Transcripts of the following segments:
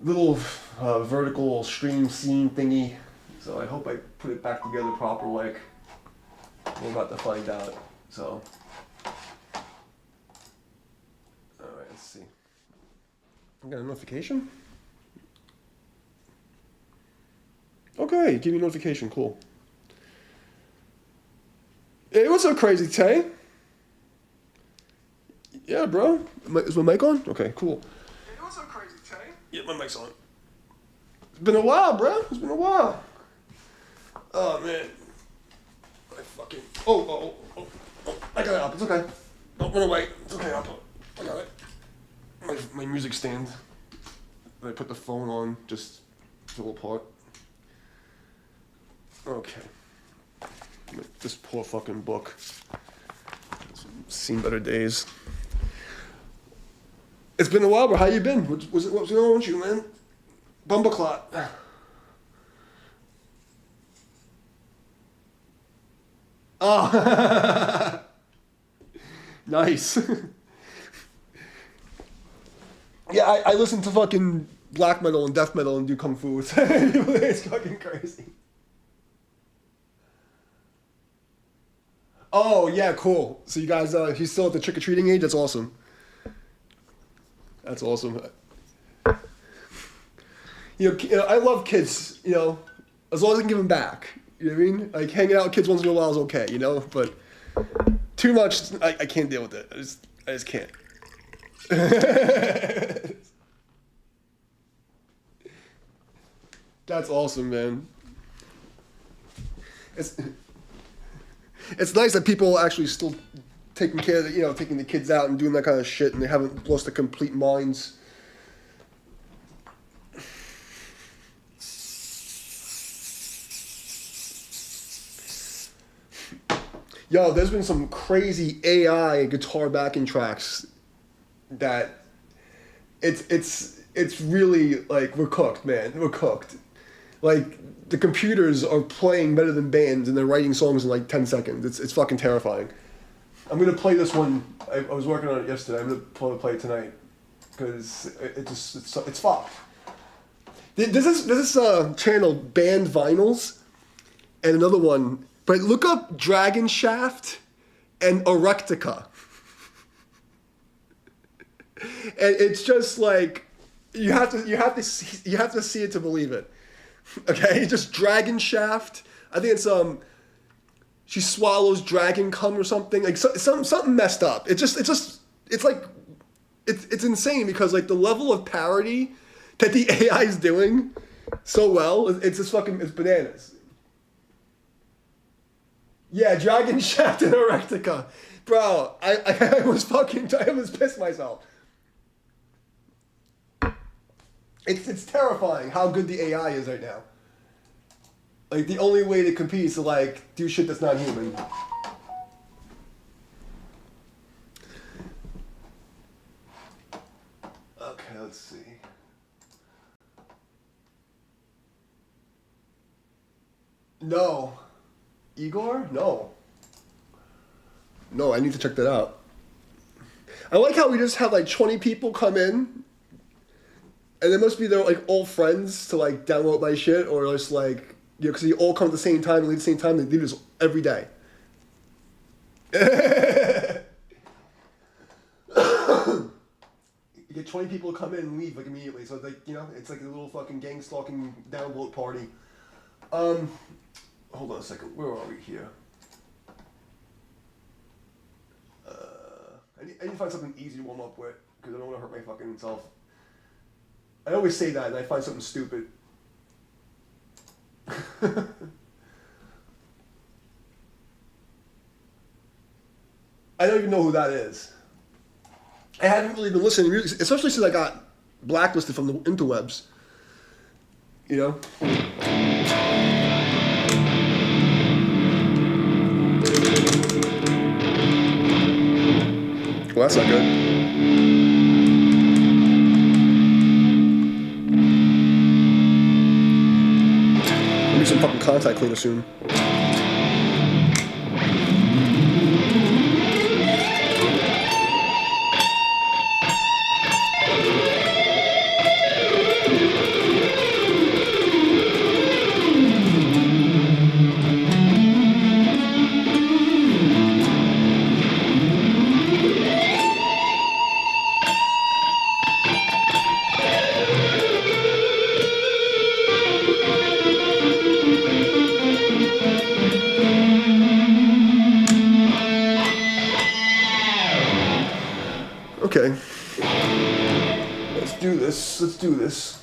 little vertical stream scene thingy. So I hope I put it back together proper. Like we're about to find out. So. Alright, let's see. I got a notification? Okay, give me a notification, cool. Hey, what's up, Crazy Tay? Yeah, bro. Is my mic on? Okay, cool. Hey, what's up, Crazy Tay? Yeah, my mic's on. It's been a while, bro. It's been a while. Oh, man. I fucking... Oh. I got it up. It's okay. Don't run away. It's okay, I got it. My music stand. I put the phone on, just a little apart. Okay. This poor fucking book. Seen better days. It's been a while, bro. How you been? What was going on with you, man? Bumbleclot. Oh. Nice. Yeah, I listen to fucking black metal and death metal and do kung fu. It's fucking crazy. Oh, yeah, cool. So you guys, he's still at the trick-or-treating age? That's awesome. That's awesome. You know, I love kids, you know, as long as I can give them back. You know what I mean? Like, hanging out with kids once in a while is okay, you know? But too much, I can't deal with it. I just can't. That's awesome, man. It's nice that people actually still taking care of, taking the kids out and doing that kind of shit, and they haven't lost their complete minds. Yo, there's been some crazy AI guitar backing tracks that it's really like we're cooked, man. We're cooked. Like the computers are playing better than bands, and they're writing songs in like 10 seconds. It's fucking terrifying. I'm gonna play this one. I was working on it yesterday. I'm gonna play it tonight because it's fucked. There's this channel, Banned Vinyls, and another one. But look up Dragon Shaft and Erectica. And it's just like you have to see it to believe it. Okay, just Dragon Shaft. I think it's she swallows dragon cum or something, like something messed up. It's insane because like the level of parody that the AI is doing so well, it's bananas. Yeah, Dragon Shaft and Erectica. Bro, I was pissed myself. It's terrifying how good the AI is right now. Like, the only way to compete is to, like, do shit that's not human. Okay, let's see. No. Igor? No. No, I need to check that out. I like how we just have, like, 20 people come in, and they must be their, like, old friends to, like, download my shit, or just, like... because you all come at the same time and leave at the same time. They do this every day. You get 20 people to come in and leave like immediately. So like it's like a little fucking gang stalking download party. Hold on a second. Where are we here? I need to find something easy to warm up with because I don't want to hurt my fucking self. I always say that and I find something stupid. I don't even know who that is. I haven't really been listening to music, especially since I got blacklisted from the interwebs. You know? Well, that's not good. I'll need some fucking contact cleaner soon. Let's do this.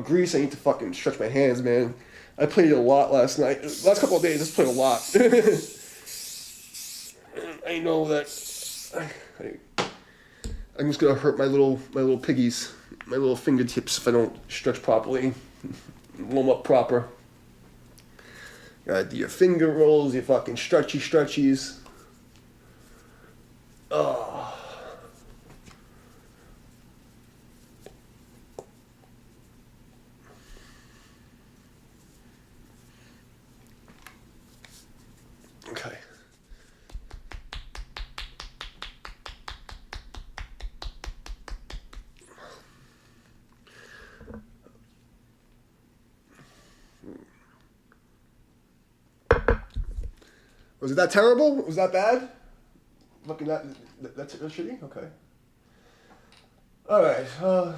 Grease. I need to fucking stretch my hands, man. I played a lot last night. Last couple of days, I just played a lot. I know that I'm just gonna hurt my little piggies, my little fingertips if I don't stretch properly, warm up proper. Gotta do your finger rolls, your fucking stretchies. Oh. Okay. Was it that terrible? Was that bad? Fucking that's shitty? Okay. Alright, how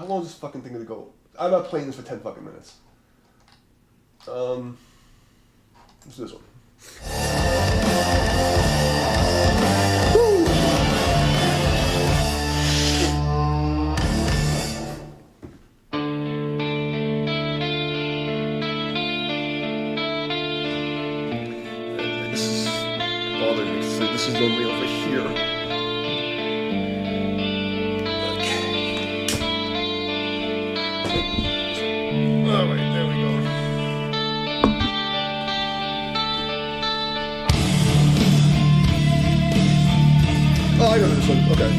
long is this fucking thing gonna go? I'm not playing this for 10 fucking minutes. Let's do this one. Woo! This is bothering me. So this is normally over here. Okay. Alright, there we go. Oh, I know this one. Okay.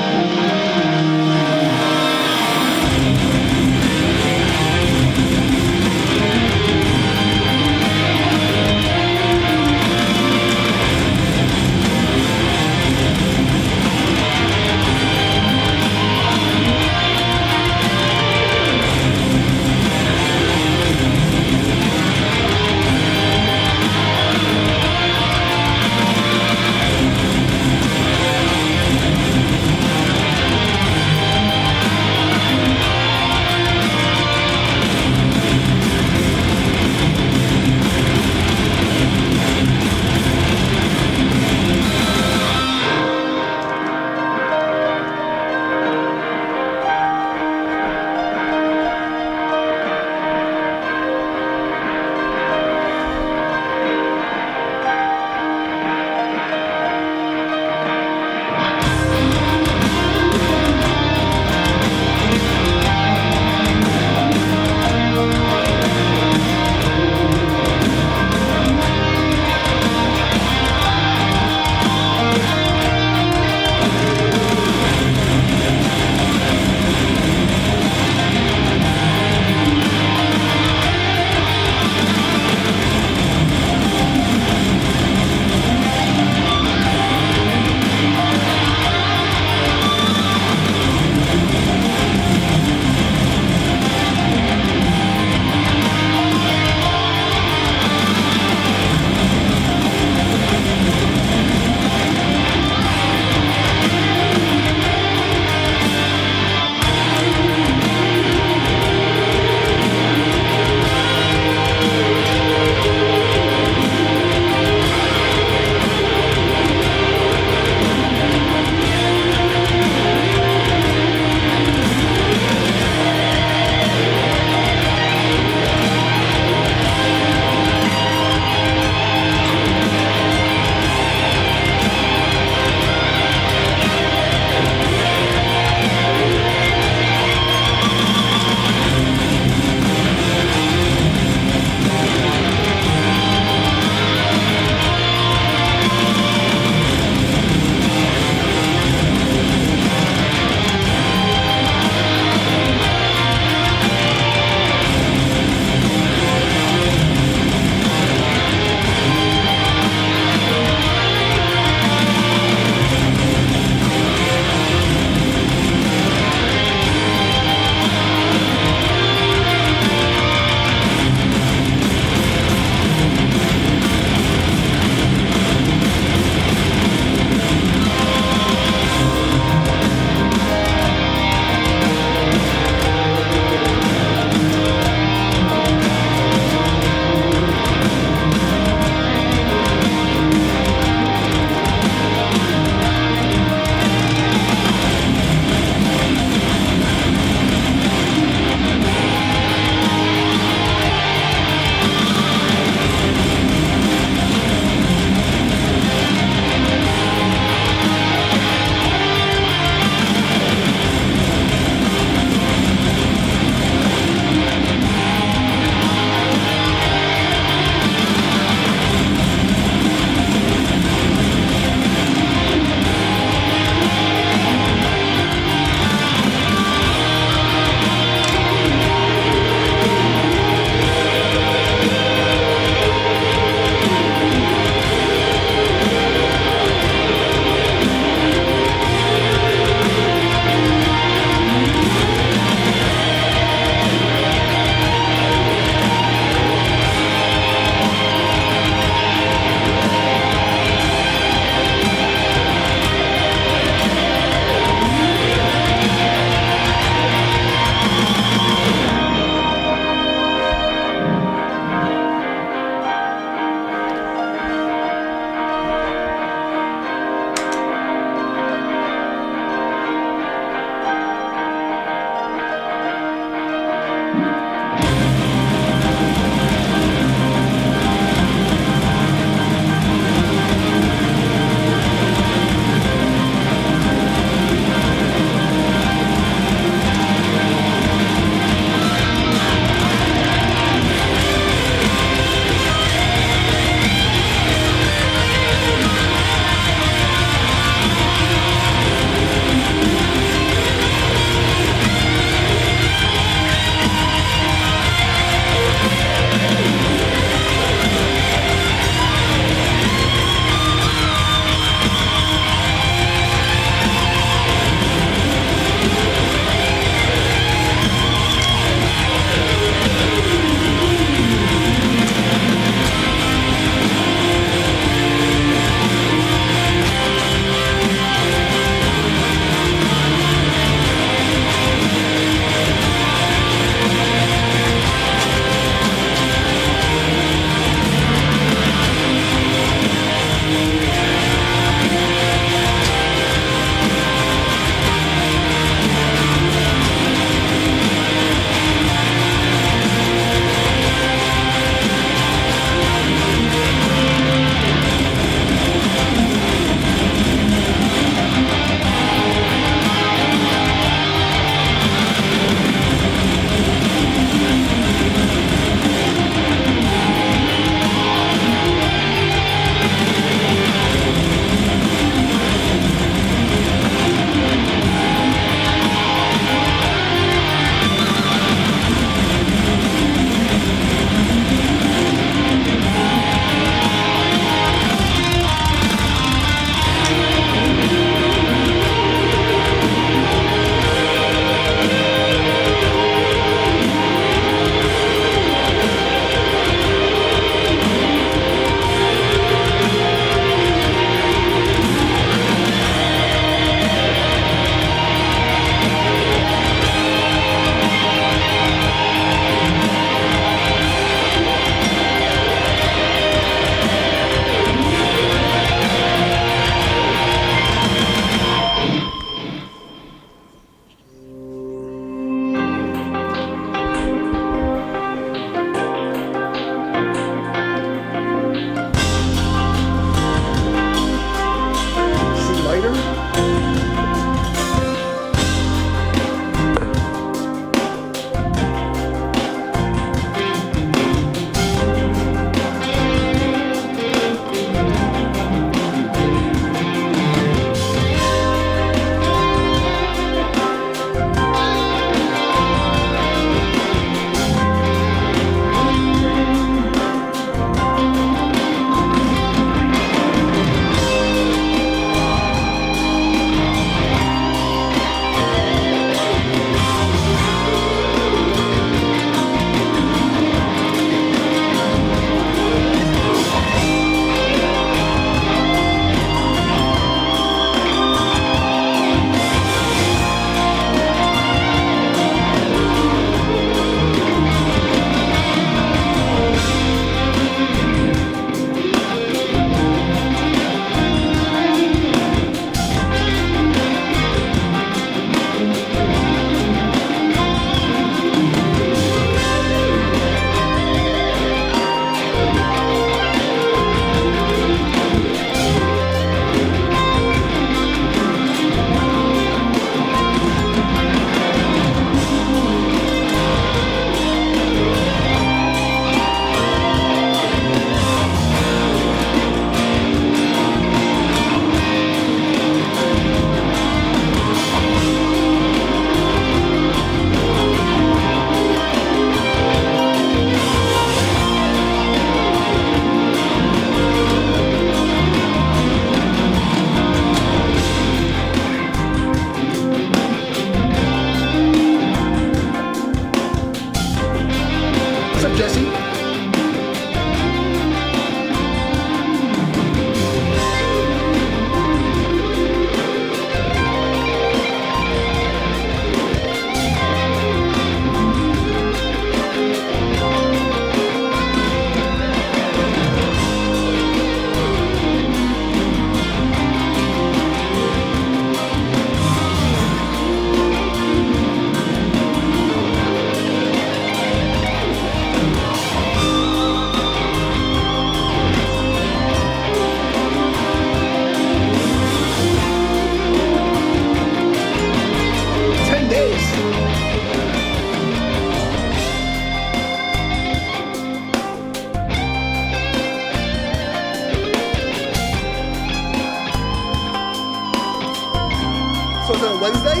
Wednesday?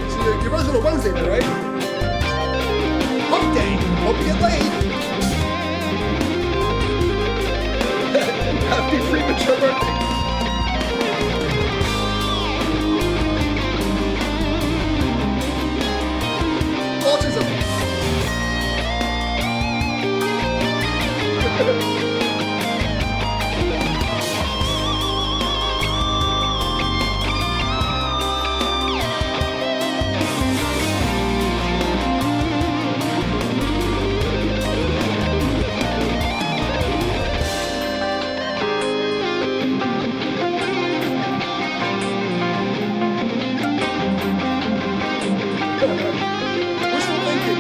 So your brother's on a Wednesday then, right? Hump day. Hope you get laid. Happy premature birthday. Autism. Wishful thinking.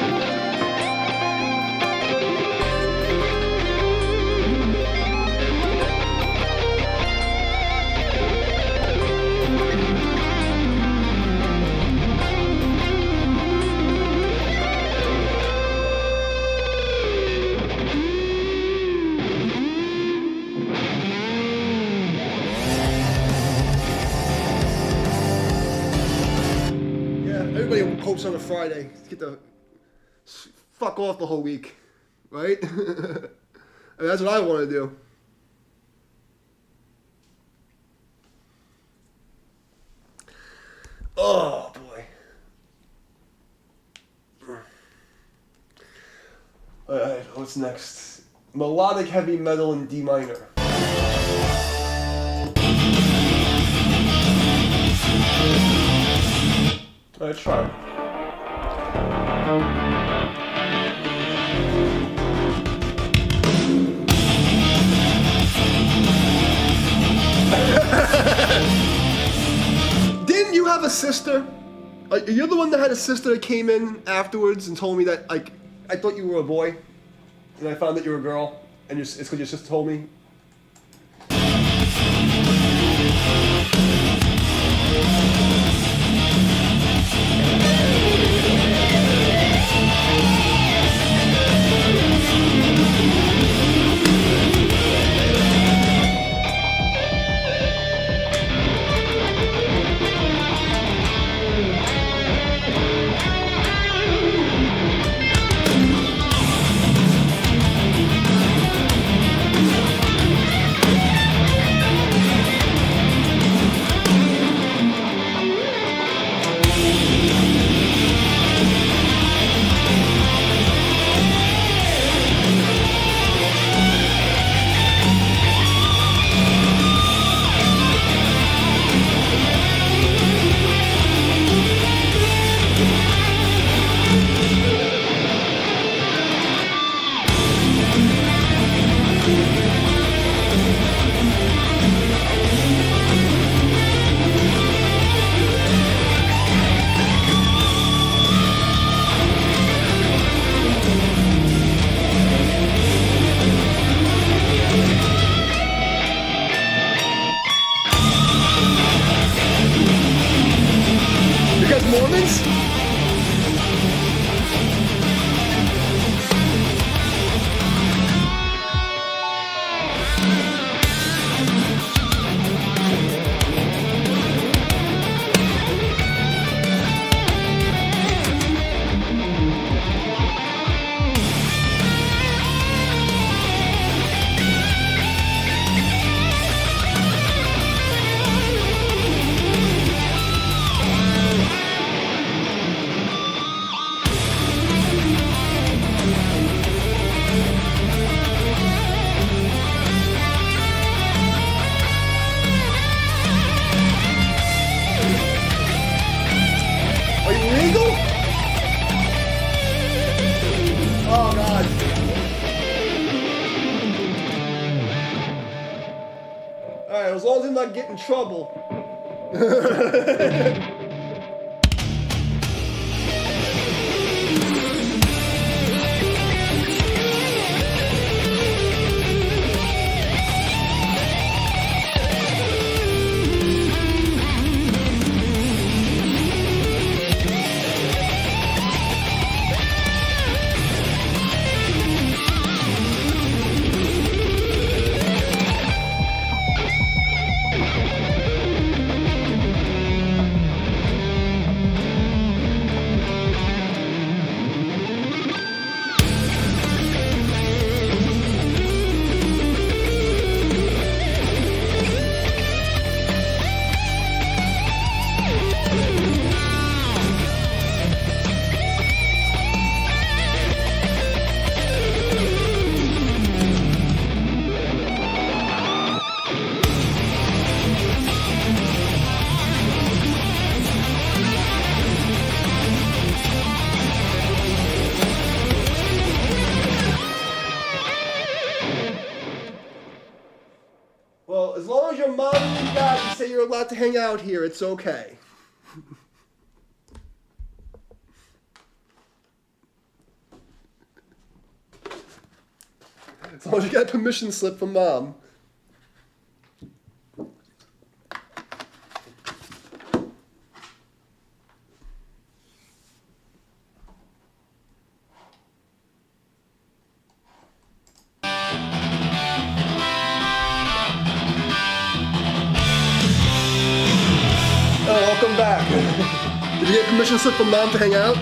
Everybody hopes on a Friday to get the fuck off the whole week, right? I mean, that's what I want to do. Oh boy. Alright, what's next? Melodic heavy metal in D minor. Let's try. Didn't you have a sister? You're the one that had a sister that came in afterwards and told me that, like, I thought you were a boy, and I found that you were a girl, and it's because your sister told me. Mormons? As long as I'm not getting in trouble. Well, as long as your mom and your dad say you're allowed to hang out here, it's okay. As long as you get a permission slip from mom. Welcome back. Did you get permission slip from mom to hang out?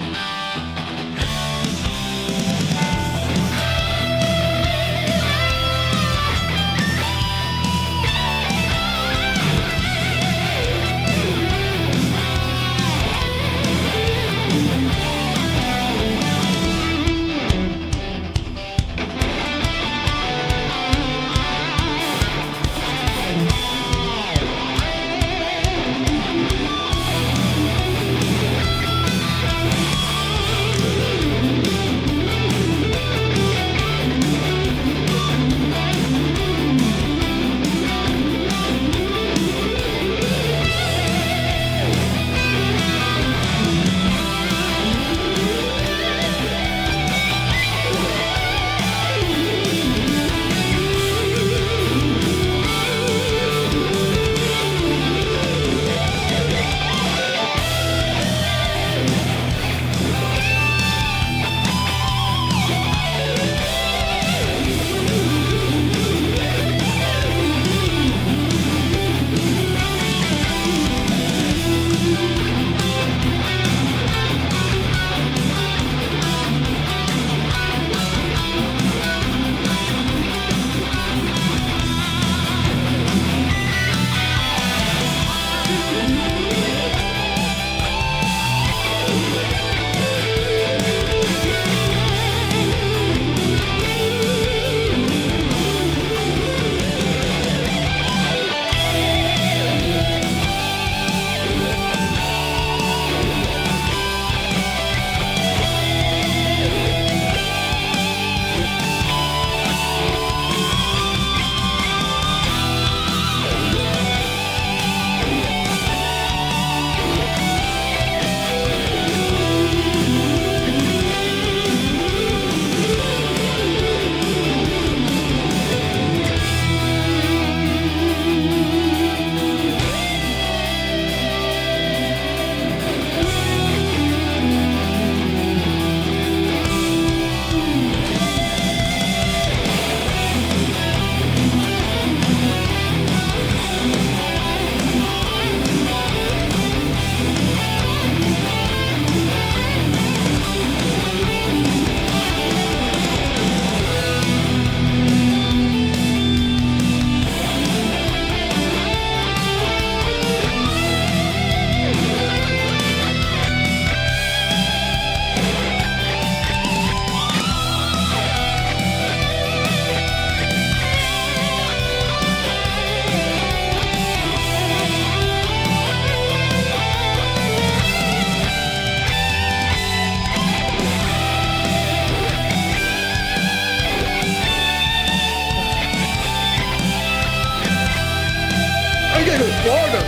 Florida.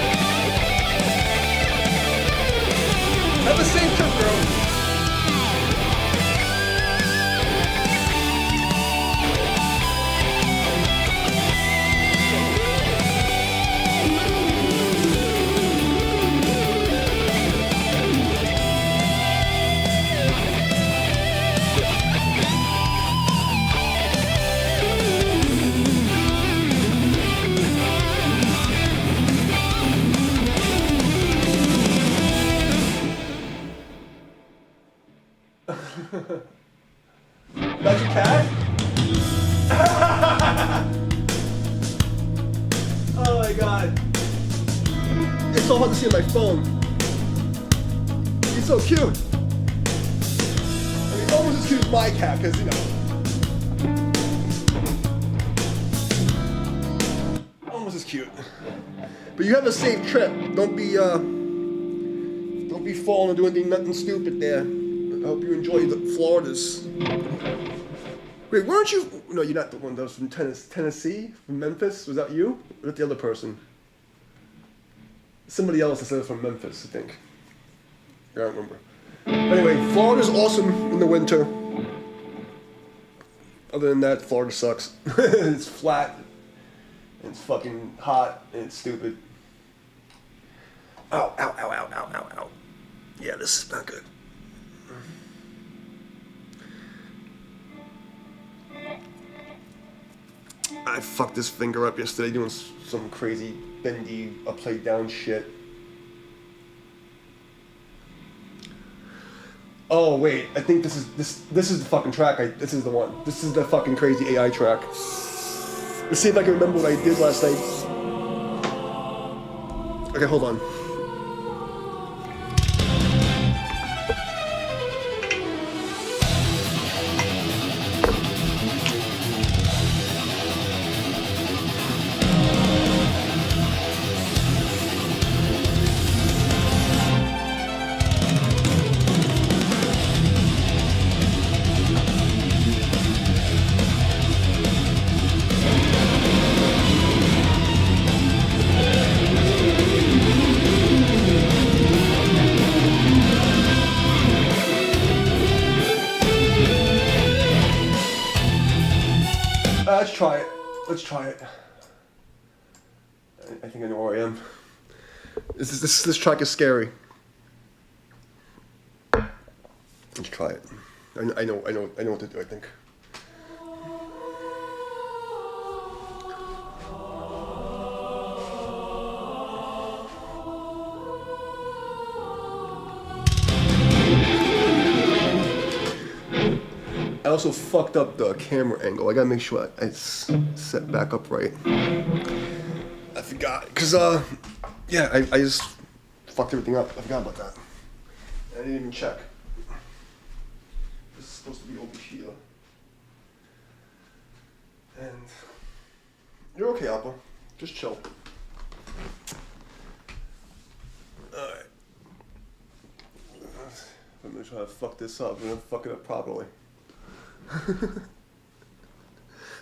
Have the same trip, girl. That's your cat? Oh my god. It's so hard to see on my phone. He's so cute. I mean, almost as cute as my cat, because, you know. Almost as cute. But you have a safe trip. Don't be falling or doing nothing stupid there. I hope you enjoy the Floridas. Wait, weren't you? No, you're not the one that was from Tennessee, from Memphis. Was that you? Or was that the other person? Somebody else that said it from Memphis, I think. I don't remember. Anyway, Florida's awesome in the winter. Other than that, Florida sucks. It's flat. It's fucking hot and it's stupid. Ow, ow, ow, ow, ow, ow, ow. Yeah, this is not good. I fucked this finger up yesterday doing some crazy bendy upside down shit. Oh wait, I think this is the fucking track. This is the one. This is the fucking crazy AI track. Let's see if I can remember what I did last night. Okay, hold on. Let's try it. Let's try it. I think I know where I am. This track is scary. Let's try it. I know what to do, I think. I also fucked up the camera angle. I gotta make sure it's set back up right. I forgot, cause yeah, I just fucked everything up. I forgot about that. I didn't even check. This is supposed to be over here. And you're okay, Alpha. Just chill. Alright. I'm gonna try to fuck this up. I'm gonna fuck it up properly.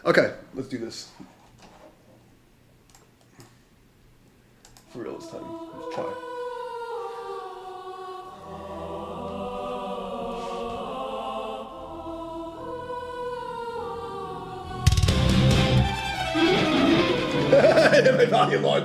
Okay, let's do this. For real this time. Let's try. I hit my volume on.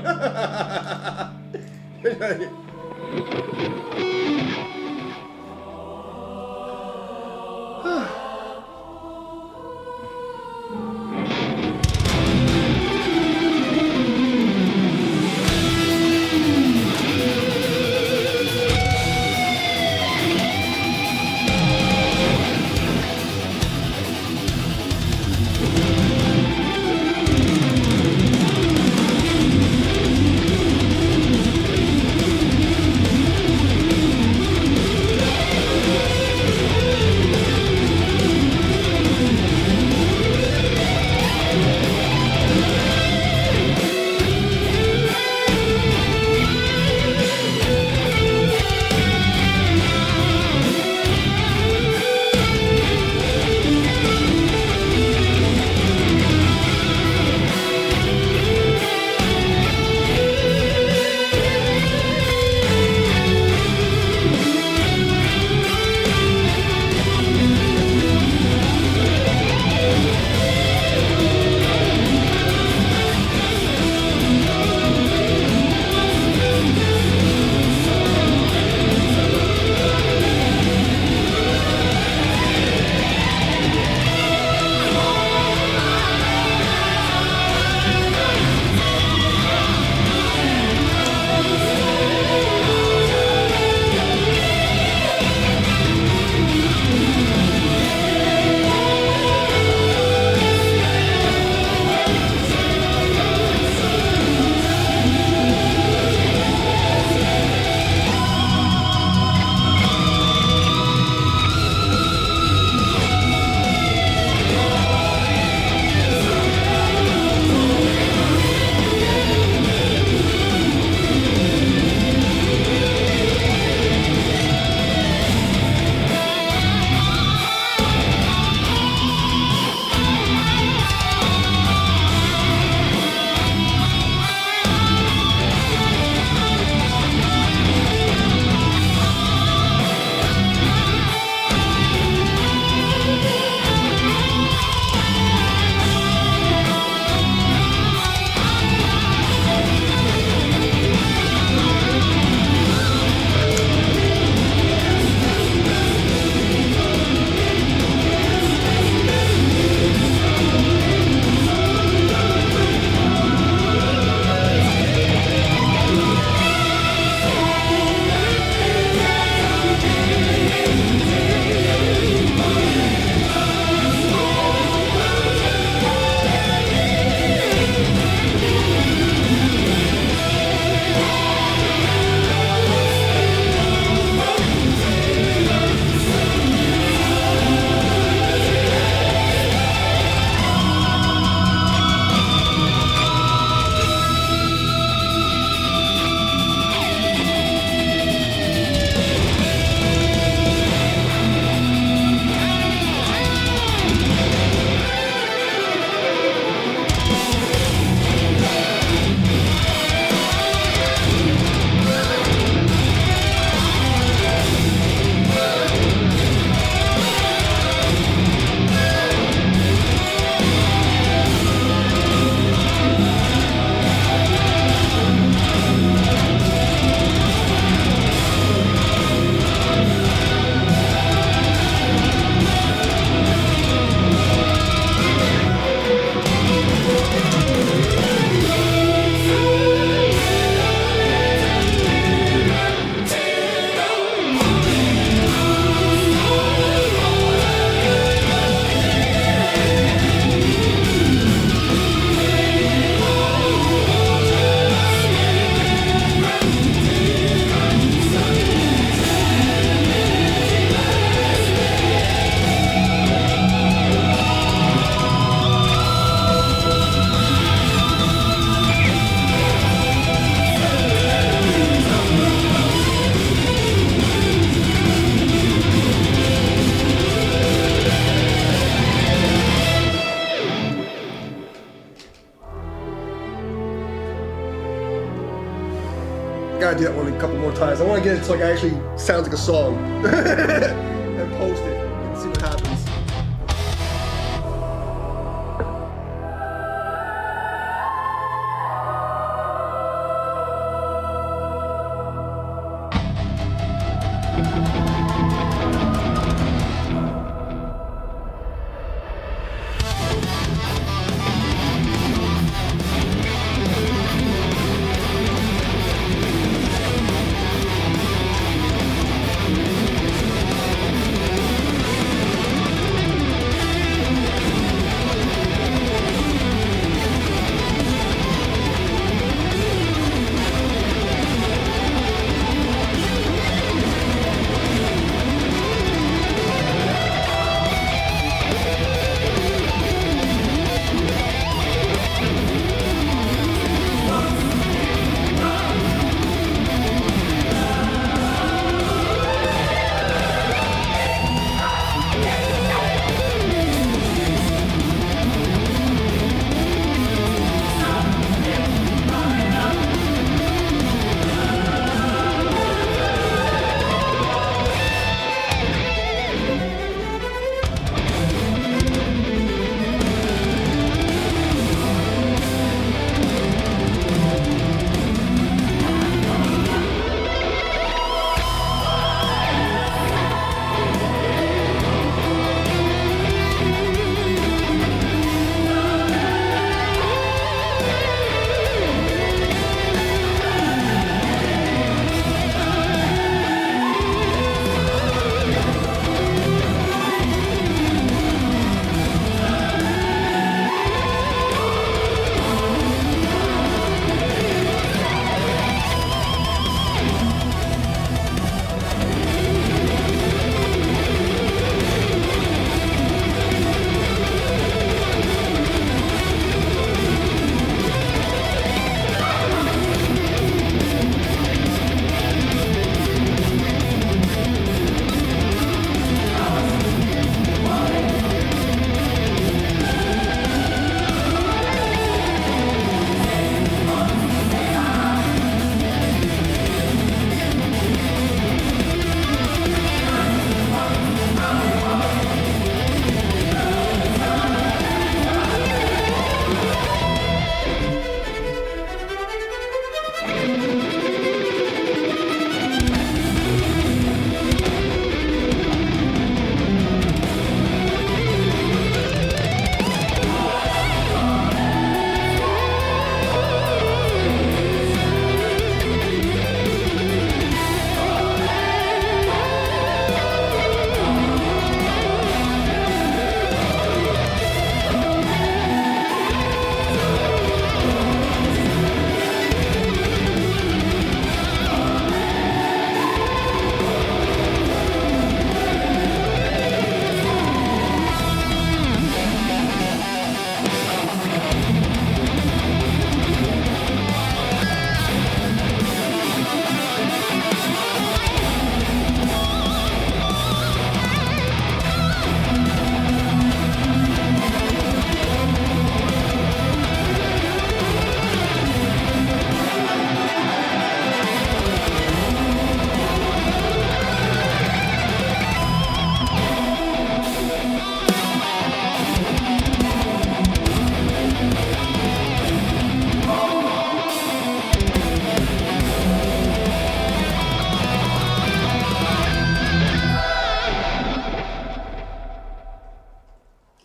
Gotta do that one a couple more times. I want to get it so like, it actually sounds like a song. And post it and see what happens.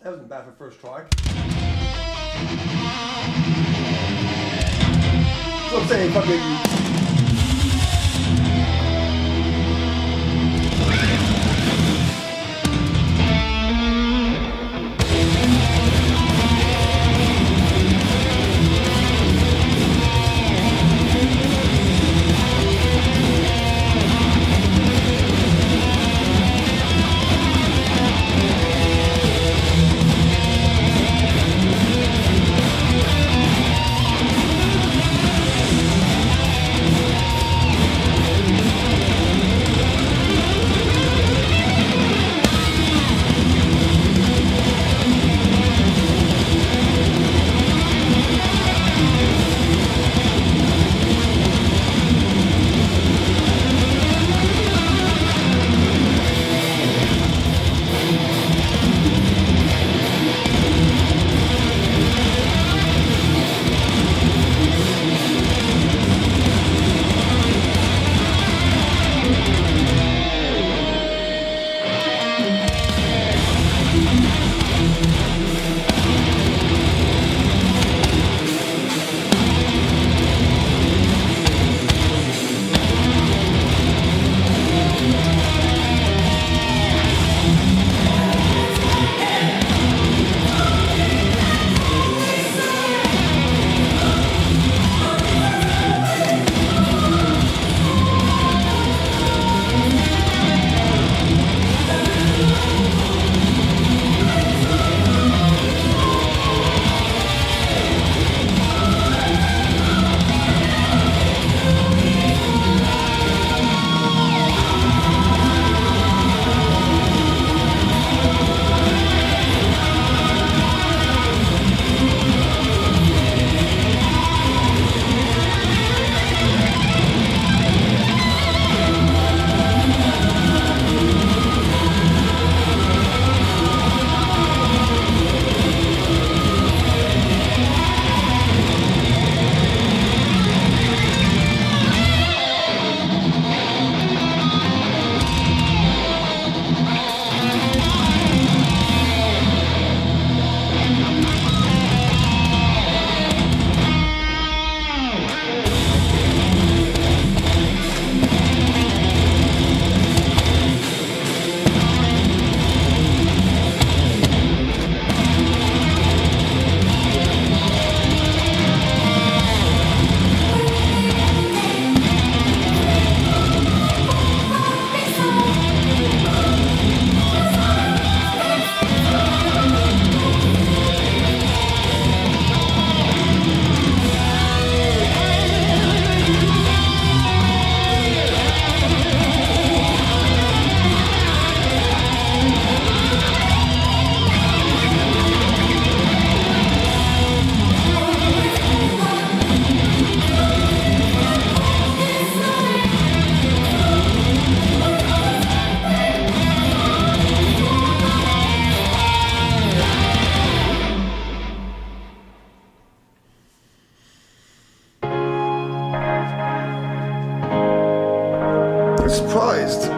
That wasn't bad for first try. That's what I'm saying, fucking... surprised.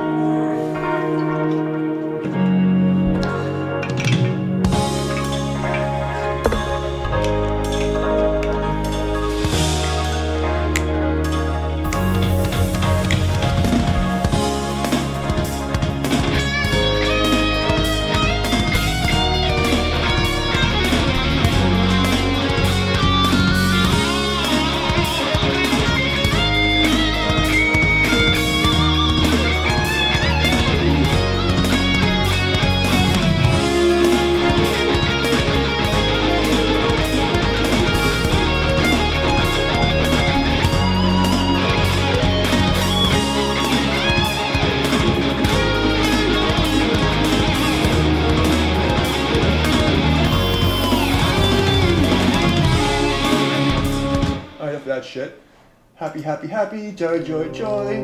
Alright, after that shit. Happy, happy, happy, joy, joy, joy.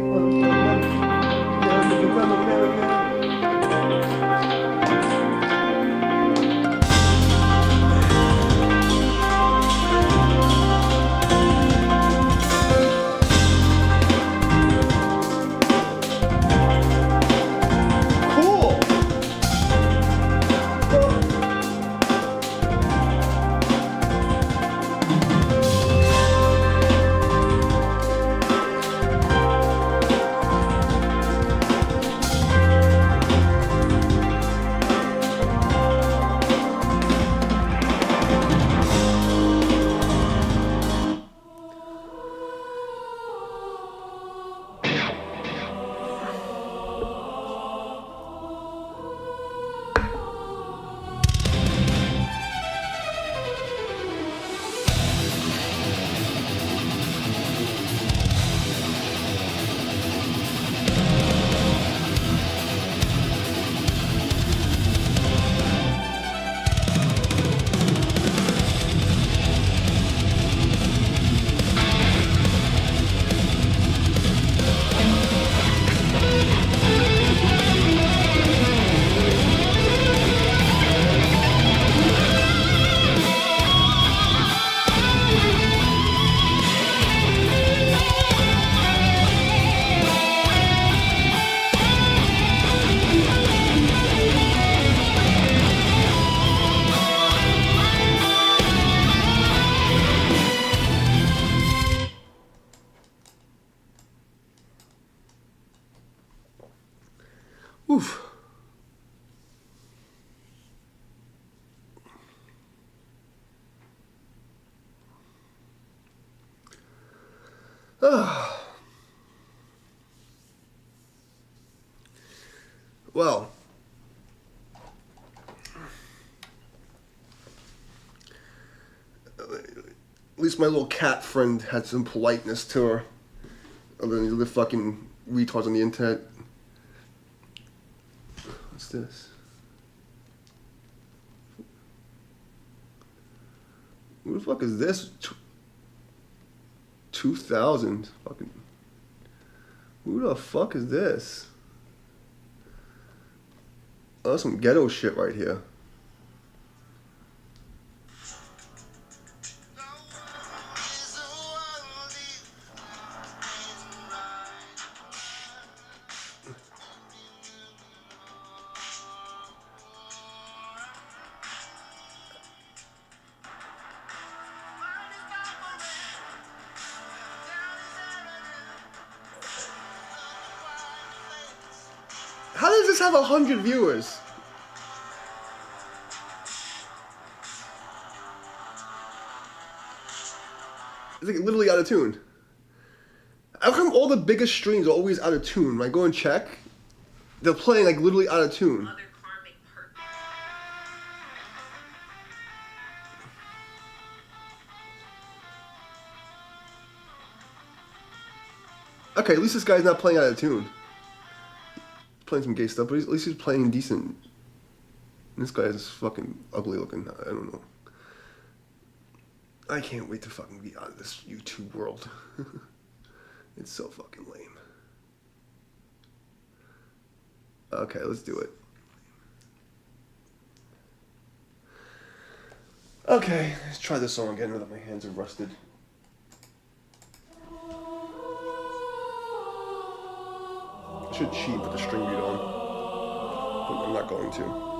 Cool! Oof. Well, at least my little cat friend had some politeness to her. Other than the fucking retards on the internet. What's this? Who the fuck is this? 2000. Fucking. Who the fuck is this? Oh, that's some ghetto shit right here. How does this have 100 viewers? It's like literally out of tune. How come all the biggest streams are always out of tune? When I go and check, they're playing like literally out of tune. Okay, at least this guy's not playing out of tune. Playing some gay stuff, but at least he's playing decent. This guy is fucking ugly looking. I don't know. I can't wait to fucking be out of this YouTube world. It's so fucking lame. Okay, let's do it. Okay, let's try this song again now that my hands are rusted. should cheat with the string beat on. But I'm not going to.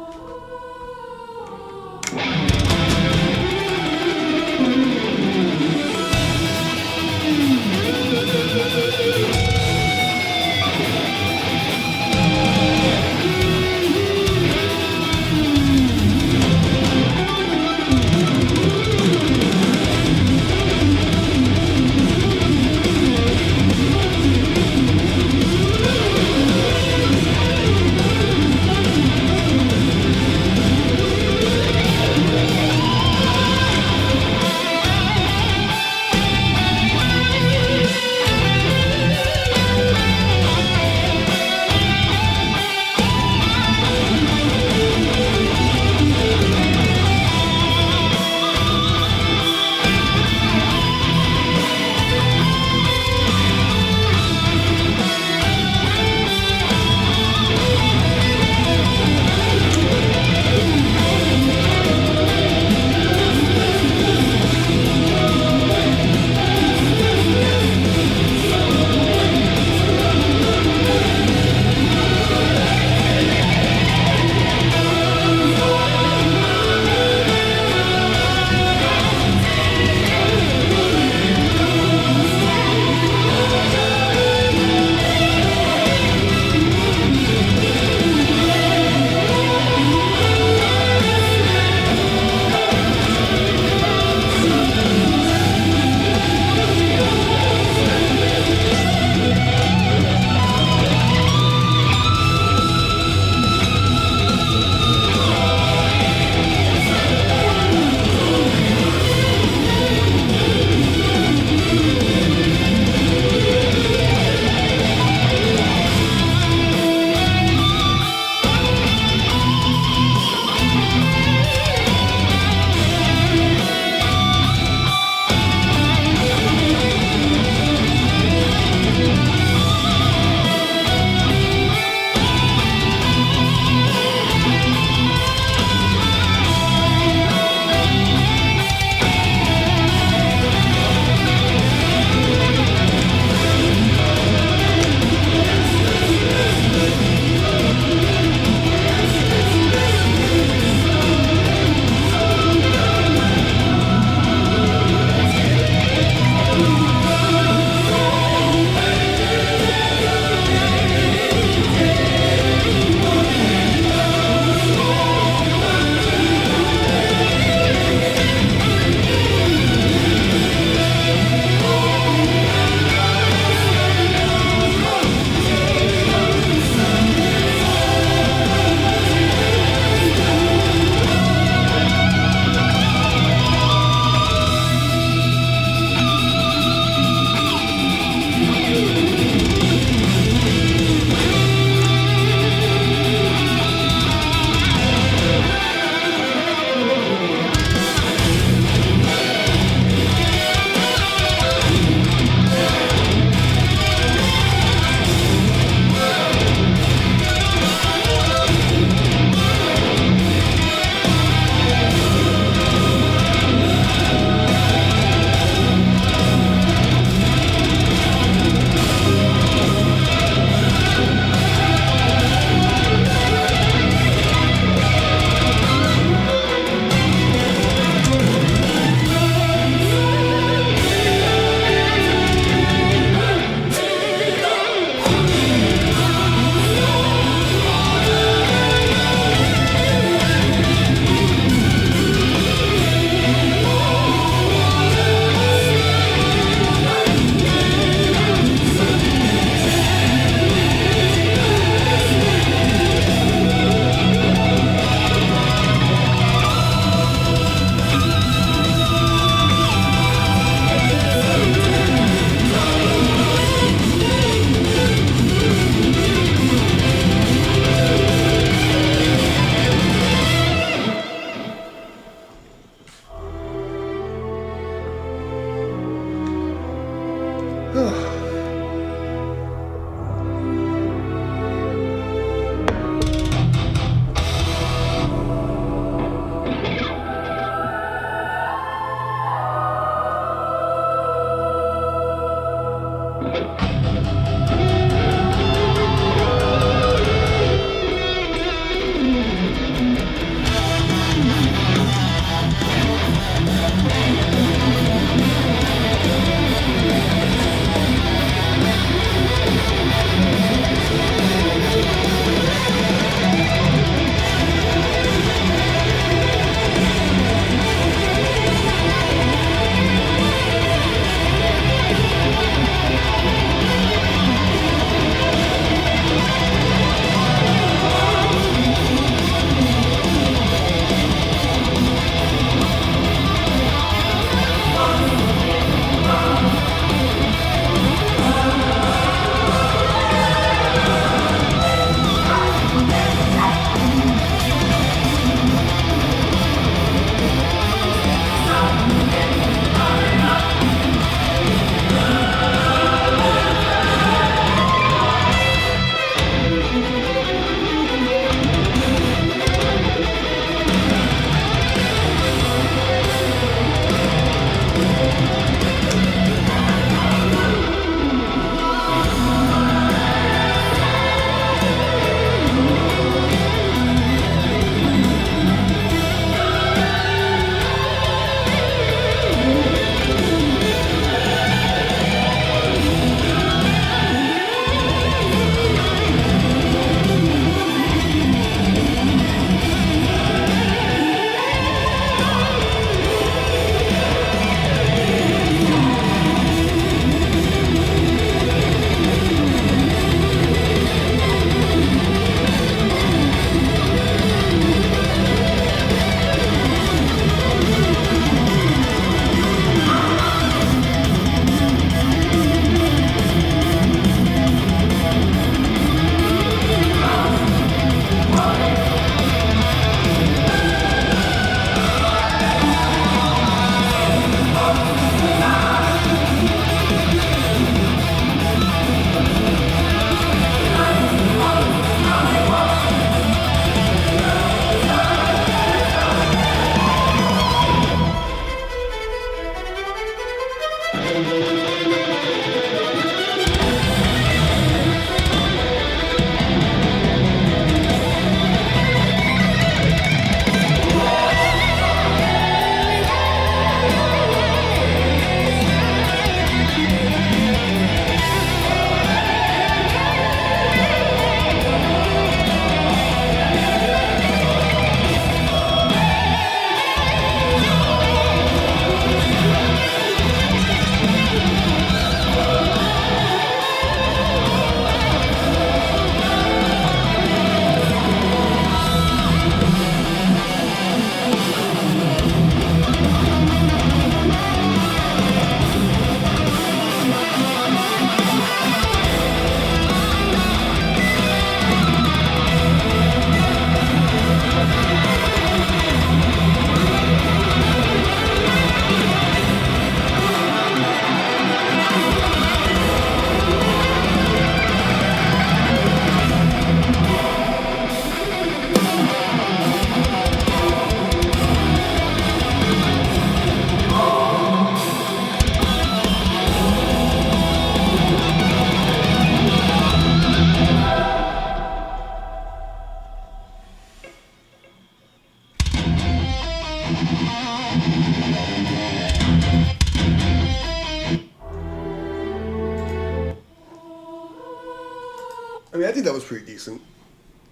I mean, I think that was pretty decent.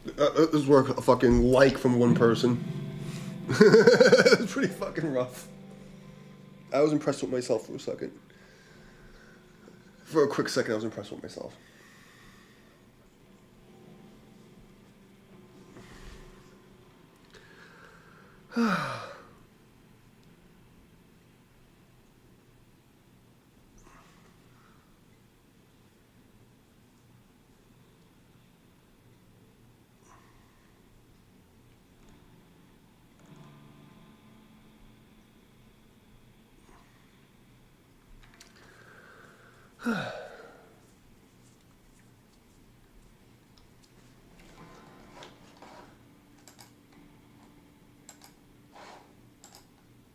This was worth a fucking like from one person. It was pretty fucking rough. I was impressed with myself for a second. For a quick second, I was impressed with myself.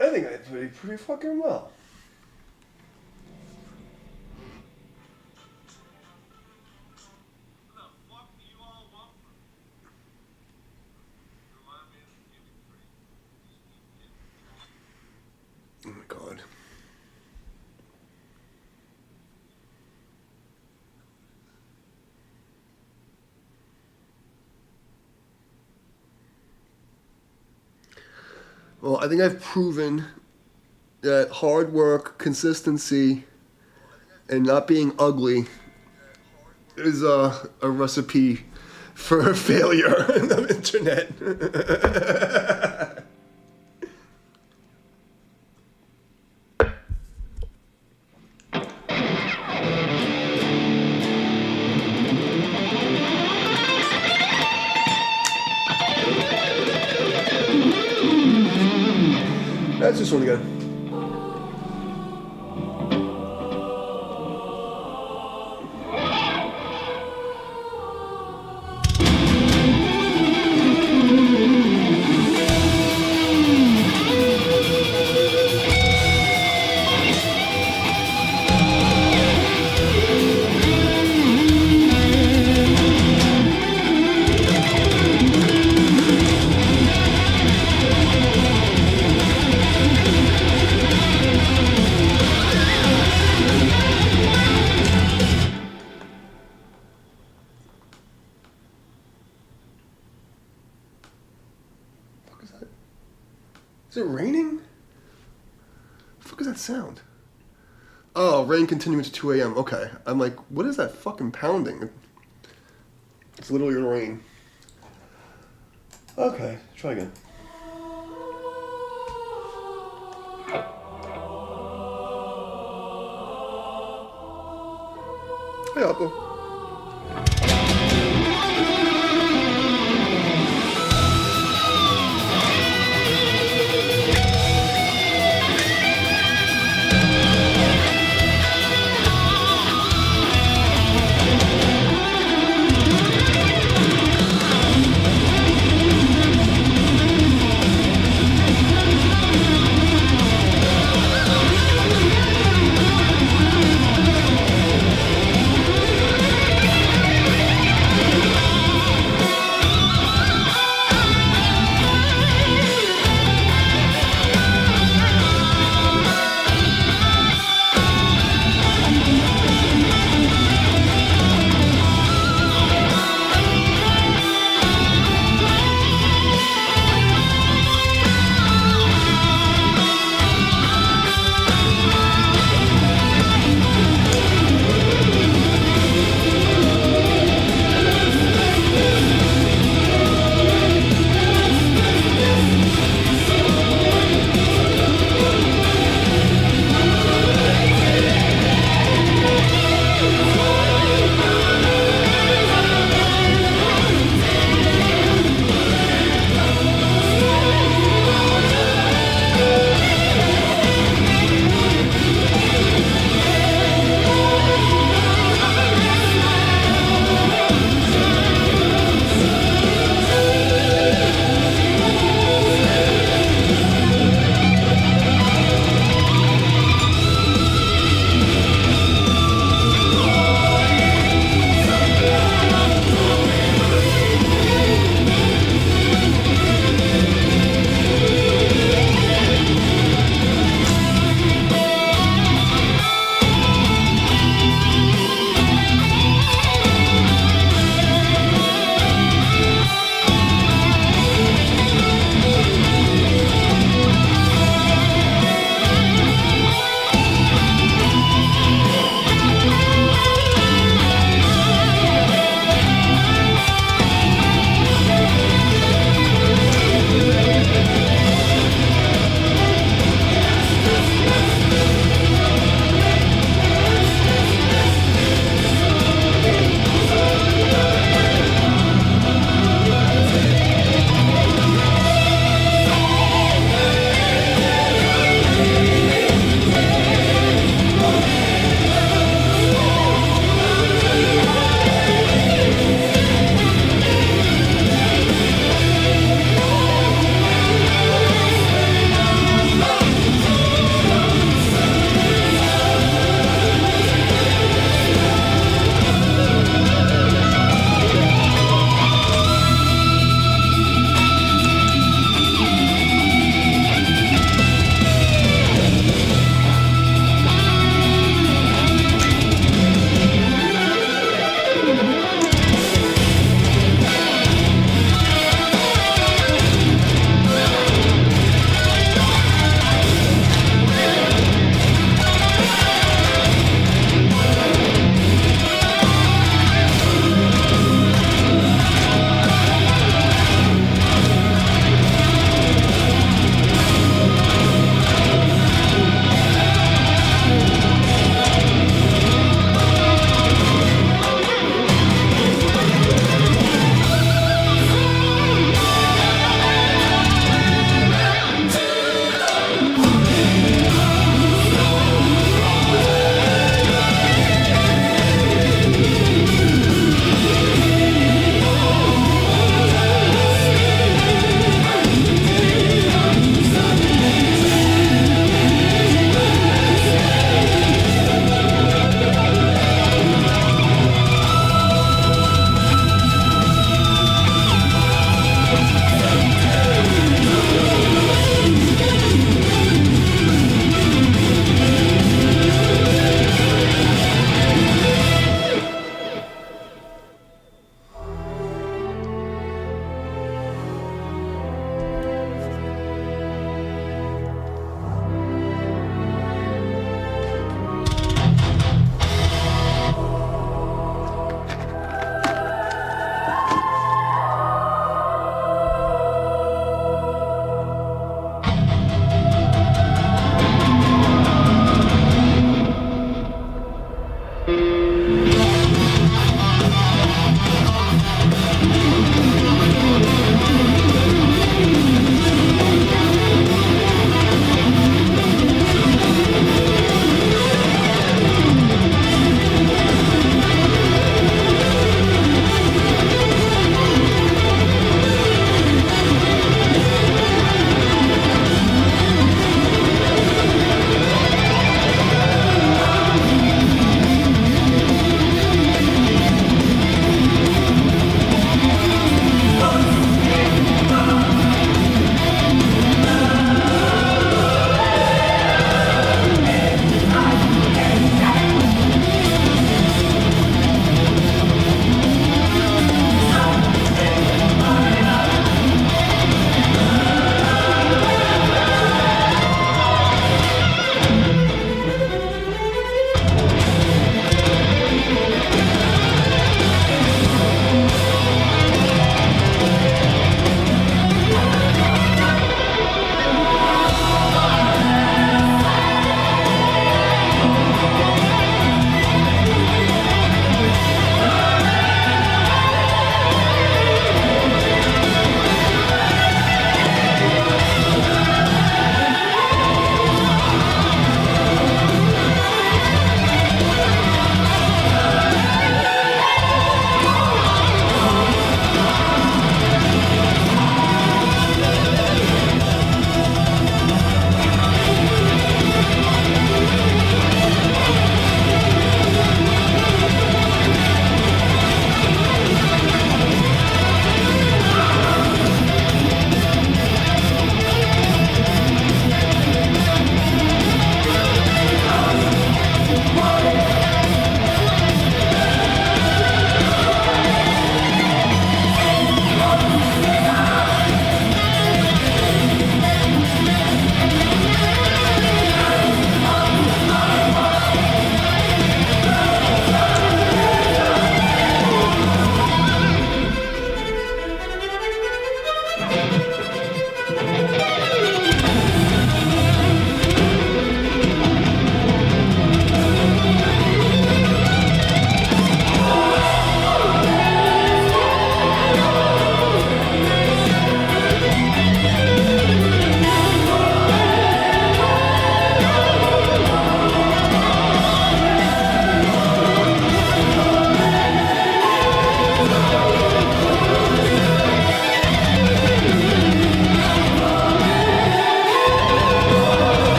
I think I did pretty fucking well. Oh my god. Well, I think I've proven that hard work, consistency, and not being ugly is a recipe for failure on the internet. That's this one again. Is it raining? What the fuck is that sound? Oh, rain continuing to 2 a.m. Okay. I'm like, what is that fucking pounding? It's literally rain. Okay, try again. Hey, Apple.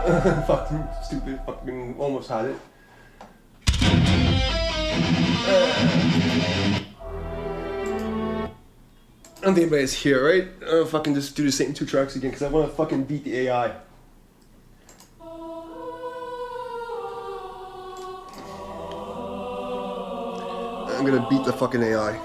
Fucking stupid. Fucking almost had it. I don't think anybody's here, right? I'll fucking just do the same 2 tracks again because I want to fucking beat the AI. I'm gonna beat the fucking AI.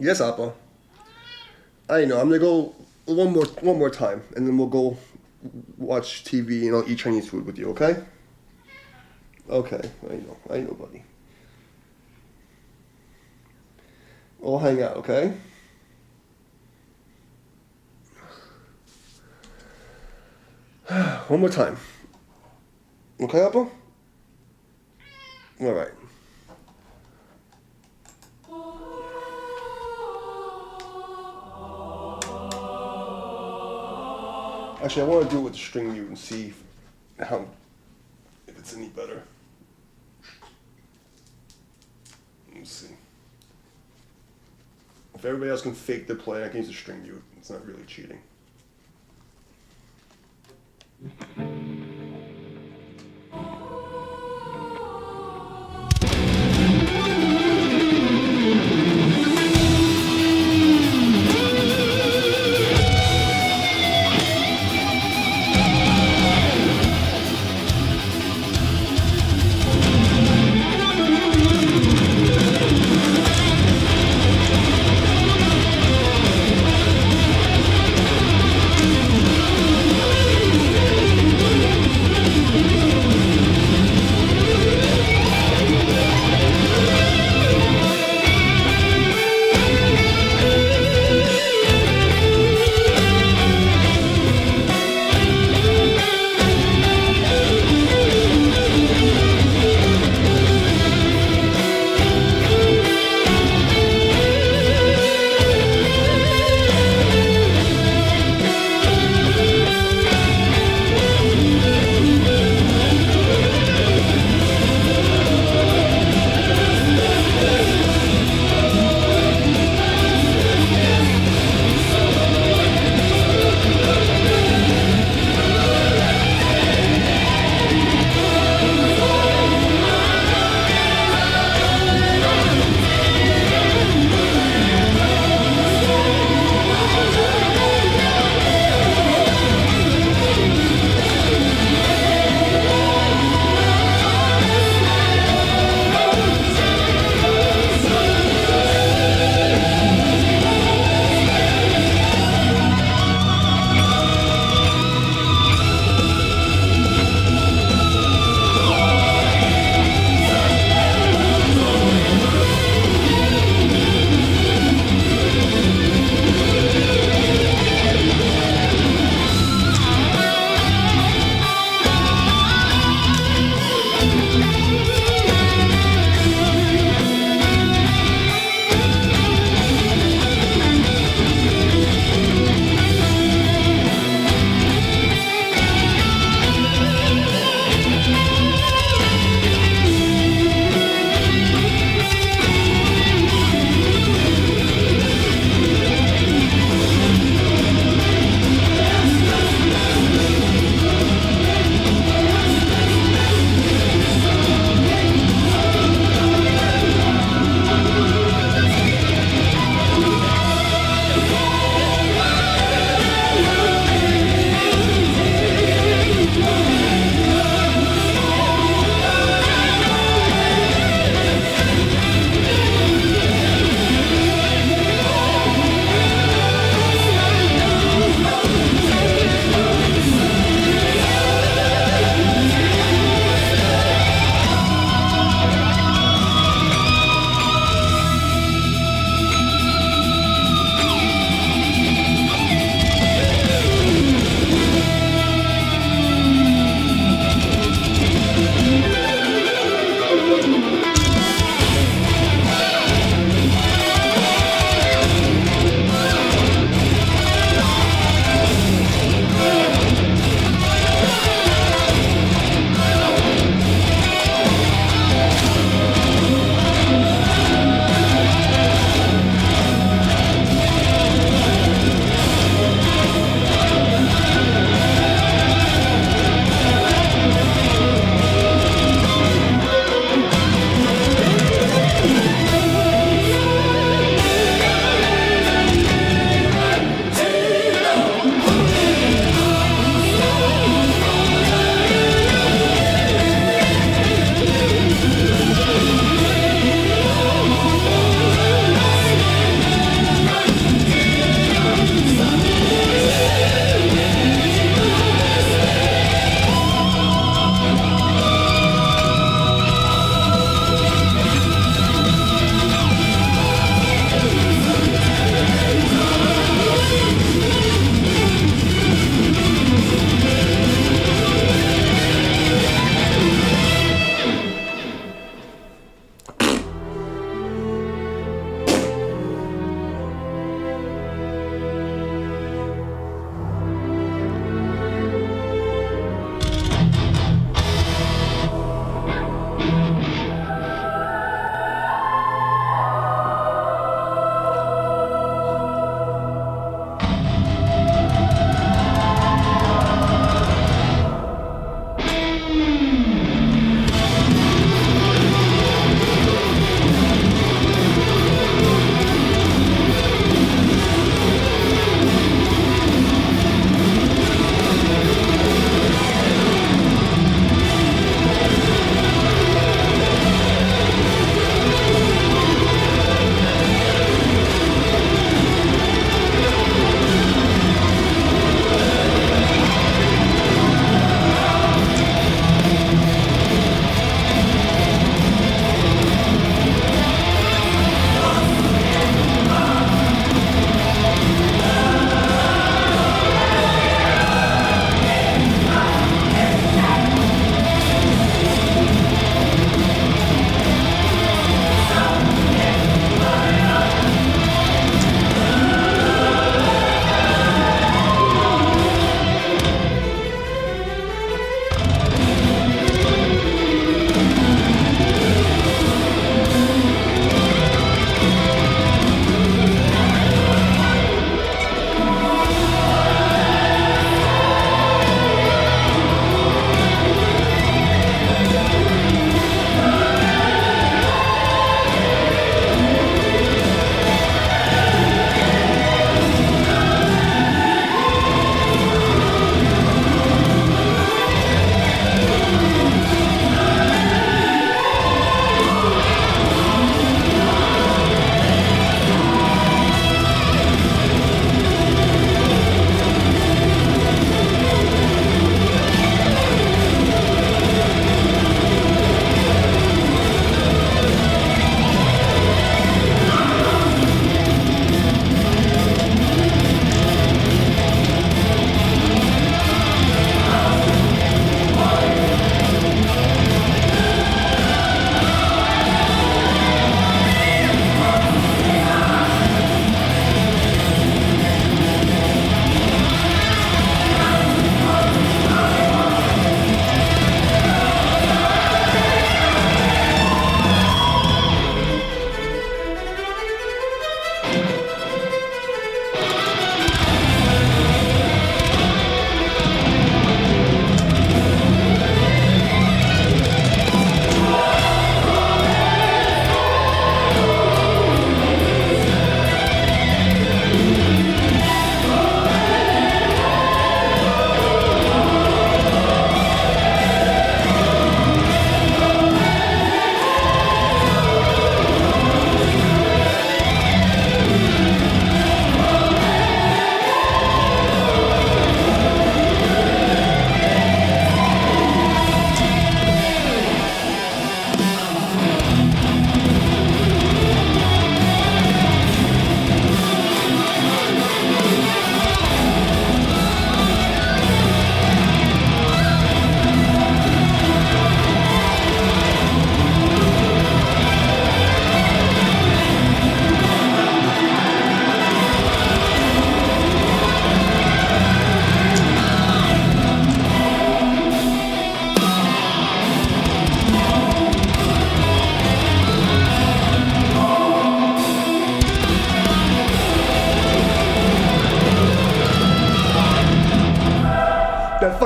Yes, Appa. I know. I'm gonna go one more time, and then we'll go watch TV and I'll eat Chinese food with you. Okay? Okay. I know, buddy. We'll hang out. Okay? One more time. Okay, Appa? All right. Actually, I want to do it with the string mute and see how if it's any better. Let's see. If everybody else can fake the play, I can use the string mute. It's not really cheating.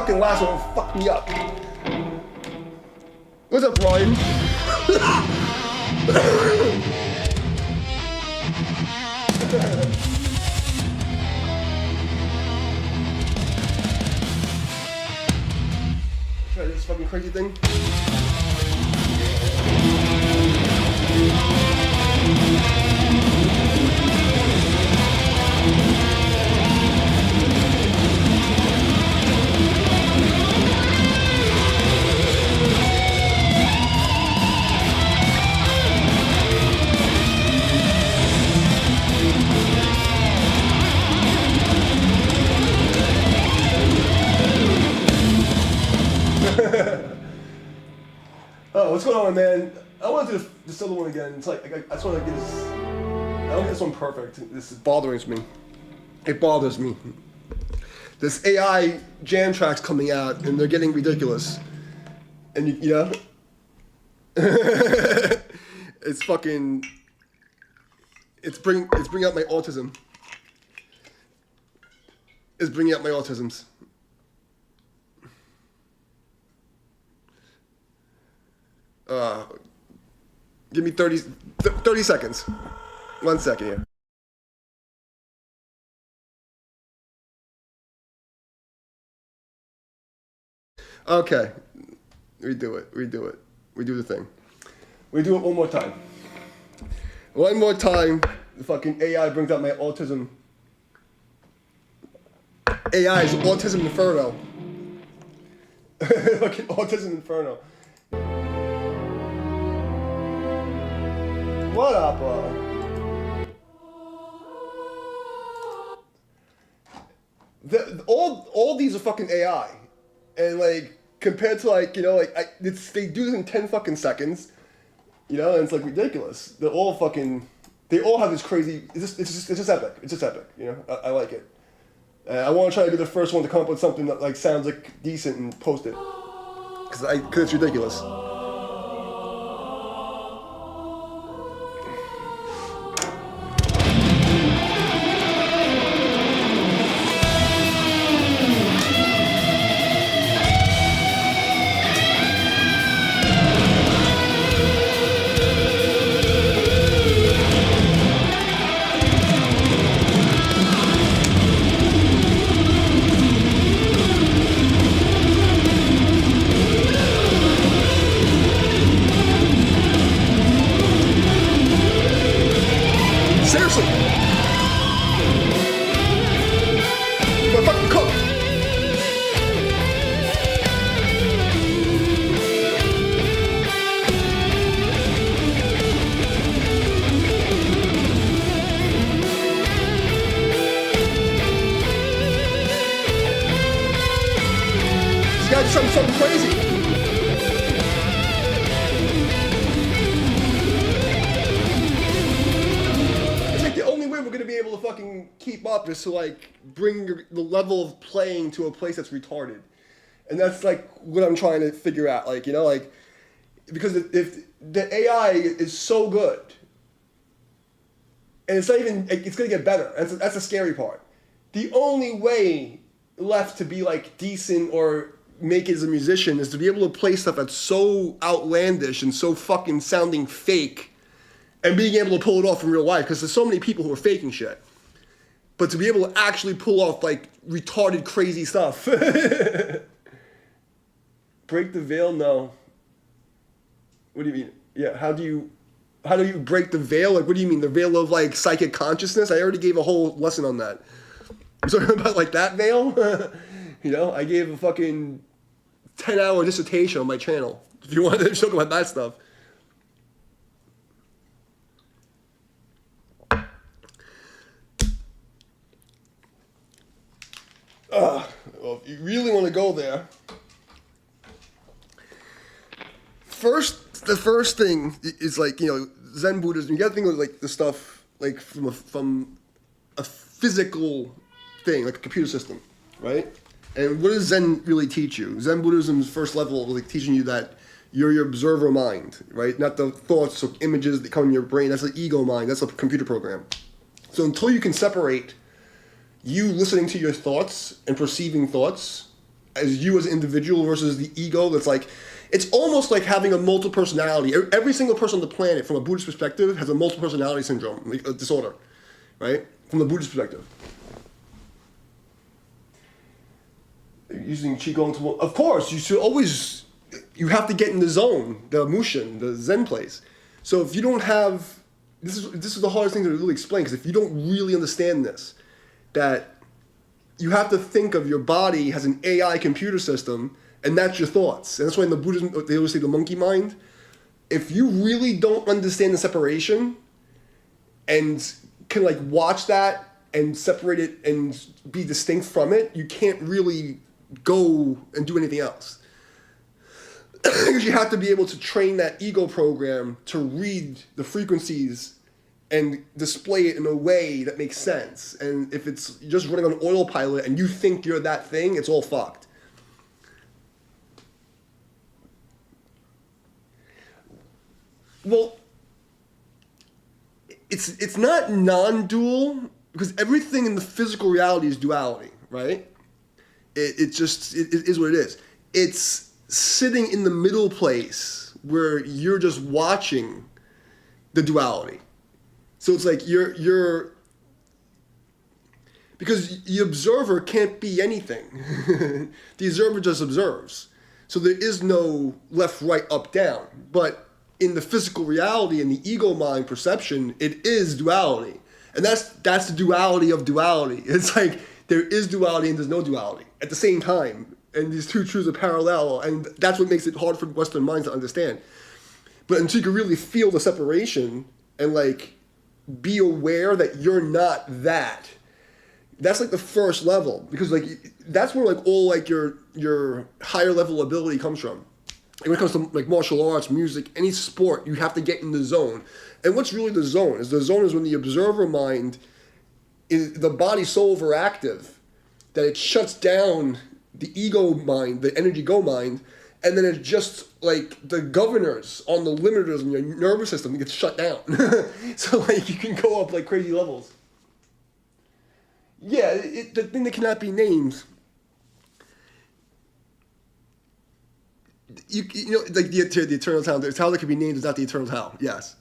fucking last one will fuck me up. What's up, Ryan? Try this fucking crazy thing. Oh, what's going on, man? I want to do this other one again. It's like I just want to get this. I don't get this one perfect. This is bothering me. It bothers me. This AI jam track's coming out, and they're getting ridiculous. And you know, it's fucking. It's bringing out my autism. It's bringing out my autisms. Give me 30 seconds. 1 second here. Okay. We do it. We do the thing. We do it one more time. One more time, the fucking AI brings out my autism. AI is autism inferno. Fucking autism inferno. What up, all these are fucking AI, and like compared to like they do this in 10 fucking seconds, and it's like ridiculous. They all have this crazy. It's just epic. It's just epic. I like it. I want to try to be the first one to come up with something that like sounds like decent and post it, because it's ridiculous. Seriously! We're fucking cooked! This guy did something crazy! We're gonna be able to fucking keep up is to like bring the level of playing to a place that's retarded, and that's like what I'm trying to figure out. Because if the AI is so good, and it's not even, it's gonna get better. That's the scary part. The only way left to be like decent or make it as a musician is to be able to play stuff that's so outlandish and so fucking sounding fake. And being able to pull it off in real life, because there's so many people who are faking shit. But to be able to actually pull off like retarded, crazy stuff. Break the veil? No. What do you mean? Yeah. How do you break the veil? Like, what do you mean? The veil of like psychic consciousness? I already gave a whole lesson on that. I'm talking about like that veil. I gave a fucking 10-hour dissertation on my channel. If you want to talk about that stuff. Well, if you really want to go there, the first thing is like, Zen Buddhism. You got to think of like the stuff like from a physical thing, like a computer system, right? And what does Zen really teach you? Zen Buddhism's first level is like teaching you that you're your observer mind, right? Not the thoughts or images that come in your brain. That's the ego mind. That's a computer program. So until you can separate you listening to your thoughts and perceiving thoughts as you as an individual versus the ego that's like, it's almost like having a multiple personality. Every single person on the planet, from a Buddhist perspective, has a multiple personality syndrome, like a disorder, right? From the Buddhist perspective. Using Qigong to, of course, you should always, you have to get in the zone, the Mushin, the Zen place. So if you don't have, this is the hardest thing to really explain, because if you don't really understand this, that you have to think of your body as an AI computer system, and that's your thoughts. And that's why in the Buddhism, they always say the monkey mind. If you really don't understand the separation and can like watch that and separate it and be distinct from it, you can't really go and do anything else. Because you have to be able to train that ego program to read the frequencies and display it in a way that makes sense. And if it's just running on autopilot and you think you're that thing, it's all fucked. Well, it's not non-dual, because everything in the physical reality is duality, right? It is what it is. It's sitting in the middle place where you're just watching the duality. So it's like you're because the observer can't be anything. The observer just observes. So there is no left, right, up, down. But in the physical reality and the ego mind perception, it is duality. And that's the duality of duality. It's like there is duality and there's no duality at the same time. And these two truths are parallel, and that's what makes it hard for Western minds to understand. But until you can really feel the separation and like be aware that you're not that, that's like the first level, because like that's where like all like your higher level ability comes from. And when it comes to like martial arts, music, any sport, you have to get in the zone. And what's really the zone? Is the zone is when the observer mind is the body's so overactive that it shuts down the ego mind, the energy go mind, and then it's just like the governors on the limiters in your nervous system gets shut down. So like you can go up like crazy levels. Yeah, the thing that cannot be named. You know, like the eternal Tao, the Tao that can be named is not the eternal Tao. Yes.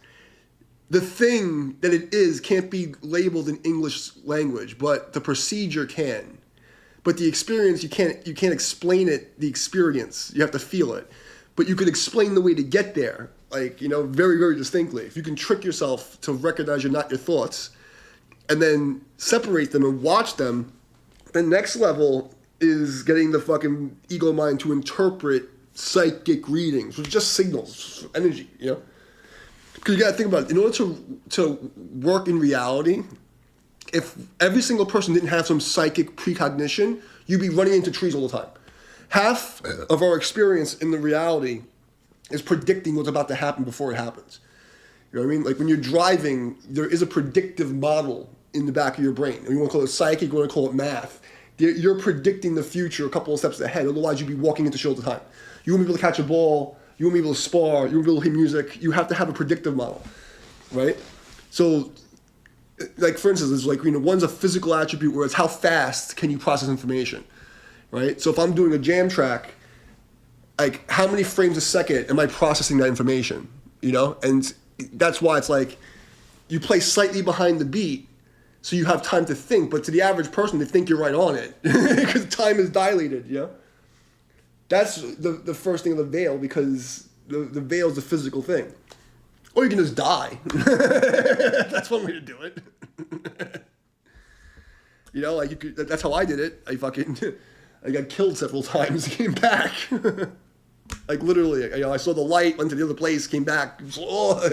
The thing that it is can't be labeled in English language, but the procedure can. But the experience, you can't explain it, the experience. You have to feel it. But you could explain the way to get there, like, you know, very, very distinctly. If you can trick yourself to recognize you're not your thoughts, and then separate them and watch them, the next level is getting the fucking ego mind to interpret psychic readings, which are just signals, energy, you know? Because you gotta think about it. In order to work in reality, if every single person didn't have some psychic precognition, you'd be running into trees all the time. Half of our experience in the reality is predicting what's about to happen before it happens. You know what I mean? Like when you're driving, there is a predictive model in the back of your brain. You want to call it psychic, you want to call it math. You're predicting the future a couple of steps ahead, otherwise you'd be walking into shit all the time. You won't be able to catch a ball, you won't be able to spar, you won't be able to hear music. You have to have a predictive model, right? So, like for instance, it's like, you know, one's a physical attribute where it's how fast can you process information, right? So if I'm doing a jam track, like how many frames a second am I processing that information, you know? And that's why it's like you play slightly behind the beat so you have time to think, but to the average person, they think you're right on it because time is dilated, you know? That's the first thing of the veil, because the veil is a physical thing. Or you can just die. That's one way to do it. You know, like that's how I did it. I got killed several times, came back. Like literally, you know, I saw the light, went to the other place, came back. Oh.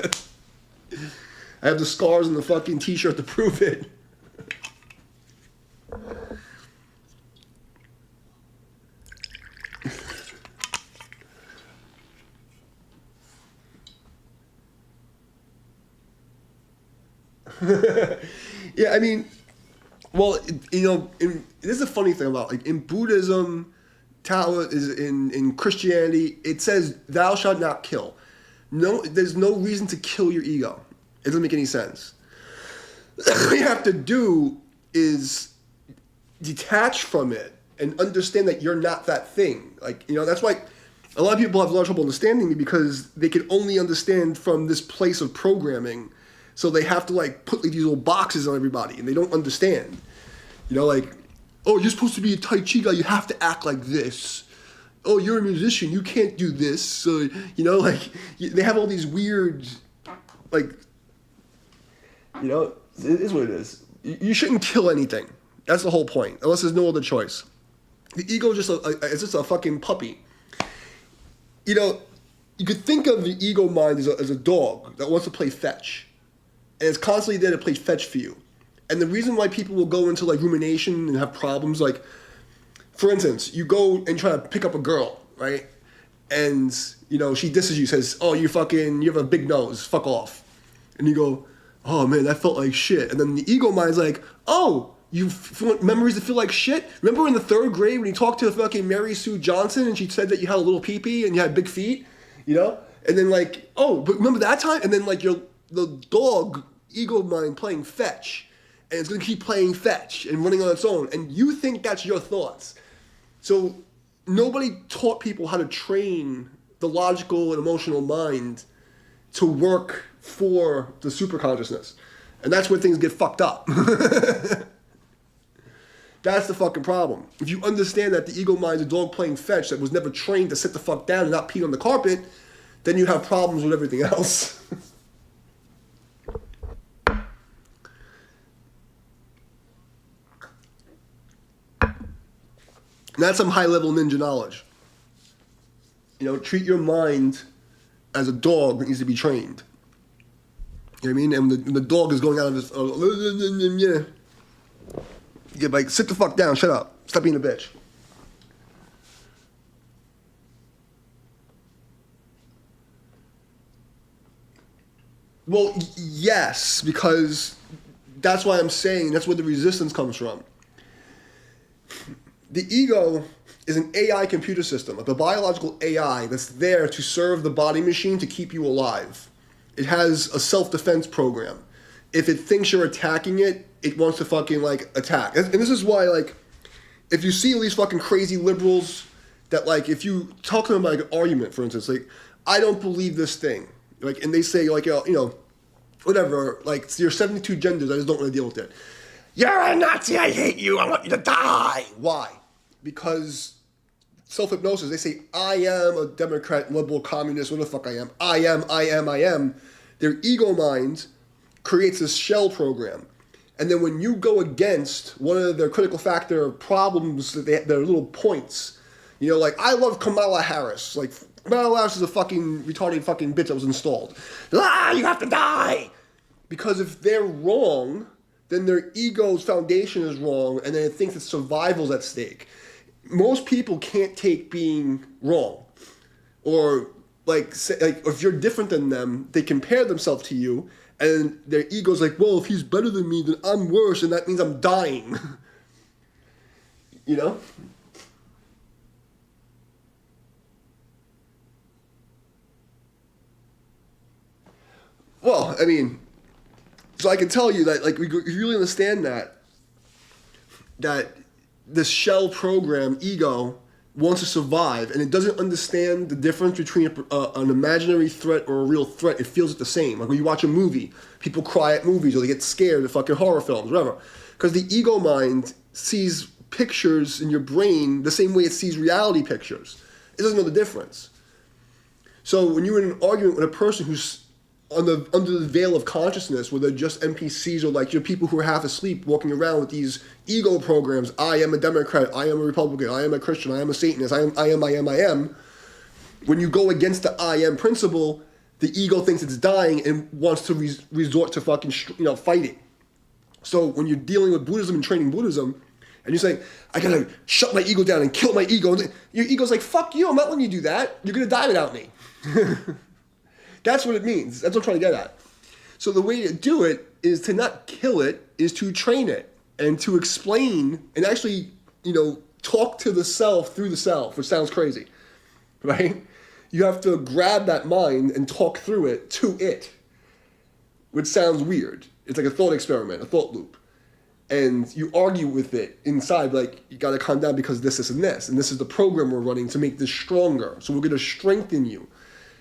I have the scars on the fucking t-shirt to prove it. Yeah, I mean, well, you know, this is a funny thing about, like, in Buddhism, Tao is in Christianity, it says, thou shalt not kill. No, there's no reason to kill your ego. It doesn't make any sense. What you have to do is detach from it and understand that you're not that thing. Like, that's why a lot of people have a lot of trouble understanding me, because they can only understand from this place of programming. So they have to like put like these little boxes on everybody, and they don't understand. Like, oh, you're supposed to be a Tai Chi guy, you have to act like this. Oh, you're a musician, you can't do this. So, they have all these weird, like, it is what it is. You shouldn't kill anything. That's the whole point, unless there's no other choice. The ego is just a fucking puppy. You could think of the ego mind as a dog that wants to play fetch. And it's constantly there to play fetch for you. And the reason why people will go into like rumination and have problems, like, for instance, you go and try to pick up a girl, right? And, she disses you, says, oh, you have a big nose, fuck off. And you go, oh man, that felt like shit. And then the ego mind's like, oh, you want memories that feel like shit? Remember in the 3rd grade when you talked to fucking Mary Sue Johnson and she said that you had a little pee-pee and you had big feet, And then like, oh, but remember that time? And then like the dog ego mind playing fetch, and it's gonna keep playing fetch and running on its own, and you think that's your thoughts. So nobody taught people how to train the logical and emotional mind to work for the superconsciousness. And that's where things get fucked up. That's the fucking problem. If you understand that the ego mind's a dog playing fetch that was never trained to sit the fuck down and not pee on the carpet, then you have problems with everything else. And that's some high-level ninja knowledge. Treat your mind as a dog that needs to be trained. You know what I mean? And the dog is going out of this, you're like, sit the fuck down, shut up, stop being a bitch. Well, yes, because that's why I'm saying that's where the resistance comes from. The ego is an AI computer system, like a biological AI that's there to serve the body machine to keep you alive. It has a self-defense program. If it thinks you're attacking it, it wants to fucking like attack. And this is why, like, if you see all these fucking crazy liberals that, like, if you talk to them about like an argument, for instance, like, I don't believe this thing, like, and they say like, whatever, like, there's 72 genders, I just don't want to deal with it. You're a Nazi, I hate you, I want you to die. Why? Because self-hypnosis, they say, I am a Democrat, liberal, communist, what the fuck I am. I am. Their ego mind creates this shell program. And then when you go against one of their critical factor problems, their little points, like, I love Kamala Harris. Like, Kamala Harris is a fucking retarded fucking bitch that was installed. You have to die! Because if they're wrong, then their ego's foundation is wrong, and then it thinks that survival's at stake. Most people can't take being wrong. Or, like if you're different than them, they compare themselves to you, and their ego's like, well, if he's better than me, then I'm worse, and that means I'm dying. Well, I mean, so I can tell you that, like, if you really understand that this shell program, ego, wants to survive, and it doesn't understand the difference between an imaginary threat or a real threat. It feels it the same. Like when you watch a movie, people cry at movies or they get scared at fucking horror films, whatever. Because the ego mind sees pictures in your brain the same way it sees reality pictures. It doesn't know the difference. So when you're in an argument with a person who's under the veil of consciousness, where they're just NPCs or like you're people who are half asleep walking around with these ego programs, I am a Democrat, I am a Republican, I am a Christian, I am a Satanist, I am. When you go against the I am principle, the ego thinks it's dying and wants to resort to fucking fighting. So when you're dealing with Buddhism and training Buddhism, and you're saying, I gotta shut my ego down and kill my ego, and your ego's like, fuck you, I'm not letting you do that. You're gonna die without me. That's what it means. That's what I'm trying to get at. So the way to do it is to not kill it, is to train it and to explain and actually, talk to the self through the self, which sounds crazy, right? You have to grab that mind and talk through it to it, which sounds weird. It's like a thought experiment, a thought loop. and you argue with it inside, like, you got to calm down because and this is the program we're running to make this stronger. So we're going to strengthen you.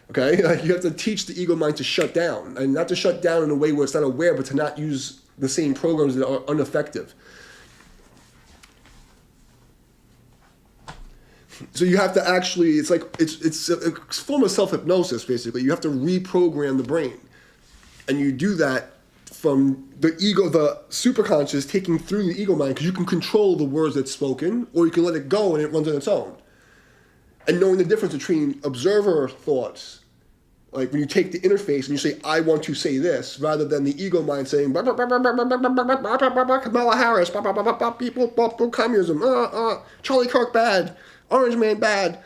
Okay? Like, you have to teach the ego mind to shut down, and not to shut down in a way where it's not aware, but to not use the same programs that are ineffective. So you have to actually, it's like, it's a form of self-hypnosis, basically. You have to reprogram the brain. And you do that from the ego, the superconscious, taking through the ego mind, because you can control the words that's spoken, or you can let it go and it runs on its own. And knowing the difference between observer thoughts, like when you take the interface and you say, I want to say this, rather than the ego mind saying, Kamala Harris, people, communism, Charlie Kirk bad, Orange Man bad.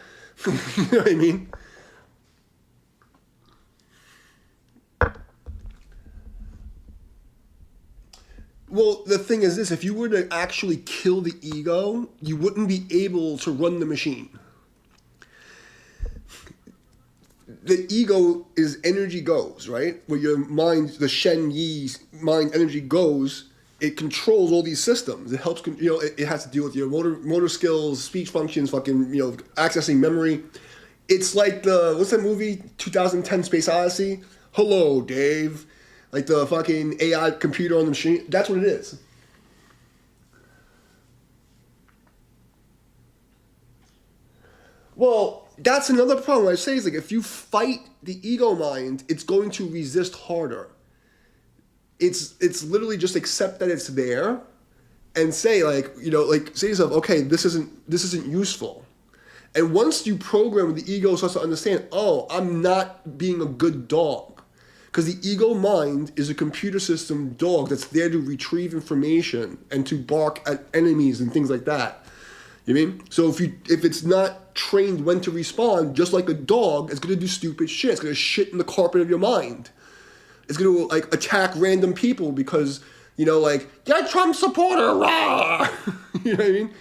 You know what I mean? Well, the thing is this, if you were to actually kill the ego, you wouldn't be able to run the machine. The ego is energy goes, right? Where your mind, the Shen Yi's mind energy goes, it controls all these systems. It helps, it has to deal with your motor skills, speech functions, accessing memory. It's like what's that movie, 2010 Space Odyssey? Hello, Dave. Like the fucking AI computer on the machine. That's what it is. Well, that's another problem. I say is like, if you fight the ego mind, it's going to resist harder. It's literally just accept that it's there, and say say to yourself, okay, this isn't useful. And once you program, the ego starts to understand, oh, I'm not being a good dog. Because the ego mind is a computer system dog that's there to retrieve information and to bark at enemies and things like that. You know what I mean? So if it's not trained when to respond, just like a dog, it's going to do stupid shit. It's going to shit in the carpet of your mind. It's going to attack random people because, you're a Trump supporter, rah! You know what I mean?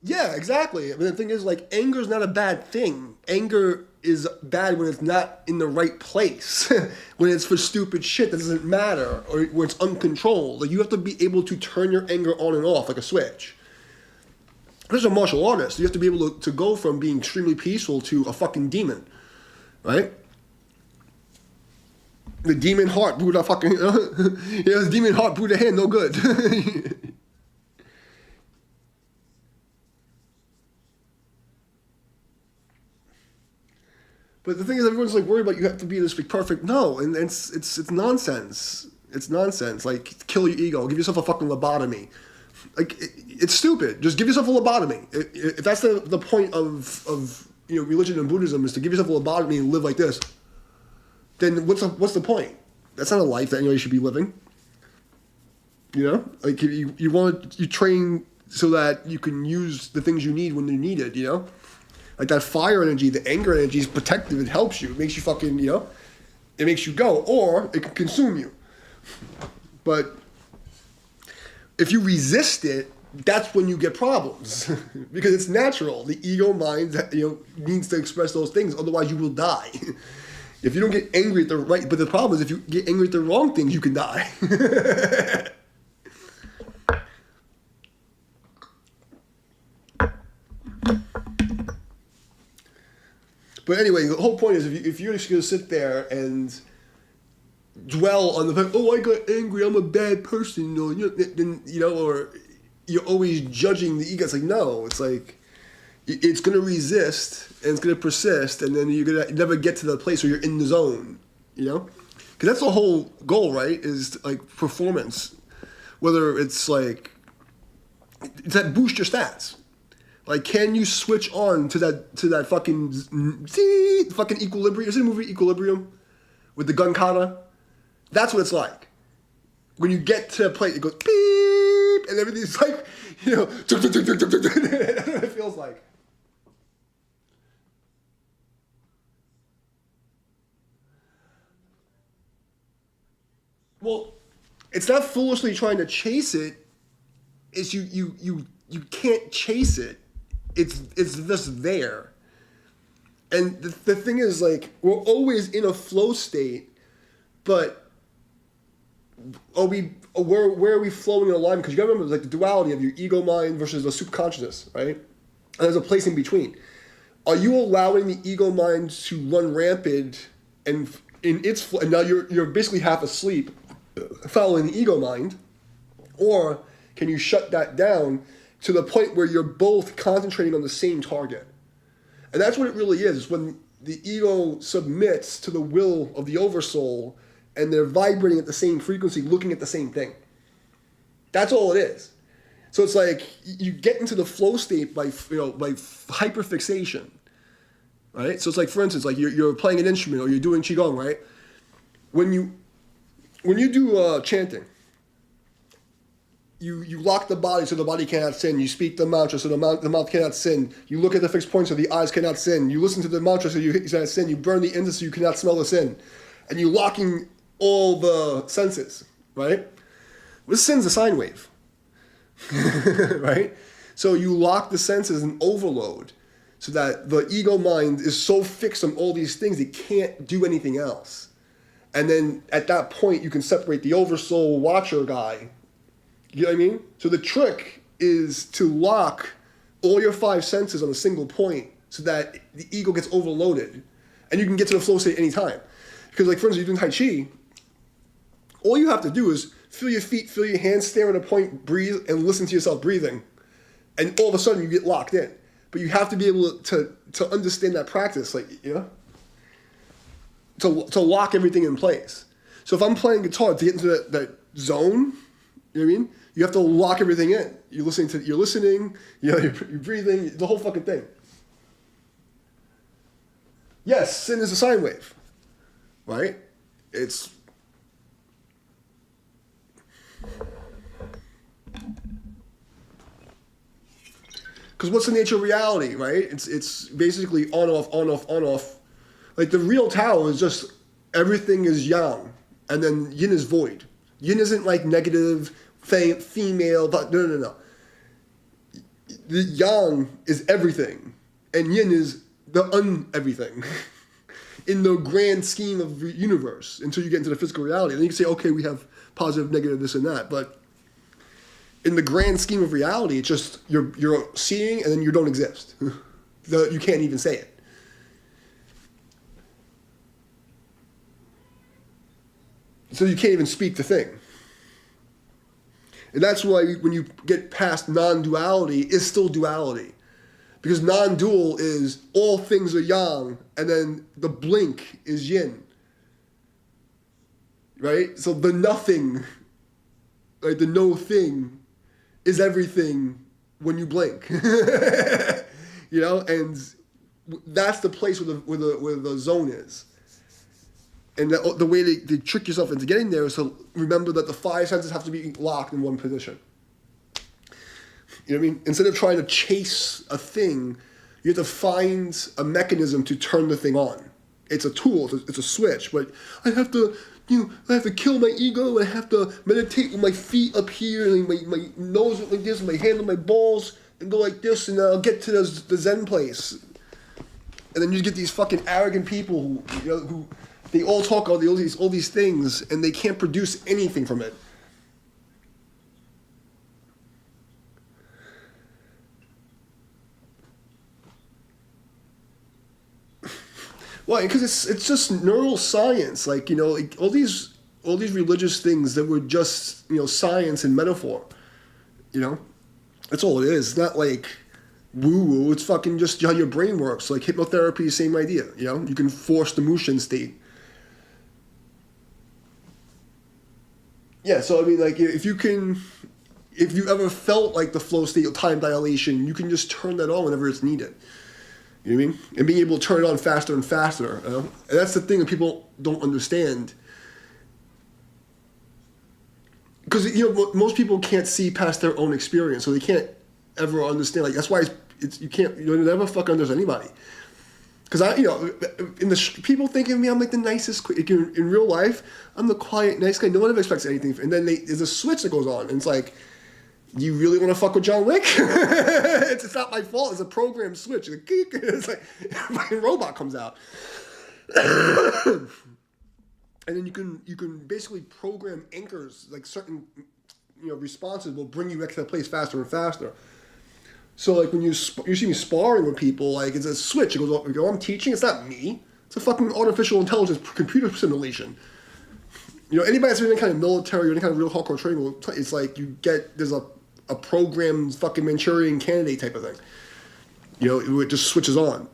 Yeah, exactly. I mean, the thing is, anger is not a bad thing. Anger is bad when it's not in the right place. When it's for stupid shit that doesn't matter, or when it's uncontrolled. You have to be able to turn your anger on and off like a switch. As a martial artist, you have to be able to go from being extremely peaceful to a fucking demon, right? The demon heart, Buddha fucking, the demon heart, Buddha hand, no good. But the thing is, everyone's worried about you have to be this perfect. No, and it's nonsense. It's nonsense. Kill your ego. Give yourself a fucking lobotomy. It's stupid. Just give yourself a lobotomy. If that's the point of religion and Buddhism, is to give yourself a lobotomy and live like this, then what's the point? That's not a life that anybody should be living. You train so that you can use the things you need when they're needed. Like that fire energy, the anger energy is protective. It helps you. It makes you fucking, it makes you go. Or it can consume you. But if you resist it, that's when you get problems. Because it's natural. The ego mind, needs to express those things. Otherwise, you will die. If you don't get angry at the right, but the problem is if you get angry at the wrong things, you can die. But anyway, the whole point is if you're just going to sit there and dwell on the fact, oh, I got angry, I'm a bad person, or you're always judging the ego. It's no, it's it's going to resist and it's going to persist, and then you're going to never get to the place where you're in the zone, Because that's the whole goal, right? Is performance. Whether it's that boost your stats. Can you switch on to that fucking equilibrium? Is it a movie Equilibrium with the gun kata? That's what it's like. When you get to a place, it goes beep, and everything's that's what it feels like. Well, it's not foolishly trying to chase it. It's you can't chase it. It's just there. And the thing is, like, we're always in a flow state, but where are we flowing in alignment? Because you gotta remember, like, the duality of your ego mind versus the superconsciousness, right? And there's a place in between. Are you allowing the ego mind to run rampant and in its and now you're basically half asleep, following the ego mind, or can you shut that down to the point where you're both concentrating on the same target? And that's what it really is. It's when the ego submits to the will of the oversoul and they're vibrating at the same frequency, looking at the same thing. That's all it is. So it's like you get into the flow state by hyperfixation, right? So it's like, for instance, like you're playing an instrument or you're doing qigong, right? When you do chanting, you lock the body so the body cannot sin. You speak the mantra so the mouth cannot sin. You look at the fixed point so the eyes cannot sin. You listen to the mantra so you cannot sin. You burn the incense so you cannot smell the sin. And you're locking all the senses, right? This sin's a sine wave, right? So you lock the senses in overload so that the ego mind is so fixed on all these things it can't do anything else. And then at that point you can separate the oversoul watcher guy. You know what I mean? So the trick is to lock all your five senses on a single point so that the ego gets overloaded and you can get to the flow state anytime. Because, like, for instance, you're doing Tai Chi, all you have to do is feel your feet, feel your hands, stare at a point, breathe, and listen to yourself breathing. And all of a sudden you get locked in. But you have to be able to understand that practice, like, you know? To lock everything in place. So if I'm playing guitar, to get into that zone, you know what I mean? You have to lock everything in. You're listening, you know, you're breathing, the whole fucking thing. Yes, sin is a sine wave, right? It's because what's the nature of reality, right? It's basically on off, on off, on off. Like the real Tao is just everything is yang, and then yin is void. Yin isn't like negative, female, but no. The yang is everything, and yin is the everything. In the grand scheme of the universe, until you get into the physical reality, then you can say, okay, we have positive, negative, this and that. But in the grand scheme of reality, it's just you're seeing, and then you don't exist. You can't even say it. So you can't even speak the thing. And that's why when you get past non-duality, it's still duality. Because non-dual is all things are yang, and then the blink is yin. Right? So the nothing, like the no thing, is everything when you blink. You know? And that's the place where the zone is. And the way they trick yourself into getting there is to remember that the five senses have to be locked in one position. You know what I mean? Instead of trying to chase a thing, you have to find a mechanism to turn the thing on. It's a tool, it's a switch, but I have to kill my ego, I have to meditate with my feet up here, and my nose like this, and my hand on my balls, and go like this, and I'll get to the Zen place. And then you get these fucking arrogant people who they all talk all these things, and they can't produce anything from it. Why? Because it's just neuroscience. Like, you know, like all these religious things that were just, you know, science and metaphor. You know, that's all it is. It's not like woo-woo. It's fucking just how your brain works. Like hypnotherapy, same idea. You know, you can force the Mushin state. Yeah, so I mean, like, if you ever felt like the flow state of time dilation, you can just turn that on whenever it's needed. You know what I mean? And being able to turn it on faster and faster. You know? And that's the thing that people don't understand. Because, you know, most people can't see past their own experience, so they can't ever understand. Like, that's why you'll never fuck understand anybody. Because people think of me, I'm like the nicest. In real life, I'm the quiet, nice guy. No one ever expects anything. And then there's a switch that goes on, and it's like, you really want to fuck with John Wick? It's not my fault. It's a program switch. It's like a fucking robot comes out. And then you can basically program anchors, like certain responses will bring you back to that place faster and faster. So like when you see me sparring with people, like it's a switch. It goes, oh, I'm teaching. It's not me. It's a fucking artificial intelligence computer simulation. Anybody that's in any kind of military or any kind of real hardcore training, it's like there's a programmed fucking Manchurian candidate type of thing. It just switches on.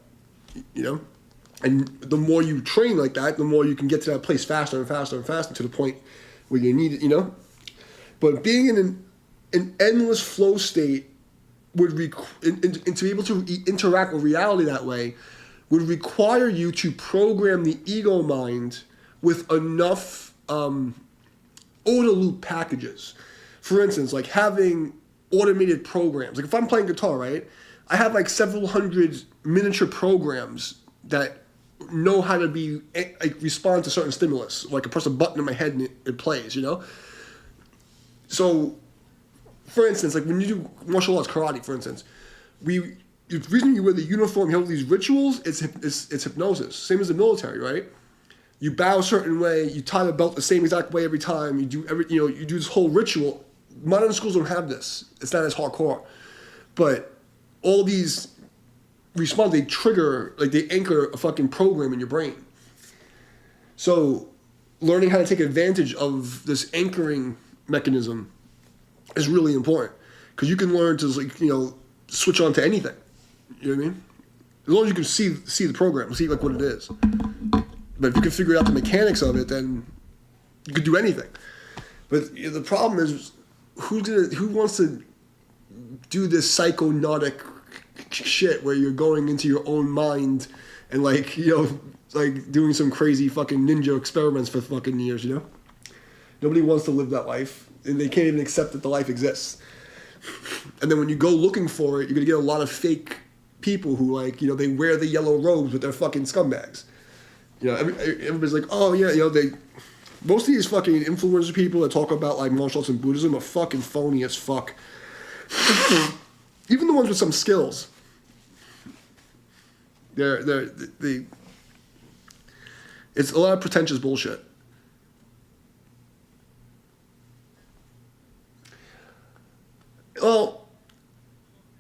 And the more you train like that, the more you can get to that place faster and faster and faster to the point where you need it. But being in an endless flow state and to be able to interact with reality that way would require you to program the ego mind with enough OODA loop packages. For instance, like having automated programs. Like if I'm playing guitar, right, I have like several hundred miniature programs that know how to be respond to certain stimulus. Like I press a button in my head and it plays. So, for instance, like when you do martial arts, karate, for instance, the reason you wear the uniform, you have these rituals, it's hypnosis. Same as the military, right? You bow a certain way, you tie the belt the same exact way every time, you do this whole ritual. Modern schools don't have this. It's not as hardcore. But all these response, they trigger, like they anchor a fucking program in your brain. So learning how to take advantage of this anchoring mechanism is really important because you can learn to switch on to anything. You know what I mean? As long as you can see the program, see like what it is. But if you can figure out the mechanics of it, then you could do anything. But the problem is, who wants to do this psychonautic shit where you're going into your own mind and like doing some crazy fucking ninja experiments for fucking years, Nobody wants to live that life, and they can't even accept that the life exists. And then when you go looking for it, you're gonna get a lot of fake people who they wear the yellow robes, but they're fucking scumbags. Everybody's like, oh yeah, most of these fucking influencer people that talk about like martial arts and Buddhism are fucking phony as fuck. Even the ones with some skills. It's a lot of pretentious bullshit. Well,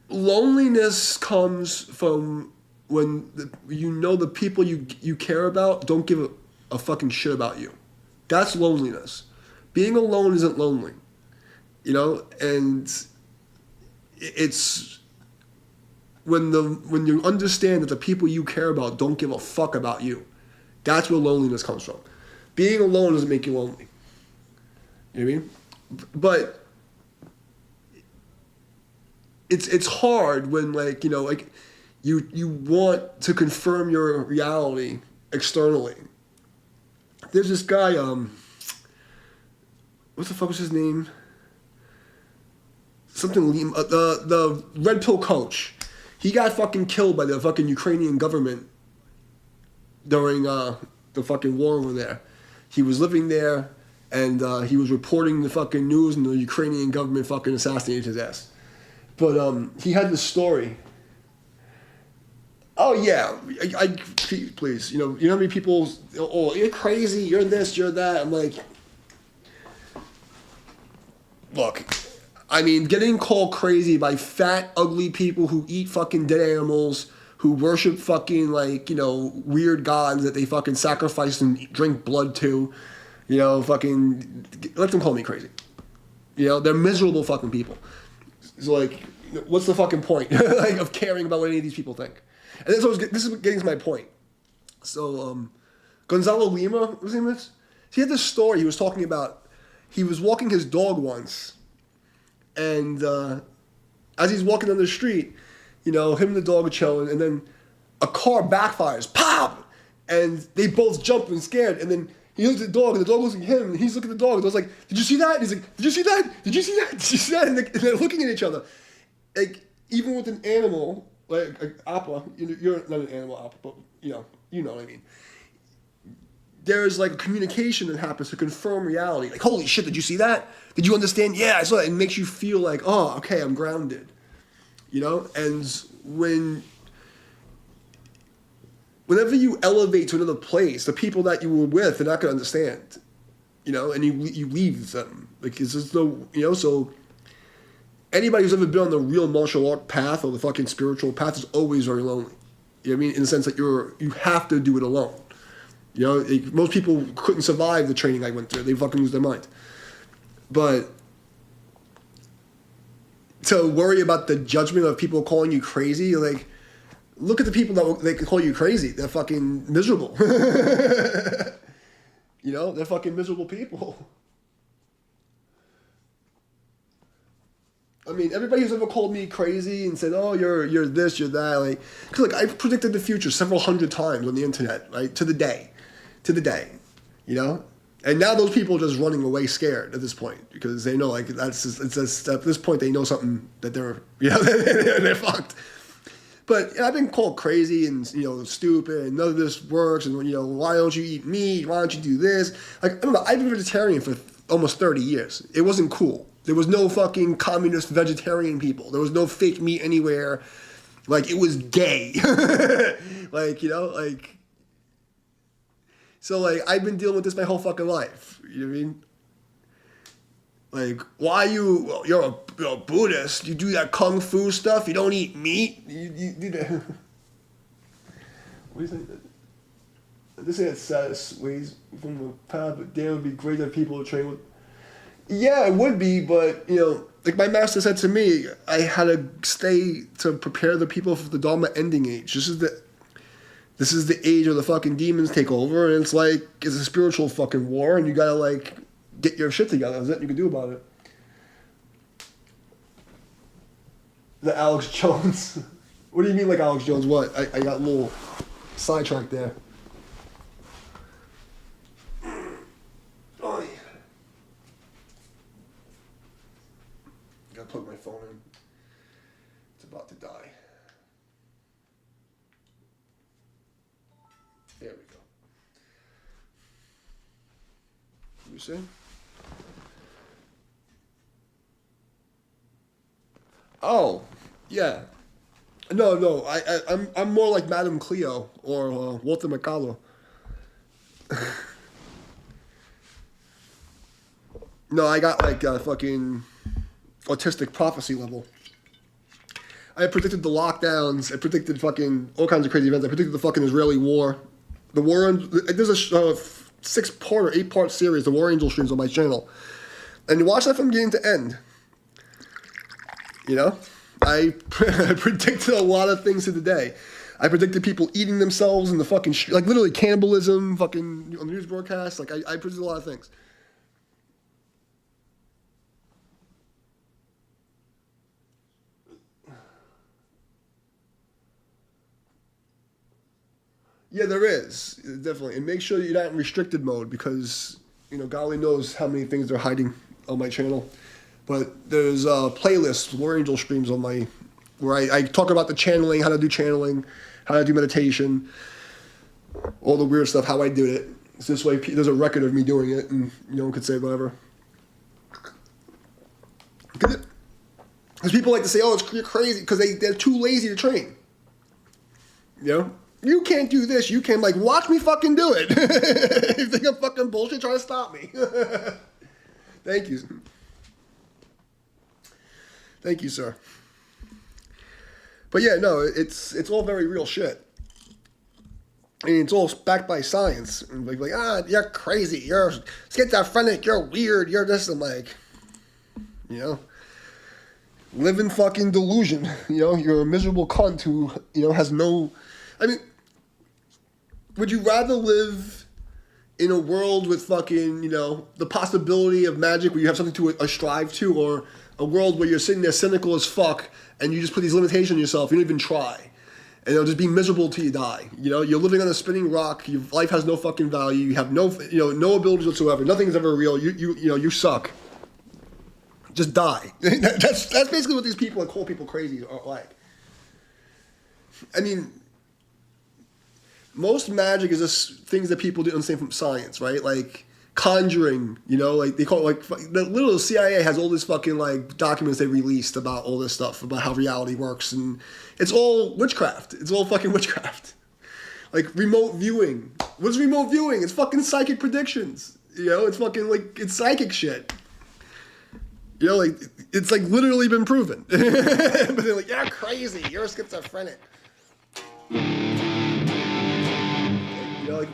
loneliness comes from when the people you care about don't give a fucking shit about you. That's loneliness. Being alone isn't lonely. And it's when you understand that the people you care about don't give a fuck about you. That's where loneliness comes from. Being alone doesn't make you lonely. You know what I mean? But it's hard when you want to confirm your reality externally. There's this guy, what the fuck was his name? Something, the Red Pill coach. He got fucking killed by the fucking Ukrainian government during the fucking war over there. He was living there, and he was reporting the fucking news, and the Ukrainian government fucking assassinated his ass. But he had this story. Oh yeah, please, you know how many people? Oh, you're crazy. You're this. You're that. I'm like, look. I mean, getting called crazy by fat, ugly people who eat fucking dead animals, who worship fucking weird gods that they fucking sacrifice and drink blood to, fucking let them call me crazy. They're miserable fucking people. So what's the fucking point of caring about what any of these people think? And this is getting to my point. So Gonzalo Lima, what was his name? He had this story. He was talking about. He was walking his dog once. And as he's walking down the street, him and the dog are chilling, and then a car backfires, pop! And they both jump and scared, and then he looks at the dog, and the dog looks at him, and he's looking at the dog, and the dog's like, did you see that? And he's like, did you see that? Did you see that? Did you see that? And they're looking at each other. Even with an animal, like Appa, you're not an animal, Appa, but you know what I mean. there's like a communication that happens to confirm reality. Like, holy shit, did you see that? Did you understand? Yeah, I saw it. It makes you feel like, oh, okay, I'm grounded. You know? And whenever you elevate to another place, the people that you were with, they're not going to understand. You know? And you leave them. Like, it's just no, you know? So anybody who's ever been on the real martial art path or the fucking spiritual path is always very lonely. You know what I mean? In the sense that you have to do it alone. You know, most people couldn't survive the training I went through. They fucking lose their mind. But to worry about the judgment of people calling you crazy, like, look at the people that they can call you crazy. They're fucking miserable. You know, they're fucking miserable people. I mean, everybody who's ever called me crazy and said, "Oh, you're this, you're that," like, cause look, I've predicted the future several hundred times on the internet, right? To the day, you know. And now those people are just running away scared at this point because they know, like, it's just, at this point they know something that they're, you know, they're fucked. But you know, I've been called crazy and, you know, stupid and none of this works and, you know, why don't you eat meat? Why don't you do this? Like, I don't know. I've been vegetarian for almost 30 years. It wasn't cool. There was no fucking communist vegetarian people. There was no fake meat anywhere. Like, it was gay. Like, you know, like... So, like, I've been dealing with this my whole fucking life. You know what I mean? Like, why you're a Buddhist. You do that kung fu stuff. You don't eat meat. You do that. What do you think? This ain't saddest ways from the path, but damn, it would be great if people would train with... Yeah, it would be, but, you know, like my master said to me, I had to stay to prepare the people for the Dharma ending age. This is the age where the fucking demons take over, and it's like, it's a spiritual fucking war, and you gotta, like, get your shit together. There's nothing you can do about it. The Alex Jones. What do you mean, like Alex Jones? What? I got a little sidetracked there. Oh, yeah. Gotta plug my phone in. It's about to die. There we go. You see? Oh, yeah. No. I'm more like Madame Cleo or Walter Mercado. No, I got like fucking autistic prophecy level. I predicted the lockdowns. I predicted fucking all kinds of crazy events. I predicted the fucking Israeli war. The war. There's a 6-part or 8-part series, the War Angel streams on my channel, and you watch that from beginning to end. You know, I predicted a lot of things to the day. I predicted people eating themselves in the fucking like literally cannibalism, fucking on the news broadcast. Like I predicted a lot of things. Yeah, there is, definitely. And make sure you're not in restricted mode because, you know, God only knows how many things they're hiding on my channel. But there's playlists, War Angel streams on my, where I talk about the channeling, how to do channeling, how to do meditation, all the weird stuff, how I did it. So this way there's a record of me doing it and no one could say whatever. Because people like to say, oh, you're crazy, because they're too lazy to train. You know? You can't do this. You can, like, watch me fucking do it. You think I'm fucking bullshit trying to stop me. Thank you. Thank you, sir. But yeah, no, it's all very real shit. I mean, it's all backed by science. And like, you're crazy. You're schizophrenic. You're weird. You're this. I'm like, you know, live in fucking delusion. You know, you're a miserable cunt who, you know, has no... I mean, would you rather live in a world with fucking, you know, the possibility of magic where you have something to strive to, or a world where you're sitting there cynical as fuck and you just put these limitations on yourself, you don't even try, and it'll just be miserable till you die? You know, you're living on a spinning rock, your life has no fucking value, you have no, you know, no abilities whatsoever, nothing's ever real, you know, you suck. Just die. That's basically what these people that call people crazy are like. I mean... most magic is just things that people didn't understand from science, right? Like conjuring, like they call it like the little CIA has all this fucking like documents they released about all this stuff about how reality works, and it's all witchcraft. It's all fucking witchcraft. Like remote viewing. What's remote viewing? It's fucking psychic predictions. It's fucking like it's psychic shit. Like it's like literally been proven. But they're like, you're crazy. You're a schizophrenic. Like,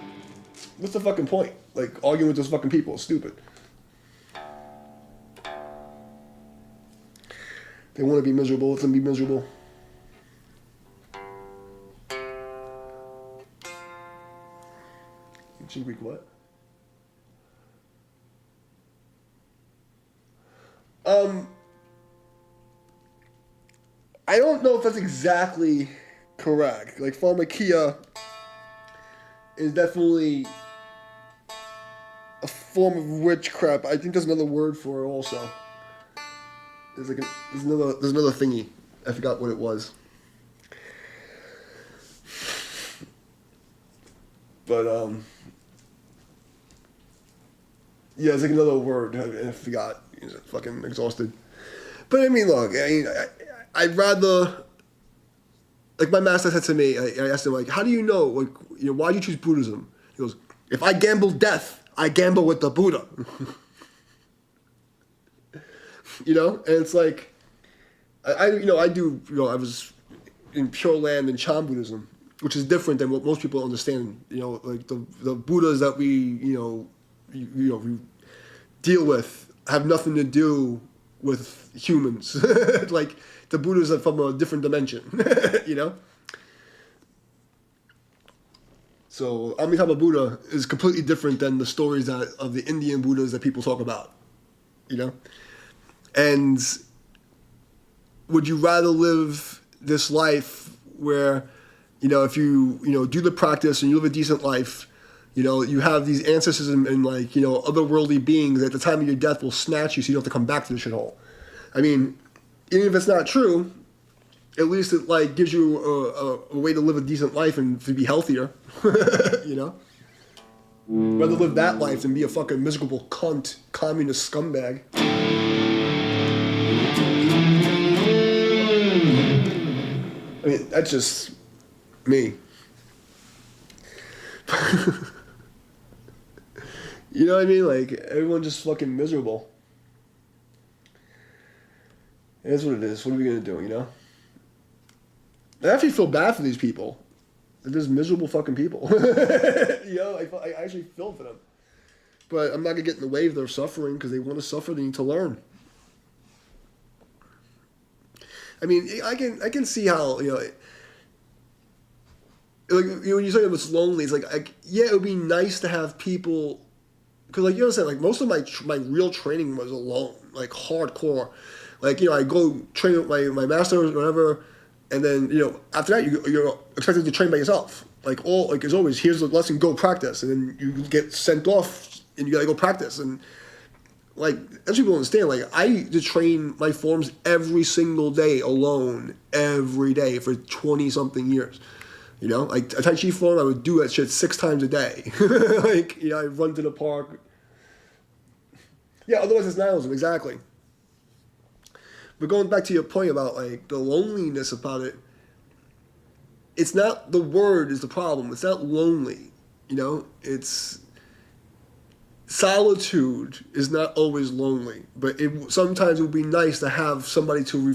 what's the fucking point? Like, arguing with those fucking people is stupid. They want to be miserable, let them be miserable. Ancient Greek what? I don't know if that's exactly correct. Like, pharmakia is definitely a form of witchcraft. I think there's another word for it also. There's another thingy. I forgot what it was. But yeah, it's like another word. I forgot. He's fucking exhausted. But I mean, look, I'd rather. Like my master said to me, I asked him, like, how do you know, like, why do you choose Buddhism? He goes, if I gamble death, I gamble with the Buddha. And it's like, I was in Pure Land and Chan Buddhism, which is different than what most people understand. Like the Buddhas that we we deal with have nothing to do with humans. Like the Buddhas are from a different dimension, So Amitabha Buddha is completely different than the stories of the Indian Buddhas that people talk about, And would you rather live this life where, if you, do the practice and you live a decent life, you have these ancestors and like, otherworldly beings at the time of your death will snatch you so you don't have to come back to the shithole. I mean, even if it's not true, at least it like gives you a way to live a decent life and to be healthier, Rather live that life than be a fucking miserable cunt, communist scumbag. I mean, that's just me. You know what I mean? Like, everyone's just fucking miserable. It is what it is. What are we going to do, I actually feel bad for these people. They're just miserable fucking people. I actually feel for them. But I'm not going to get in the way of their suffering because they want to suffer. They need to learn. I mean, I can see how, like, when you say it's lonely, it's like, yeah, it would be nice to have people, because, like, you understand, like, most of my real training was alone, like, hardcore. Like, I go train with my masters, whatever, and then, after that, you're expected to train by yourself. Like, as always, here's the lesson, go practice, and then you get sent off, and you gotta go practice, and, like, as people understand, like, I used to train my forms every single day alone, every day for 20-something years. Like, a Tai Chi form, I would do that shit 6 times a day. Like, I run to the park. Yeah, otherwise it's nihilism, exactly. But going back to your point about, like, the loneliness about it, it's not the word is the problem. It's not lonely, It's... Solitude is not always lonely, but sometimes it would be nice to have somebody to,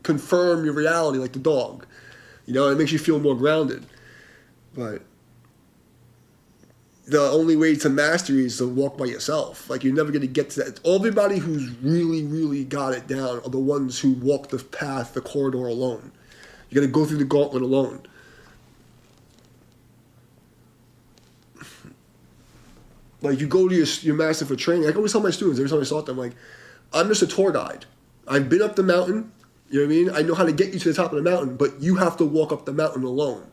confirm your reality, like the dog. It makes you feel more grounded. But the only way to mastery is to walk by yourself. Like, you're never going to get to that. Everybody who's really, really got it down are the ones who walk the path, the corridor alone. You got to go through the gauntlet alone. Like, you go to your master for training. I always tell my students, every time I saw them, like, I'm just a tour guide. I've been up the mountain, you know what I mean? I know how to get you to the top of the mountain, but you have to walk up the mountain alone.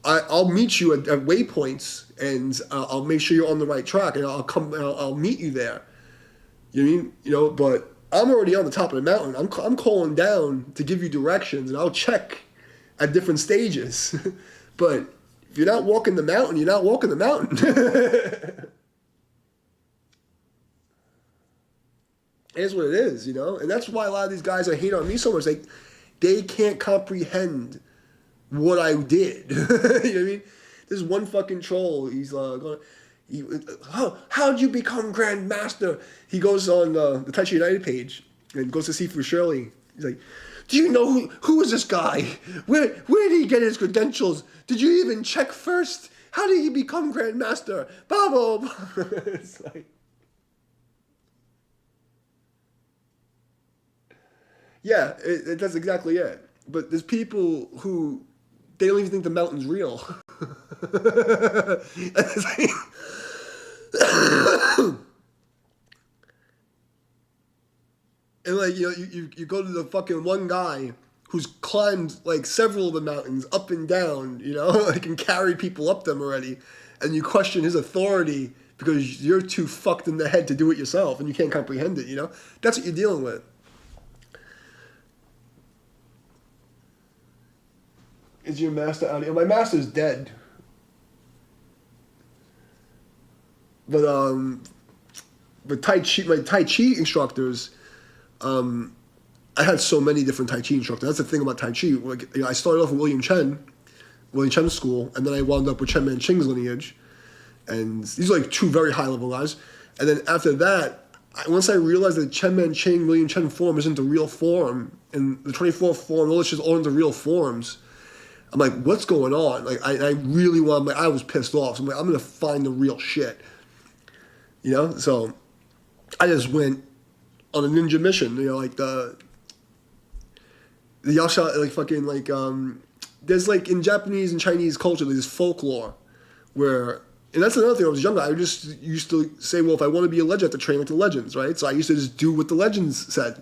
I'll meet you at waypoints, and I'll make sure you're on the right track, and I'll meet you there. You know what I mean? But I'm already on the top of the mountain. I'm calling down to give you directions, and I'll check at different stages. But If you're not walking the mountain, you're not walking the mountain. It is what it is, you know? And that's why a lot of these guys are hate on me so much. Like, they can't comprehend what I did. You know what I mean? There's one fucking troll. He's going, how'd you become Grand Master? He goes on the Tai Chi United page and goes to see for Shirley. He's like, do you know who is this guy? Where did he get his credentials? Did you even check first? How did he become Grand Master? Blah, blah, blah. It's like, yeah, that's exactly it. But there's people who, they don't even think the mountain's real. And like, you know, you go to the fucking one guy who's climbed like several of the mountains up and down, you know, like can carry people up them already, and you question his authority because you're too fucked in the head to do it yourself and you can't comprehend it, you know? That's what you're dealing with. Is your master out here? My master's dead. But my Tai Chi instructors, I had so many different Tai Chi instructors. That's the thing about Tai Chi. Like, you know, I started off with William Chen's school, and then I wound up with Chen Manqing's lineage. And these are like two very high level guys. And then after that, once I realized that Chen Manqing, William Chen form isn't the real form, and the 24th form, all this is all into real forms, I'm like, what's going on? Like, I really want, I was pissed off. So I'm like, I'm going to find the real shit. You know? So I just went on a ninja mission, you know, like the Yasha, like fucking, like, there's like in Japanese and Chinese culture, there's folklore where, and that's another thing. When I was younger, I just used to say, well, if I want to be a legend, I have to train like the legends, right? So I used to just do what the legends said.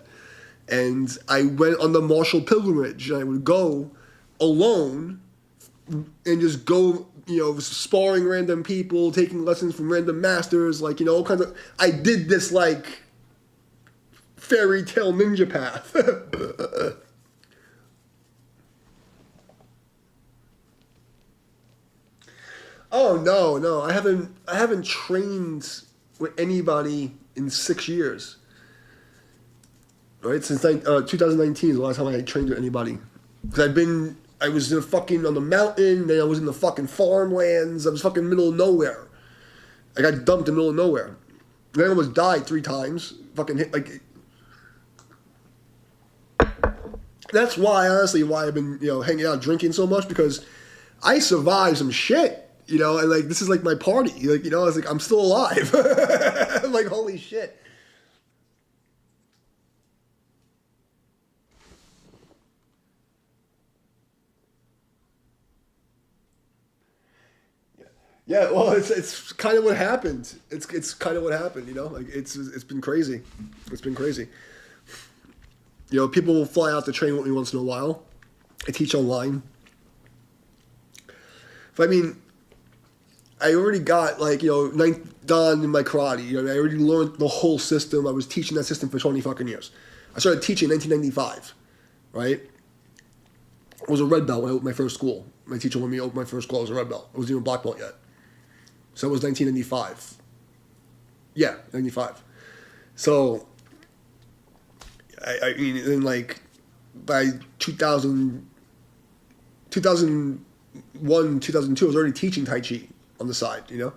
And I went on the martial pilgrimage, and I would go alone and just go, you know, sparring random people, taking lessons from random masters, like, you know, all kinds of, I did this like fairy tale ninja path. Oh no, I haven't trained with anybody in 6 years. Right, since 2019 is the last time I trained with anybody. Because I was in fucking on the mountain, then I was in the fucking farmlands. I was fucking middle of nowhere. I got dumped in the middle of nowhere. Then I almost died 3 times. Fucking hit like. That's why, honestly, why I've been, you know, hanging out drinking so much, because I survived some shit, you know, and like this is like my party, like, you know, I was like, I'm still alive. I'm like, holy shit. Yeah, well, it's kind of what happened. It's kind of what happened, you know. Like it's been crazy. It's been crazy. You know, people will fly out to train with me once in a while. I teach online. But I mean, I already got like, you know, ninth dan in my karate. You know, I already learned the whole system. I was teaching that system for 20 fucking years. I started teaching in 1995, right? I was a red belt when I opened my first school. My teacher when me opened my first school, I was a red belt. I wasn't even a black belt yet. So it was 1995. Yeah, 95. So, I mean, then like, by 2001, 2002, I was already teaching Tai Chi on the side, you know?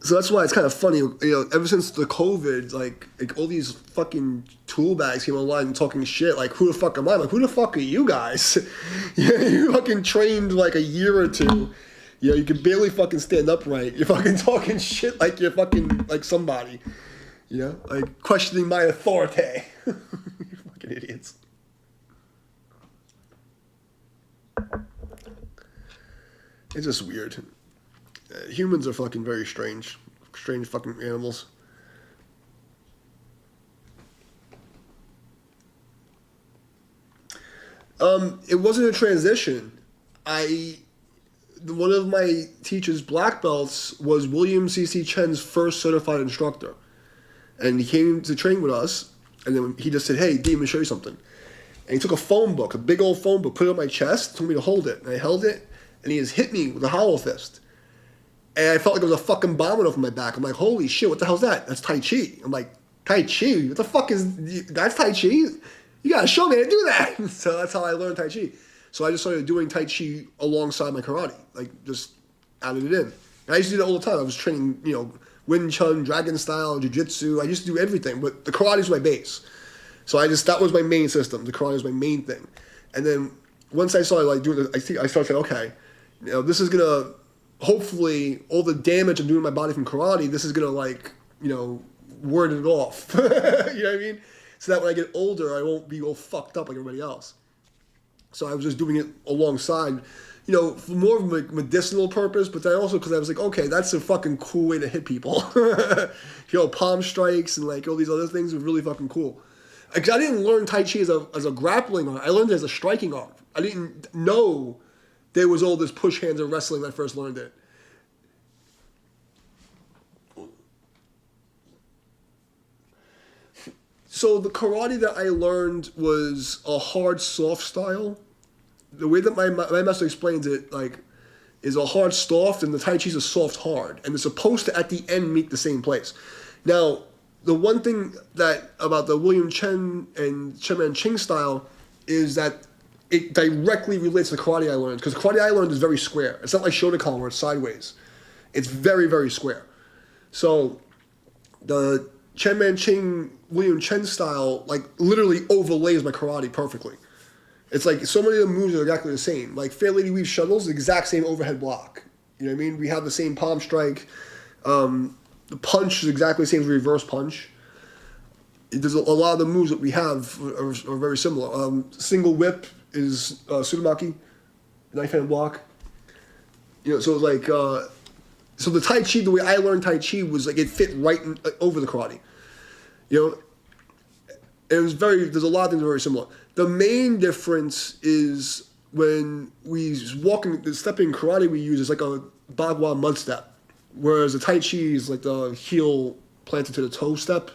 So that's why it's kind of funny, you know, ever since the COVID, like all these fucking tool bags came online and talking shit, like, who the fuck am I? I'm like, who the fuck are you guys? You fucking trained like a year or two. You know, you can barely fucking stand upright. You're fucking talking shit like you're fucking, like somebody. You know? Like, questioning my authority. You fucking idiots. It's just weird. Humans are fucking very strange. Strange fucking animals. It wasn't a transition. One of my teacher's black belts was William C.C. Chen's first certified instructor. And he came to train with us. And then he just said, "Hey, D, I'm gonna show you something." And he took a phone book, a big old phone book, put it on my chest, told me to hold it. And I held it, and he just hit me with a hollow fist. And I felt like it was a fucking bomb went off my back. I'm like, holy shit, what the hell's that? That's Tai Chi. I'm like, Tai Chi? What the fuck is, that's Tai Chi? You gotta show me how to do that. So that's how I learned Tai Chi. So I just started doing Tai Chi alongside my karate. Like, just added it in. And I used to do that all the time. I was training, Wing Chun, Dragon Style, Jiu-Jitsu. I used to do everything, but the karate was my base. So that was my main system. The karate was my main thing. And then once I started like doing it, I started saying, okay, this is gonna, hopefully all the damage I'm doing to my body from karate, this is gonna ward it off. You know what I mean? So that when I get older, I won't be all fucked up like everybody else. So I was just doing it alongside, for more of a medicinal purpose, but then also because I was like, okay, that's a fucking cool way to hit people. Palm strikes and like all these other things are really fucking cool. Because I didn't learn Tai Chi as a grappling art. I learned it as a striking art. I didn't know there was all this push hands and wrestling when I first learned it. So the karate that I learned was a hard, soft style. The way that my master explains it, is a hard, soft, and the Tai Chi is a soft, hard. And they're supposed to, at the end, meet the same place. Now, the one thing about the William Chen and Chen Man Ching style is that it directly relates to the karate I learned. Because the karate I learned is very square. It's not like Shotokan where it's sideways. It's very, very square. So the Chen Man Ching William Chen style literally overlays my karate perfectly. It's like so many of the moves are exactly the same. Like Fair Lady Weave shuttles, the exact same overhead block. You know what I mean? We have the same palm strike. The punch is exactly the same as the reverse punch. There's a lot of the moves that we have are very similar. Single whip is Tsurumaki, knife hand block. So so the Tai Chi, the way I learned Tai Chi was it fit right over the karate. There's a lot of things that are very similar. The main difference is when we the stepping karate we use is like a Bagua mud step, whereas the Tai Chi is like the heel planted to the toe step,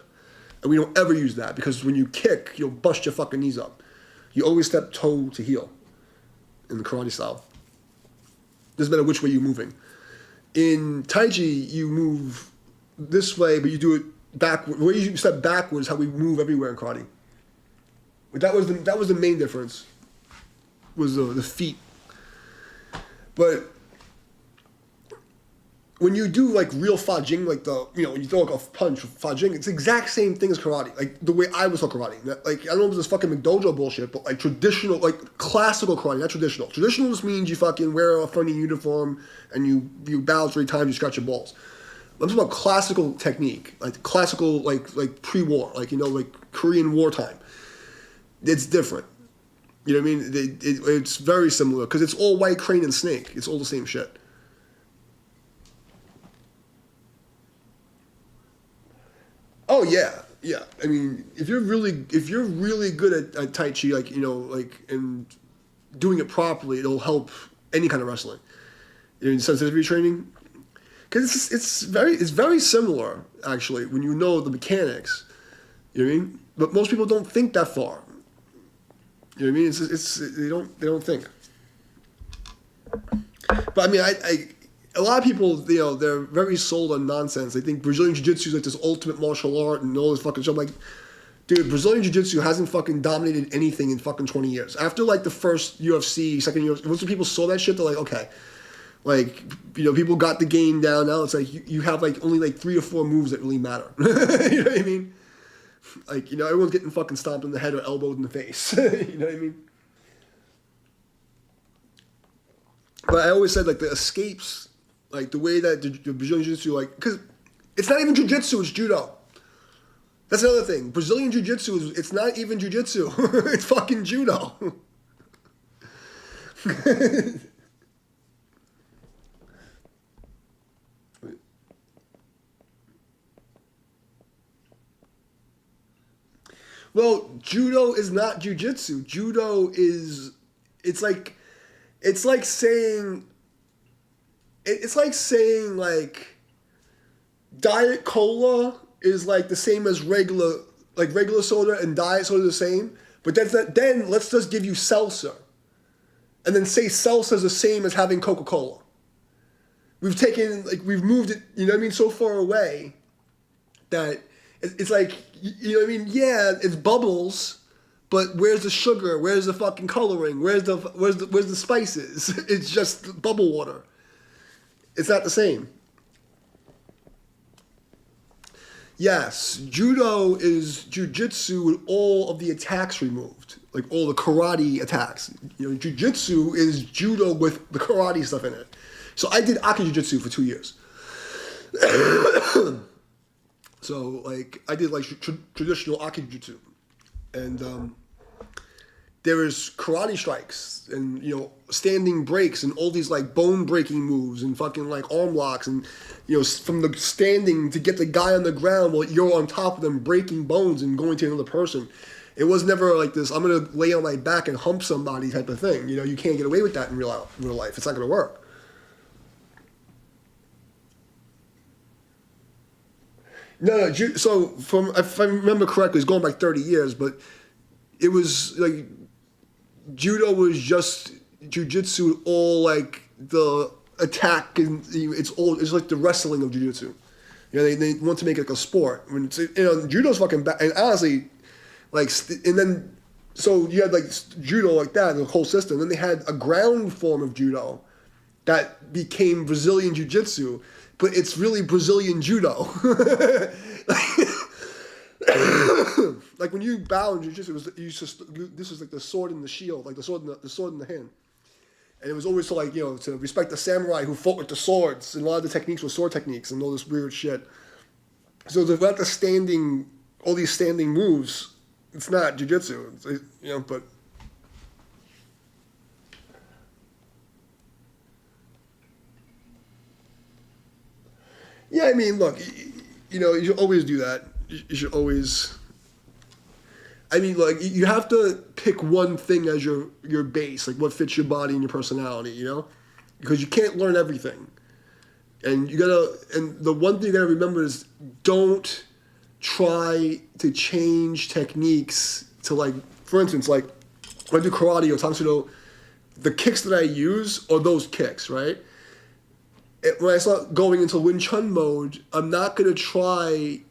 and we don't ever use that because when you kick, you'll bust your fucking knees up. You always step toe to heel in the karate style. Doesn't matter which way you're moving. In Tai Chi, you move this way, but you do it backward. The way you step backwards, how we move everywhere in karate. But that was the main difference. Was the feet. But when you do real fa jing, when you throw a punch fa jing, it's the exact same thing as karate. The way I was taught karate. I don't know if this fucking McDojo bullshit, but traditional, classical karate, not traditional. Traditional just means you fucking wear a funny uniform and you bow 3 times, you scratch your balls. I'm talking about classical technique, classical, pre-war, Korean wartime. It's different. You know what I mean? It's very similar because it's all white crane and snake. It's all the same shit. Oh yeah. I mean, if you're really good at Tai Chi, and doing it properly, it'll help any kind of wrestling. Sensitivity training, because it's very similar actually when you know the mechanics. You know what I mean? But most people don't think that far. You know what I mean? They don't think. But I mean, a lot of people, they're very sold on nonsense. They think Brazilian Jiu-Jitsu is like this ultimate martial art and all this fucking shit. I'm like, dude, Brazilian Jiu-Jitsu hasn't fucking dominated anything in fucking 20 years. After the first UFC, second UFC, once people saw that shit, they're like, okay. People got the game down. Now it's you have only 3 or 4 moves that really matter. You know what I mean? Everyone's getting fucking stomped in the head or elbowed in the face. You know what I mean? But I always said the escapes, the way that the Brazilian Jiu-Jitsu, because it's not even Jiu-Jitsu, it's Judo. That's another thing. Brazilian Jiu-Jitsu, it's not even Jiu-Jitsu. It's fucking Judo. Well, Judo is not Jiu-Jitsu. Judo is, it's like saying Diet Cola is the same as regular like regular soda and diet soda the same, but then let's just give you seltzer. And then say seltzer is the same as having Coca-Cola. We've moved it, you know what I mean, so far away that it's like, you know what I mean? Yeah, it's bubbles, but where's the sugar? Where's the fucking coloring? Where's the spices? It's just bubble water. It's not the same. Yes, judo is jujitsu with all of the attacks removed, like all the karate attacks. You know, jujitsu is judo with the karate stuff in it. So I did Aki Jiu-Jitsu for 2 years. So like I did like traditional Aki Jiu-Jitsu, and there is karate strikes and, you know, standing breaks and all these like bone breaking moves and fucking like arm locks and, you know, from the standing to get the guy on the ground while you're on top of them breaking bones and going to another person. It was never like this, I'm gonna lay on my back and hump somebody type of thing. You know, you can't get away with that in real life. It's not gonna work. No, so if I remember correctly, it's going back 30 years, but it was like judo was just jiu-jitsu, all like the attack, and it's like the wrestling of jiu-jitsu. You know, they want to make it like a sport. When it's, you know, judo's fucking bad, and honestly, like, and then so you had like judo like that, the whole system. Then they had a ground form of judo that became Brazilian jiu-jitsu, but it's really Brazilian judo. Like when you bow in jiu-jitsu, this was like the sword and the shield, like the sword in the hand. And it was always to, like, you know, to respect the samurai who fought with the swords, and a lot of the techniques were sword techniques and all this weird shit. So about all these standing moves, it's not jiu-jitsu, you know, but. Yeah, I mean, look, you know, you should always do that. You should always. I mean, like, you have to pick one thing as your base, like what fits your body and your personality, you know? Because you can't learn everything. And the one thing you gotta remember is don't try to change techniques to, like, for instance, like, when I do karate or taekwondo, the kicks that I use are those kicks, right? When I start going into Wing Chun mode, I'm not gonna try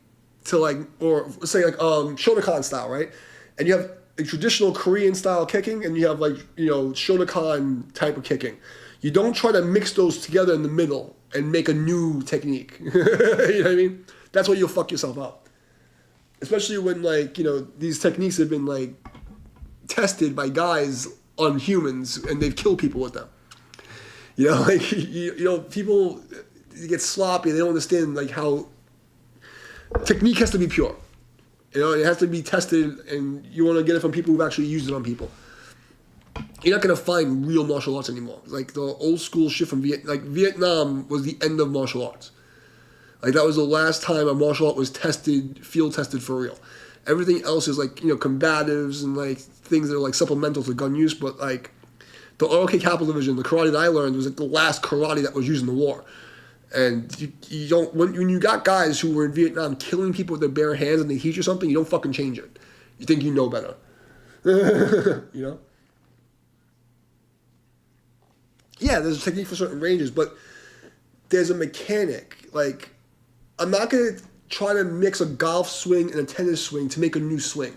to, like, or say like Shotokan style, right? And you have a traditional Korean style kicking, and you have, like, you know, Shotokan type of kicking. You don't try to mix those together in the middle and make a new technique. You know what I mean? That's where you'll fuck yourself up. Especially when, like, you know, these techniques have been, like, tested by guys on humans, and they've killed people with them. You know, like, you know, people get sloppy. They don't understand, like, how technique has to be pure. You know, it has to be tested, and you want to get it from people who've actually used it on people. You're not going to find real martial arts anymore. Like, the old school shit from Vietnam was the end of martial arts. Like, that was the last time a martial art was field tested for real. Everything else is, like, you know, combatives and, like, things that are, like, supplemental to gun use, but, like, the ROK Capital Division, the karate that I learned, was like the last karate that was used in the war. And you don't, when you got guys who were in Vietnam killing people with their bare hands and they teach you something, you don't fucking change it. You think you know better. You know? Yeah, there's a technique for certain ranges, but there's a mechanic. Like, I'm not going to try to mix a golf swing and a tennis swing to make a new swing.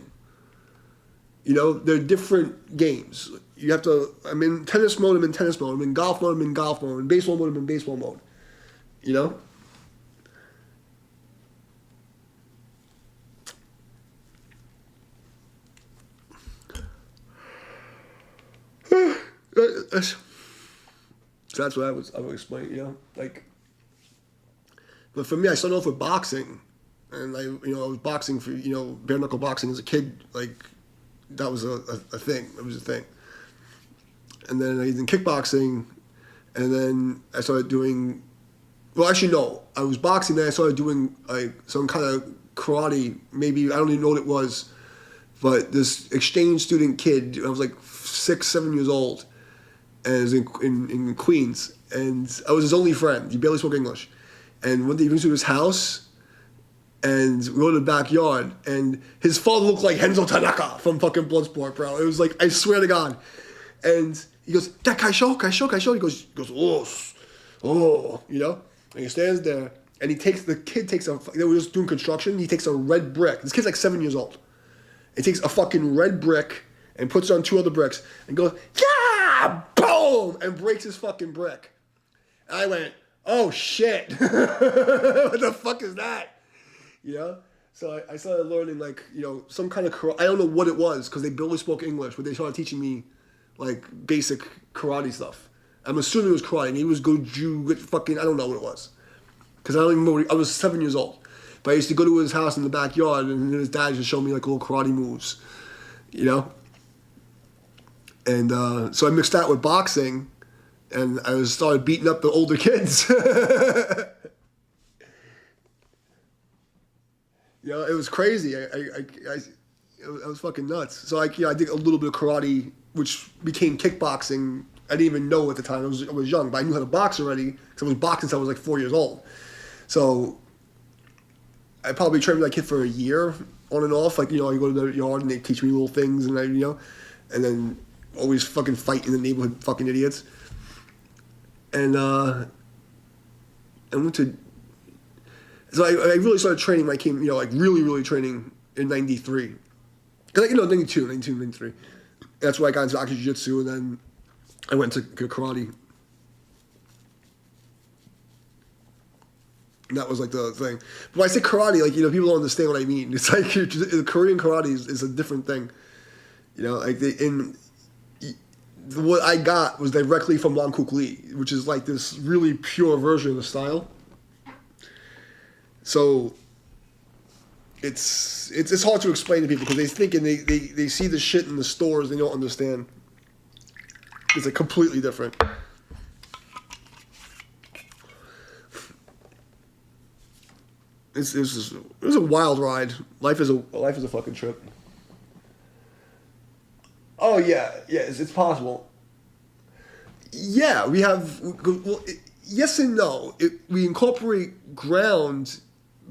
You know, they're different games. You have to, I'm in tennis mode, I'm in tennis mode. I'm in golf mode, I'm in golf mode. I'm in baseball mode, I'm in baseball mode. You know? So that's what I would explain, you know? Like, but for me, I started off with boxing. And I was boxing for, you know, bare knuckle boxing as a kid. Like, that was a thing. It was a thing. And then I did kickboxing, and then I started doing, well, actually, no. I was boxing, then I started doing, like, some kind of karate. Maybe, I don't even know what it was. But this exchange student kid, I was like 6, 7 years old, and I was in Queens. And I was his only friend. He barely spoke English. And one day he went to his house, And we go to the backyard, and his father looked like Henzo Tanaka from fucking Bloodsport, bro. It was like, I swear to God. And he goes, Dad, can I show? He goes, oh, you know? And he stands there, and they were just doing construction, he takes a red brick. This kid's like 7 years old. He takes a fucking red brick and puts it on 2 other bricks and goes, yeah, boom, and breaks his fucking brick. And I went, oh shit, what the fuck is that? You know? So I started learning, like, you know, some kind of karate. I don't know what it was, because they barely spoke English, but they started teaching me, like, basic karate stuff. I'm assuming it was karate. Maybe it was goju, fucking, I don't know what it was. Because I don't even know I was 7 years old. But I used to go to his house in the backyard, and his dad just showed me, like, little karate moves. You know? And so I mixed that with boxing, and I started beating up the older kids. You know, it was crazy. It was fucking nuts. So I did a little bit of karate, which became kickboxing. I didn't even know at the time. I was young, but I knew how to box already, because I was boxing since I was like 4 years old. So I probably trained with that kid for a year, on and off. Like, you know, I go to the yard and they teach me little things, and and then always fucking fight in the neighborhood, fucking idiots. And I went to. So I really started training when I came, you know, like really, really training in 93. Because, 92, 93. That's where I got into Aki Jiu-Jitsu, and then I went to karate. And that was like the thing. But when I say karate, like, you know, people don't understand what I mean. It's like the Korean karate is a different thing. You know, like what I got was directly from Wan Kuk Lee, which is like this really pure version of the style. So it's hard to explain to people, because they think, and they see the shit in the stores, they don't understand. It's like completely different. It was a wild ride. Life is a fucking trip. Oh yeah, it's possible. Yeah, we have. Well, yes and no. We incorporate ground,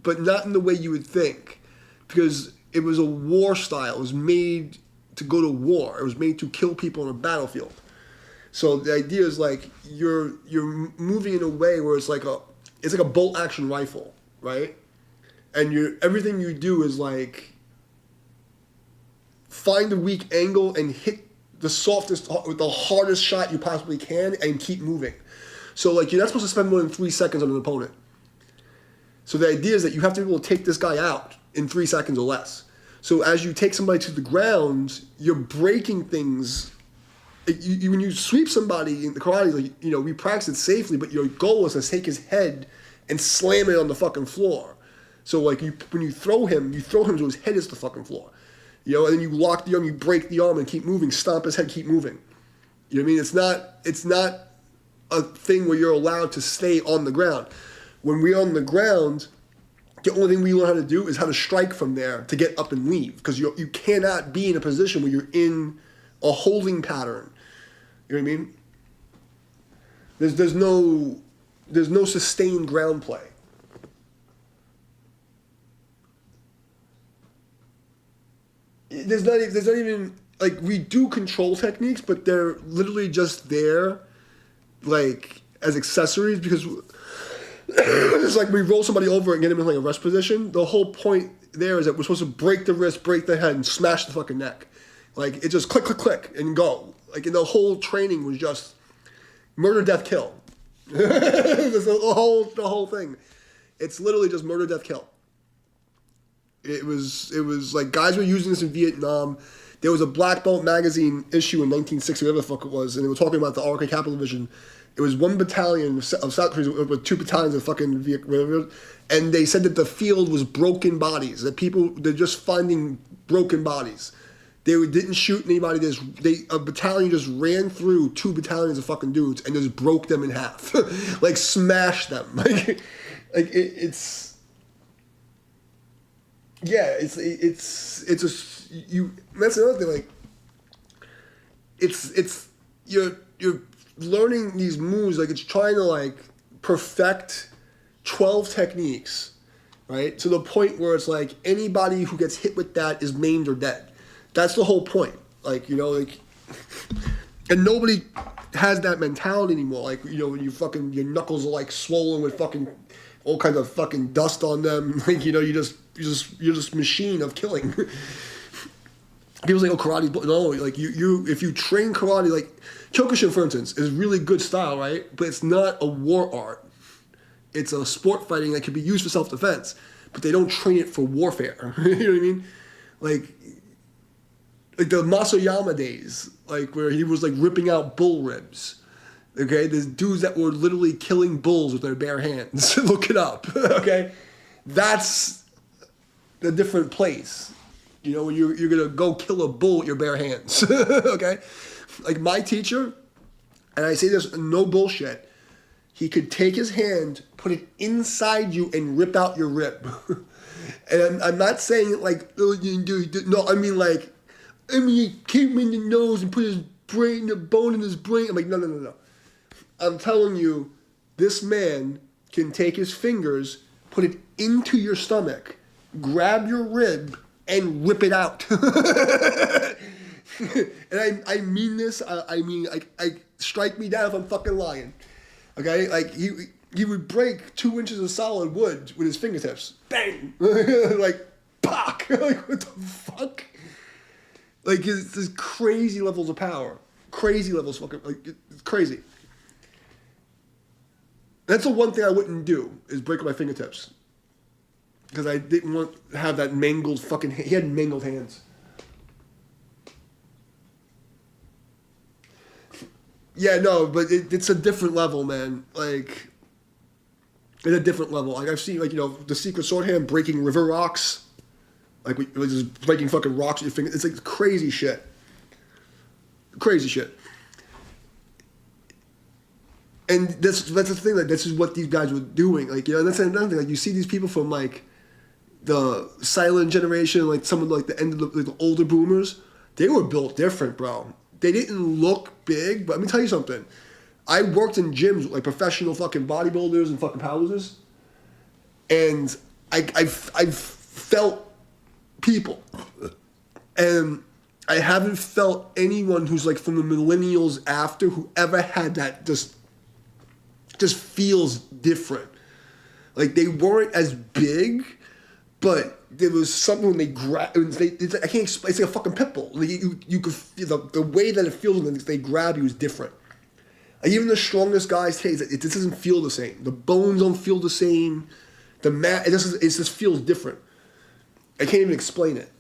but not in the way you would think, because it was a war style. It was made to go to war. It was made to kill people on a battlefield. So the idea is like you're moving in a way where it's like a bolt action rifle, right? And everything you do is like find the weak angle and hit the softest with the hardest shot you possibly can, and keep moving. So like you're not supposed to spend more than 3 seconds on an opponent. So the idea is that you have to be able to take this guy out in 3 seconds or less. So as you take somebody to the ground, you're breaking things. When you sweep somebody in the karate, like, you know, we practice it safely, but your goal is to take his head and slam it on the fucking floor. So like when you throw him so his head hits the fucking floor. You know, and then you lock the arm, you break the arm and keep moving, stomp his head, keep moving. You know what I mean? It's not a thing where you're allowed to stay on the ground. When we're on the ground, the only thing we learn how to do is how to strike from there to get up and leave. Because you cannot be in a position where you're in a holding pattern. You know what I mean? There's no sustained ground play. There's not even like, we do control techniques, but they're literally just there, like, as accessories, because it's like we roll somebody over and get them in like a rest position. The whole point there is that we're supposed to break the wrist, break the head, and smash the fucking neck. Like, it just click, click, click, and go. Like, and the whole training was just murder, death, kill. the whole thing. It's literally just murder, death, kill. It was like guys were using this in Vietnam. There was a Black Belt magazine issue in 1960, whatever the fuck it was, and they were talking about the RK Capital Division. It was one battalion of South Korea with 2 battalions of fucking Vietnam, and they said that the field was broken bodies. That they're just finding broken bodies. They didn't shoot anybody. A battalion just ran through 2 battalions of fucking dudes and just broke them in half, like smashed them. It's. Yeah, it's that's another thing. Like, it's you're learning these moves, like it's trying to like perfect 12 techniques right? To the point where it's like anybody who gets hit with that is maimed or dead. That's the whole point. Like, you know, like, and nobody has that mentality anymore. Like, you know, when your knuckles are like swollen with fucking all kinds of fucking dust on them. Like, you know, you're just machine of killing. People say, oh, karate, no, like if you train karate, like Kyokushin, for instance, is really good style, right? But it's not a war art. It's a sport fighting that can be used for self-defense, but they don't train it for warfare. You know what I mean? Like the Masayama days, like where he was like ripping out bull ribs. Okay, there's dudes that were literally killing bulls with their bare hands. Look it up. Okay, that's a different place. You know, when you're gonna go kill a bull with your bare hands. Okay, like my teacher, and I say this no bullshit. He could take his hand, put it inside you, and rip out your rib. And I'm not saying it like, oh, you do. No, I mean he came him in the nose and put the bone in his brain. I'm like, no. I'm telling you, this man can take his fingers, put it into your stomach, grab your rib, and rip it out. And I mean this. I mean, strike me down if I'm fucking lying. Okay, like he would break 2 inches of solid wood with his fingertips. Bang! Like, pock! Like, what the fuck? Like, there's crazy levels of power. Crazy levels, fucking, like, it's crazy. That's the one thing I wouldn't do, is break my fingertips. Because I didn't want to have that mangled fucking, he had mangled hands. Yeah, no, but it's a different level, man. Like, it's a different level. Like, I've seen, like, you know, the secret sword hand breaking river rocks. Like, just breaking fucking rocks with your fingers. It's like crazy shit. Crazy shit. And that's the thing, like, this is what these guys were doing. Like, you know, that's another thing. Like, you see these people from, like, the silent generation, like, some of, like, the end of the older boomers. They were built different, bro. They didn't look big, but let me tell you something. I worked in gyms with like professional fucking bodybuilders and fucking powerlifters, and I've felt people, and I haven't felt anyone who's like from the millennials after who ever had that just feels different. Like they weren't as big, but there was something when they grab. I can't explain. It's like a fucking pit bull. Like you could feel the way that it feels when they grab you is different. Like even the strongest guys today, it just doesn't feel the same. The bones don't feel the same. The mat, it just feels different. I can't even explain it.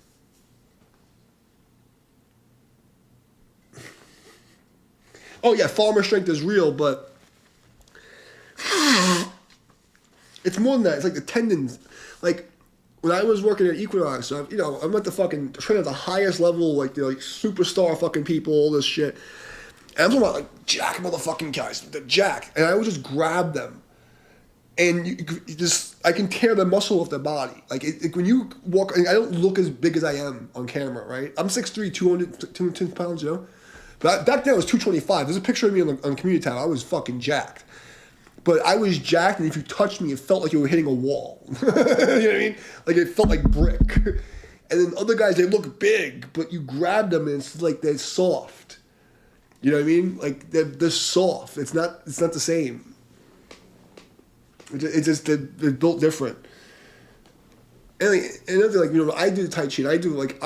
Oh yeah, farmer strength is real, but it's more than that. It's like the tendons, like. When I was working at Equinox, you know, I'm at the fucking train at the highest level, like the like superstar fucking people, all this shit. And I'm talking about like jack motherfucking guys, the jack, and I would just grab them, and you just I can tear the muscle off their body. Like when you walk, I don't look as big as I am on camera, right? I'm 6'3", 210 pounds, you know. But back then I was 225. There's a picture of me on Community Tab. I was fucking jacked. But I was jacked, and if you touched me, it felt like you were hitting a wall. You know what I mean? Like, it felt like brick. And then other guys, they look big, but you grab them, and it's like they're soft. You know what I mean? Like, they're soft. It's not the same. It's just, they're built different. And like, another thing, like, you know, I do the Tai Chi,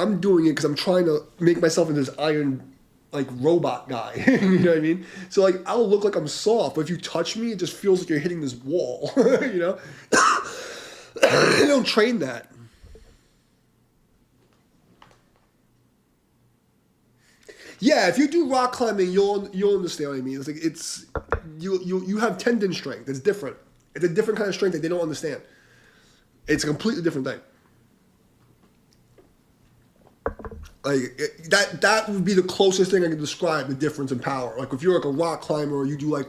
I'm doing it because I'm trying to make myself into this iron like robot guy, you know what I mean? So like I'll look like I'm soft, but if you touch me, it just feels like you're hitting this wall, you know? I don't train that. Yeah, if you do rock climbing, you'll understand what I mean. It's like you have tendon strength. It's different. It's a different kind of strength that they don't understand. It's a completely different thing. Like that would be the closest thing I can describe the difference in power. Like if you're like a rock climber, or you do like,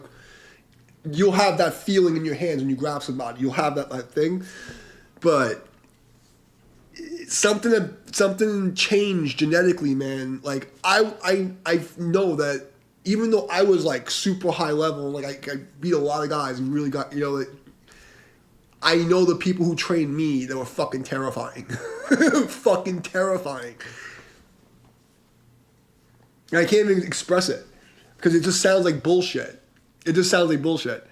you'll have that feeling in your hands when you grab somebody. You'll have that thing, but something changed genetically, man. Like I know that even though I was like super high level, like I beat a lot of guys and really got, you know, like, I know the people who trained me that were fucking terrifying. Fucking terrifying. And I can't even express it. Because it just sounds like bullshit. It just sounds like bullshit.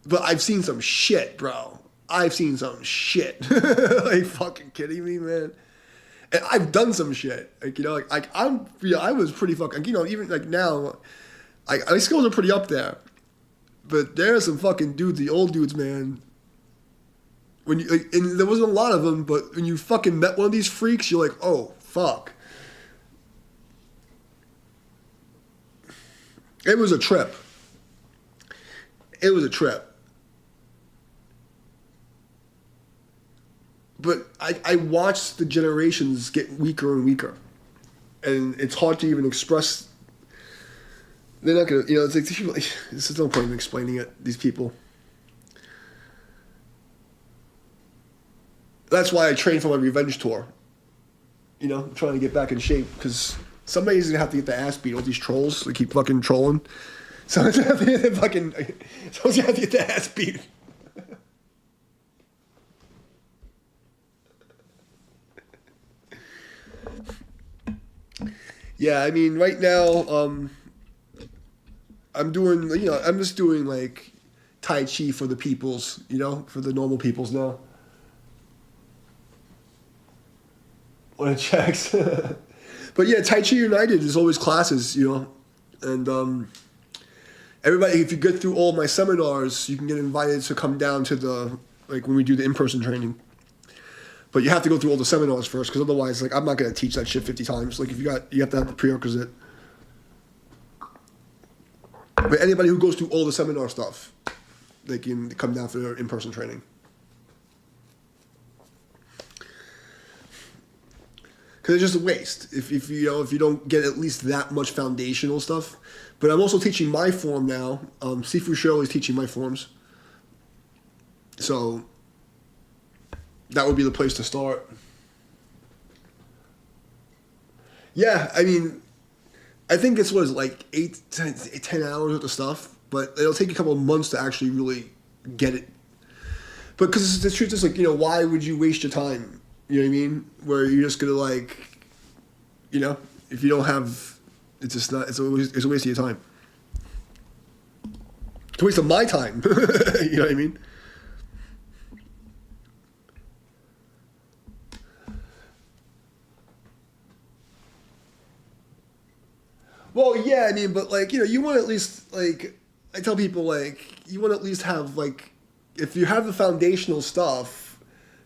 But I've seen some shit, bro. I've seen some shit. Like, fucking kidding me, man? And I've done some shit. Like, you know, I was pretty fucking, you know, even like now, my skills are pretty up there. But there are some fucking dudes, the old dudes, man. When you, like, and there wasn't a lot of them, but when you fucking met one of these freaks, you're like, oh, fuck. It was a trip. It was a trip. But I watched the generations get weaker and weaker. And it's hard to even express. They're not going to, you know, it's like, there's no point in explaining it, these people. That's why I trained for my revenge tour. You know, I'm trying to get back in shape, because somebody's going to have to get the ass beat. All these trolls, they keep fucking trolling. Someone's going to have to get the ass beat. Yeah, I mean, right now, I'm doing, you know, I'm just doing like Tai Chi for the peoples, you know, for the normal peoples now. When it checks. But yeah, Tai Chi United is always classes, you know, and everybody, if you get through all my seminars, you can get invited to come down to the, like when we do the in-person training. But you have to go through all the seminars first, because otherwise, like, I'm not going to teach that shit 50 times. Like, you have to have the prerequisite. But anybody who goes through all the seminar stuff, they can come down for their in-person training. Because it's just a waste if you don't get at least that much foundational stuff. But I'm also teaching my form now. Sifu Shirley is teaching my forms. So that would be the place to start. Yeah, I mean, I think it's like 10 hours worth of stuff, but it'll take a couple of months to actually really get it. But because the truth is, like, you know, why would you waste your time? You know what I mean? Where you're just gonna, like, you know, if you don't have, it's just not. It's a waste of your time. It's a waste of my time. You know what I mean? Well, yeah, I mean, but, like, you know, you want to at least, like, I tell people, like, you want to at least have, like, if you have the foundational stuff,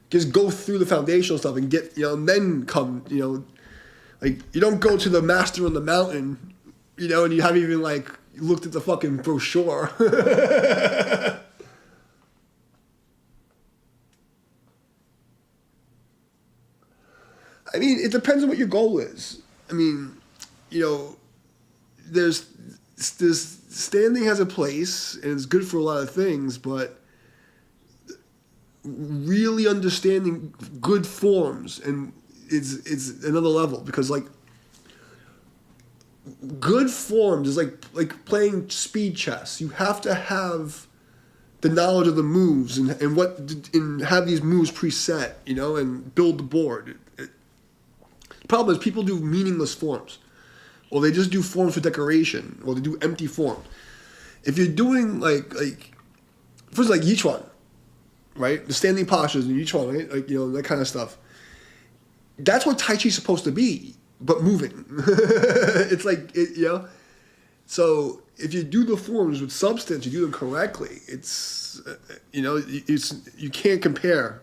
just go through the foundational stuff and get, you know, and then come, you know, like, you don't go to the master on the mountain, you know, and you haven't even, like, looked at the fucking brochure. I mean, it depends on what your goal is. I mean, you know, there's standing has a place, and it's good for a lot of things, but really understanding good forms and it's another level, because, like, good forms is like playing speed chess. You have to have the knowledge of the moves and have these moves preset, you know, and build the board. The problem is people do meaningless forms, or they just do forms for decoration, or they do empty forms. If you're doing like first, like Yichuan, right? The standing postures in Yichuan, right? Like, you know, that kind of stuff. That's what Tai Chi's supposed to be, but moving. It's like, you know. So if you do the forms with substance, you do them correctly. It's, you know, you can't compare.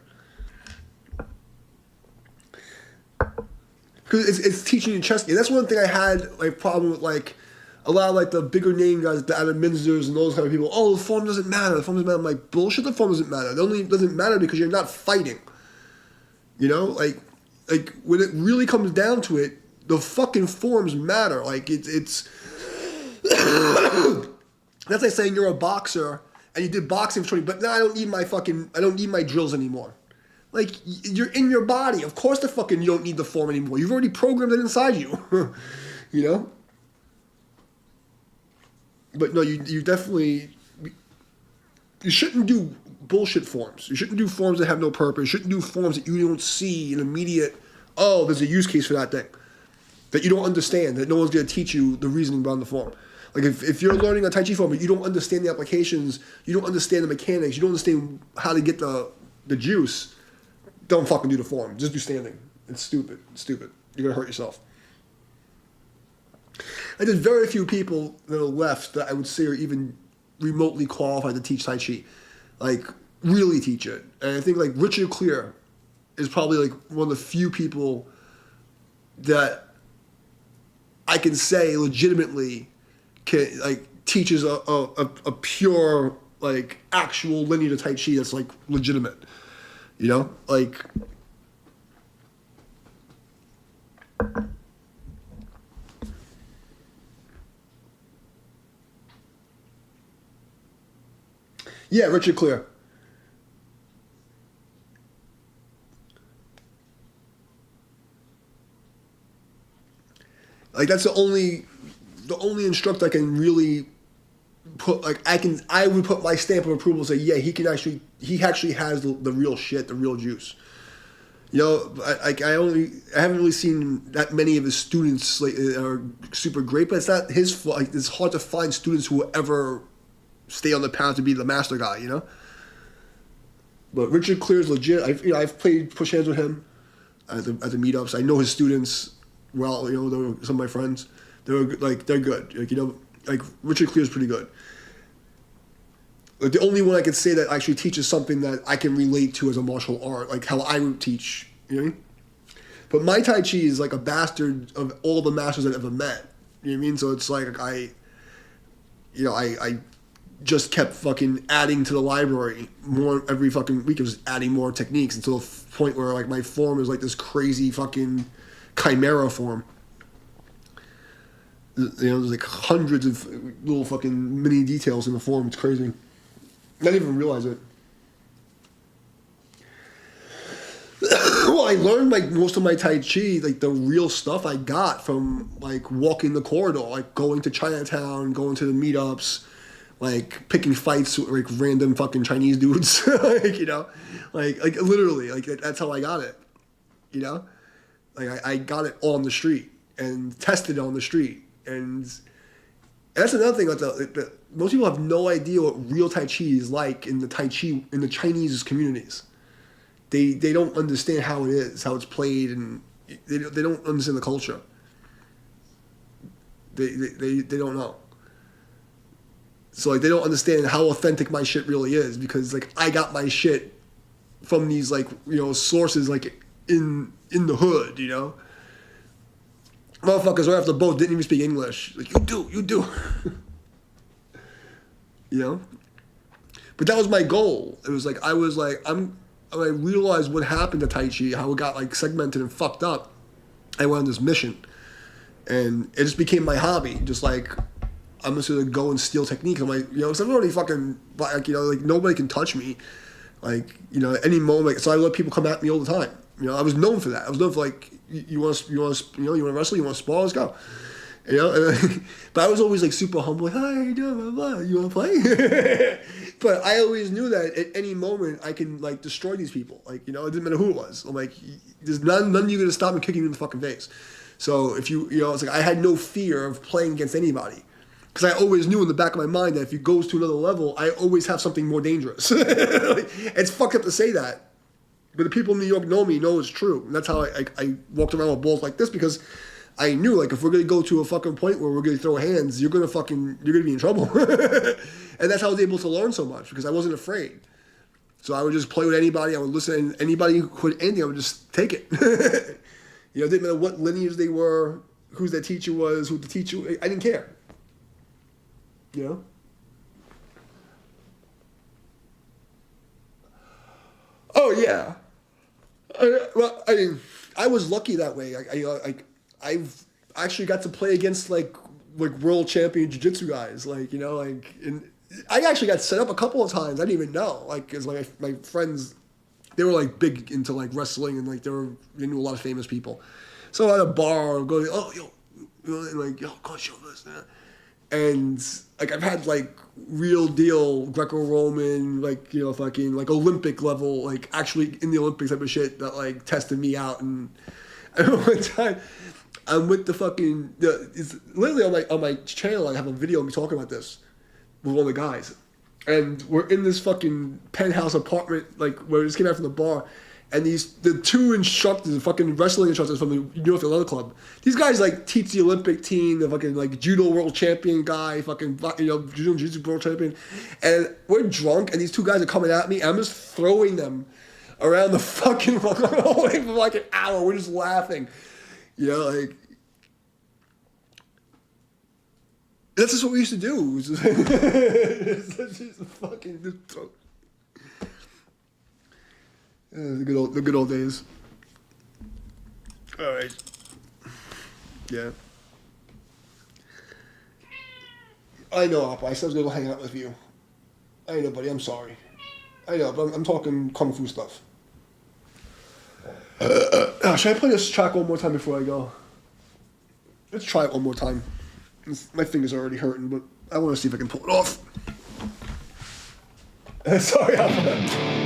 Because it's teaching you chess game. That's one thing I had, like, problem with, like, a lot of, like, the bigger name guys, the Adam Minzers and those kind of people. Oh, the form doesn't matter. The form doesn't matter. I'm like, bullshit, the form doesn't matter. It only doesn't matter because you're not fighting. You know? Like when it really comes down to it, the fucking forms matter. Like, it's that's like saying you're a boxer and you did boxing for 20, but now I don't need my drills anymore. Like, you're in your body. Of course you don't need the form anymore. You've already programmed it inside you. You know? But no, you definitely, you shouldn't do bullshit forms. You shouldn't do forms that have no purpose. You shouldn't do forms that you don't see an immediate, oh, there's a use case for that thing that you don't understand, that no one's going to teach you the reasoning behind the form. Like if you're learning a Tai Chi form but you don't understand the applications, you don't understand the mechanics, you don't understand how to get the juice, don't fucking do the form. Just do standing. It's stupid. It's stupid. You're going to hurt yourself. And there's very few people that are left that I would say are even remotely qualified to teach Tai Chi. Like, really teach it. And I think, like, Richard Clear is probably, like, one of the few people that I can say legitimately can, like, teaches a pure, like, actual lineage of Tai Chi that's, like, legitimate. You know? Like... Yeah, Richard Clear. Like that's the only instructor I can really put, like I would put my stamp of approval and say, yeah, he actually has the real shit, the real juice. You know, I haven't really seen that many of his students like are super great, but it's not his fault. Like, it's hard to find students who will ever stay on the path to be the master guy, you know. But Richard Clear is legit. I've played push hands with him at the meetups. I know his students well. You know, they're some of my friends. They're good. Like, you know, like Richard Clear is pretty good. Like the only one I could say that actually teaches something that I can relate to as a martial art, like how I would teach. You know what I mean? But my Tai Chi is like a bastard of all the masters I've ever met. You know what I mean? So it's like I just kept fucking adding to the library more every fucking week. I was adding more techniques until the point where like my form is like this crazy fucking chimera form. You know, there's like hundreds of little fucking mini details in the form. It's crazy. I didn't even realize it. Well, I learned like most of my Tai Chi, like the real stuff I got from like walking the corridor, like going to Chinatown, going to the meetups, like picking fights with like random fucking Chinese dudes, like, you know, like literally, like that's how I got it, you know, like I got it on the street and tested it on the street, and that's another thing that most people have no idea what real Tai Chi is like in the Chinese communities. They don't understand how it is, how it's played, and they don't understand the culture. They don't know. So like they don't understand how authentic my shit really is, because like I got my shit from these like, you know, sources like in the hood, you know. Motherfuckers right off the boat didn't even speak English. Like you do. You know? But that was my goal. It was like I realized what happened to Tai Chi, how it got like segmented and fucked up. I went on this mission, and it just became my hobby. Just like I'm just gonna go and steal techniques. I'm like, you know, 'cause I'm already fucking like, you know, like nobody can touch me, like, you know, at any moment. So I let people come at me all the time. You know, I was known for that. I was known for like, you want to wrestle, you want to spar, let's go. You know, but I was always like super humble. Like, hi, how you doing? Blah, blah. You want to play? But I always knew that at any moment I can like destroy these people. Like, you know, it didn't matter who it was. I'm like, there's none of you gonna stop me kicking you in the fucking face. So if you know, it's like I had no fear of playing against anybody, because I always knew in the back of my mind that if it goes to another level, I always have something more dangerous. Like, it's fucked up to say that, but the people in New York know me, know it's true. And that's how I walked around with balls like this, because I knew, like, if we're going to go to a fucking point where we're going to throw hands, you're going to be in trouble. And that's how I was able to learn so much, because I wasn't afraid. So I would just play with anybody. I would listen, and anybody who could anything, I would just take it. You know, it didn't matter what lineage they were, who their teacher was, who the teacher, I didn't care. You know? Oh, yeah. I was lucky that way. I've actually got to play against like world champion jiu-jitsu guys, like, you know, like, and I actually got set up a couple of times. I didn't even know, like, because my friends, they were like big into like wrestling, and like they knew a lot of famous people. So at a bar, I'll go, oh, yo, and like, yo, go show this, and like I've had like real deal Greco-Roman, like, you know, fucking like Olympic level, like actually in the Olympics type of shit that like tested me out. And I remember one time I'm with the fucking it's literally on my channel. I have a video of me talking about this with one of the guys, and we're in this fucking penthouse apartment, like where we just came out from the bar. And the two instructors, the fucking wrestling instructors from the North Carolina club, these guys like teach the Olympic team, the fucking like judo world champion guy, fucking, you know, judo and jiu-jitsu world champion. And we're drunk, and these two guys are coming at me, and I'm just throwing them around the fucking hallway for like an hour. We're just laughing, you know, like that's just what we used to do. It's just fucking. The good old days. All right. Yeah. I know, Appa. I said I was gonna go hang out with you. I know, buddy. I'm sorry. I know, but I'm talking kung fu stuff. Should I play this track one more time before I go? Let's try it one more time. My fingers are already hurting, but I want to see if I can pull it off. Sorry, Appa.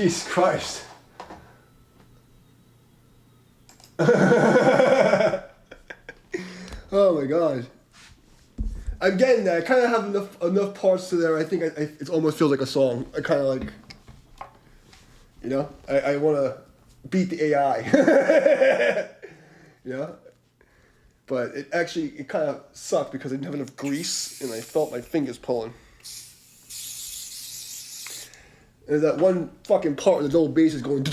Jesus Christ. Oh my god. I'm getting there. I kind of have enough parts to there. I think it almost feels like a song. I kind of like, you know, I want to beat the AI. Yeah. But it kind of sucked because I didn't have enough grease and I felt my fingers pulling. And that one fucking part where the double bass is going.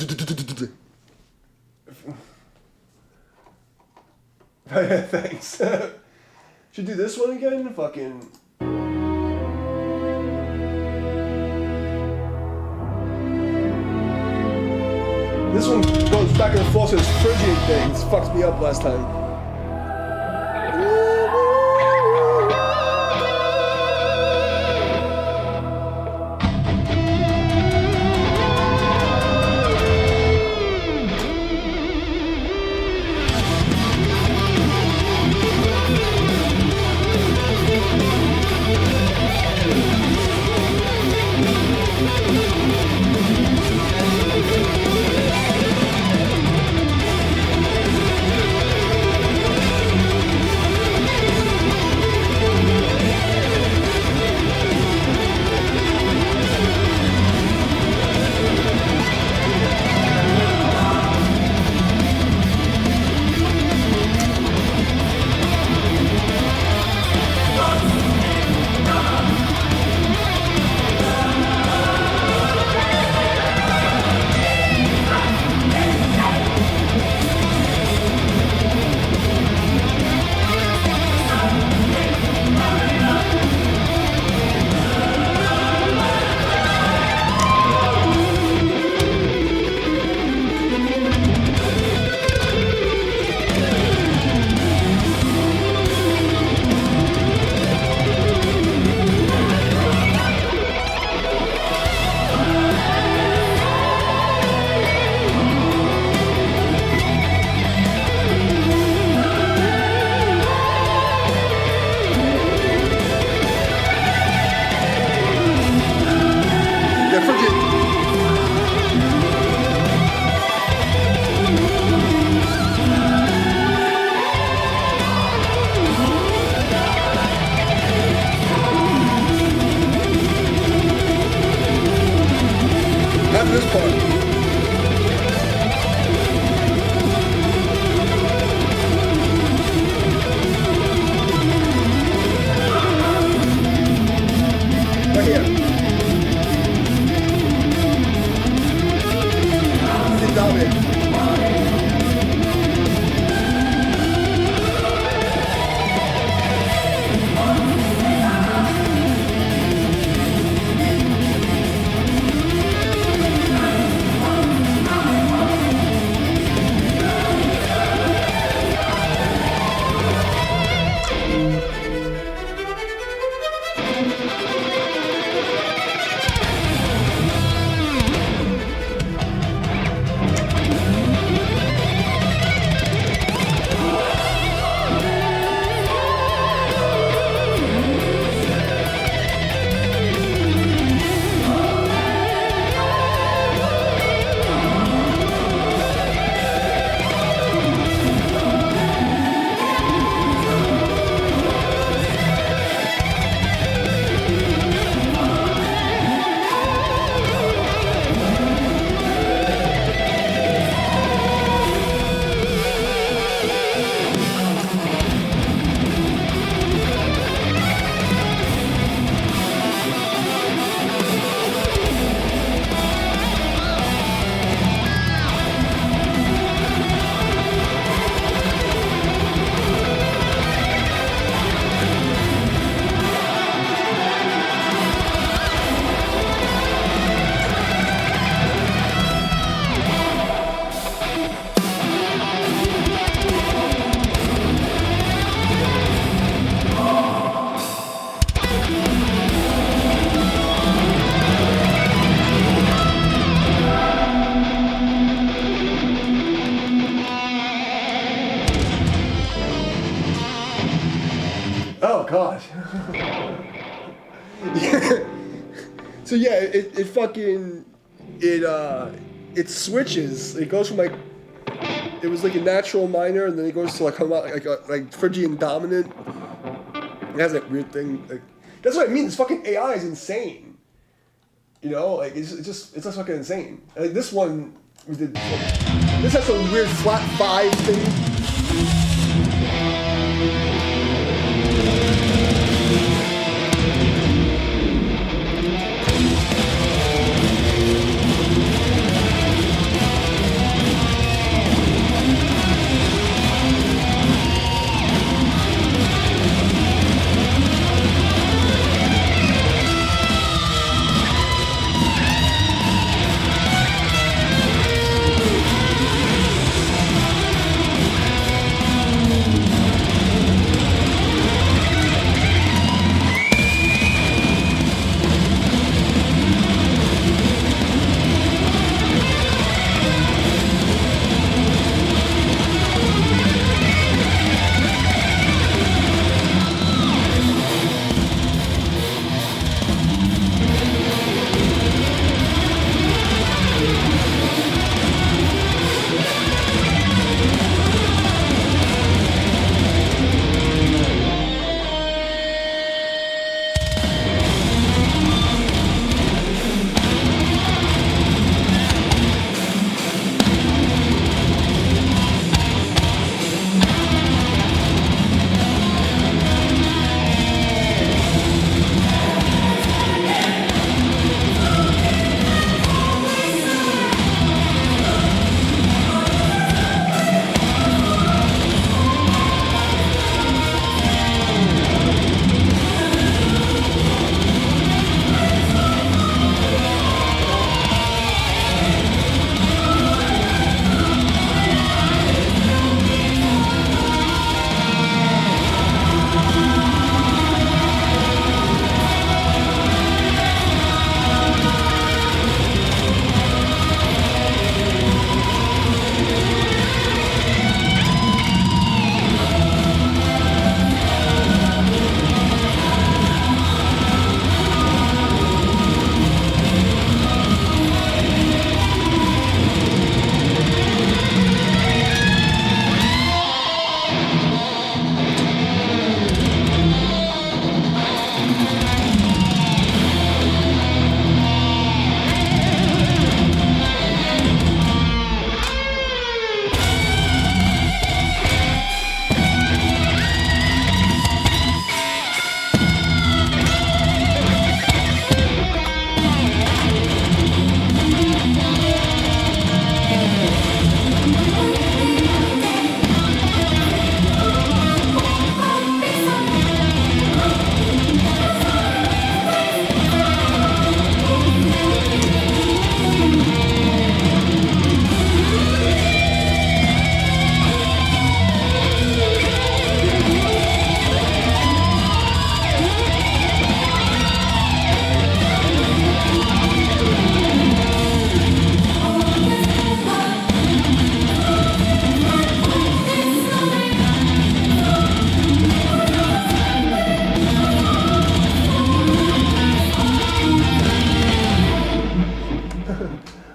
Thanks. Should do this one again? Fucking. This one goes back and forth to this Phrygian thing. This fucked me up last time. After this part. Right here. This is Dominic. Oh god. So yeah, it fucking it switches. It goes from like it was like a natural minor, and then it goes to like like Phrygian dominant. It has that weird thing. Like, that's what I mean. This fucking AI is insane. You know, like it's just fucking insane. Like this one, we did. This has some weird flat 5 thing.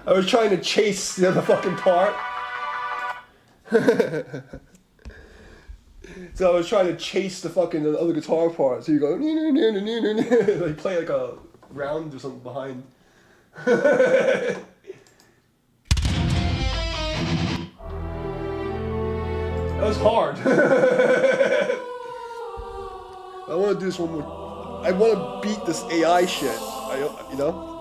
I was trying to chase the other fucking part. So I was trying to chase the fucking other guitar part. So you go, like play like a round or something behind. That was hard. I want to do this one more. I want to beat this AI shit. You know?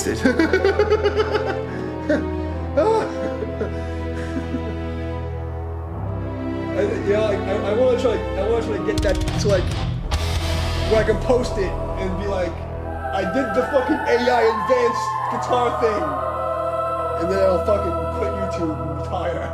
bastard. I want to try to get that to like where I can post it and be like, I did the fucking AI advanced guitar thing, and then I'll fucking quit YouTube and retire.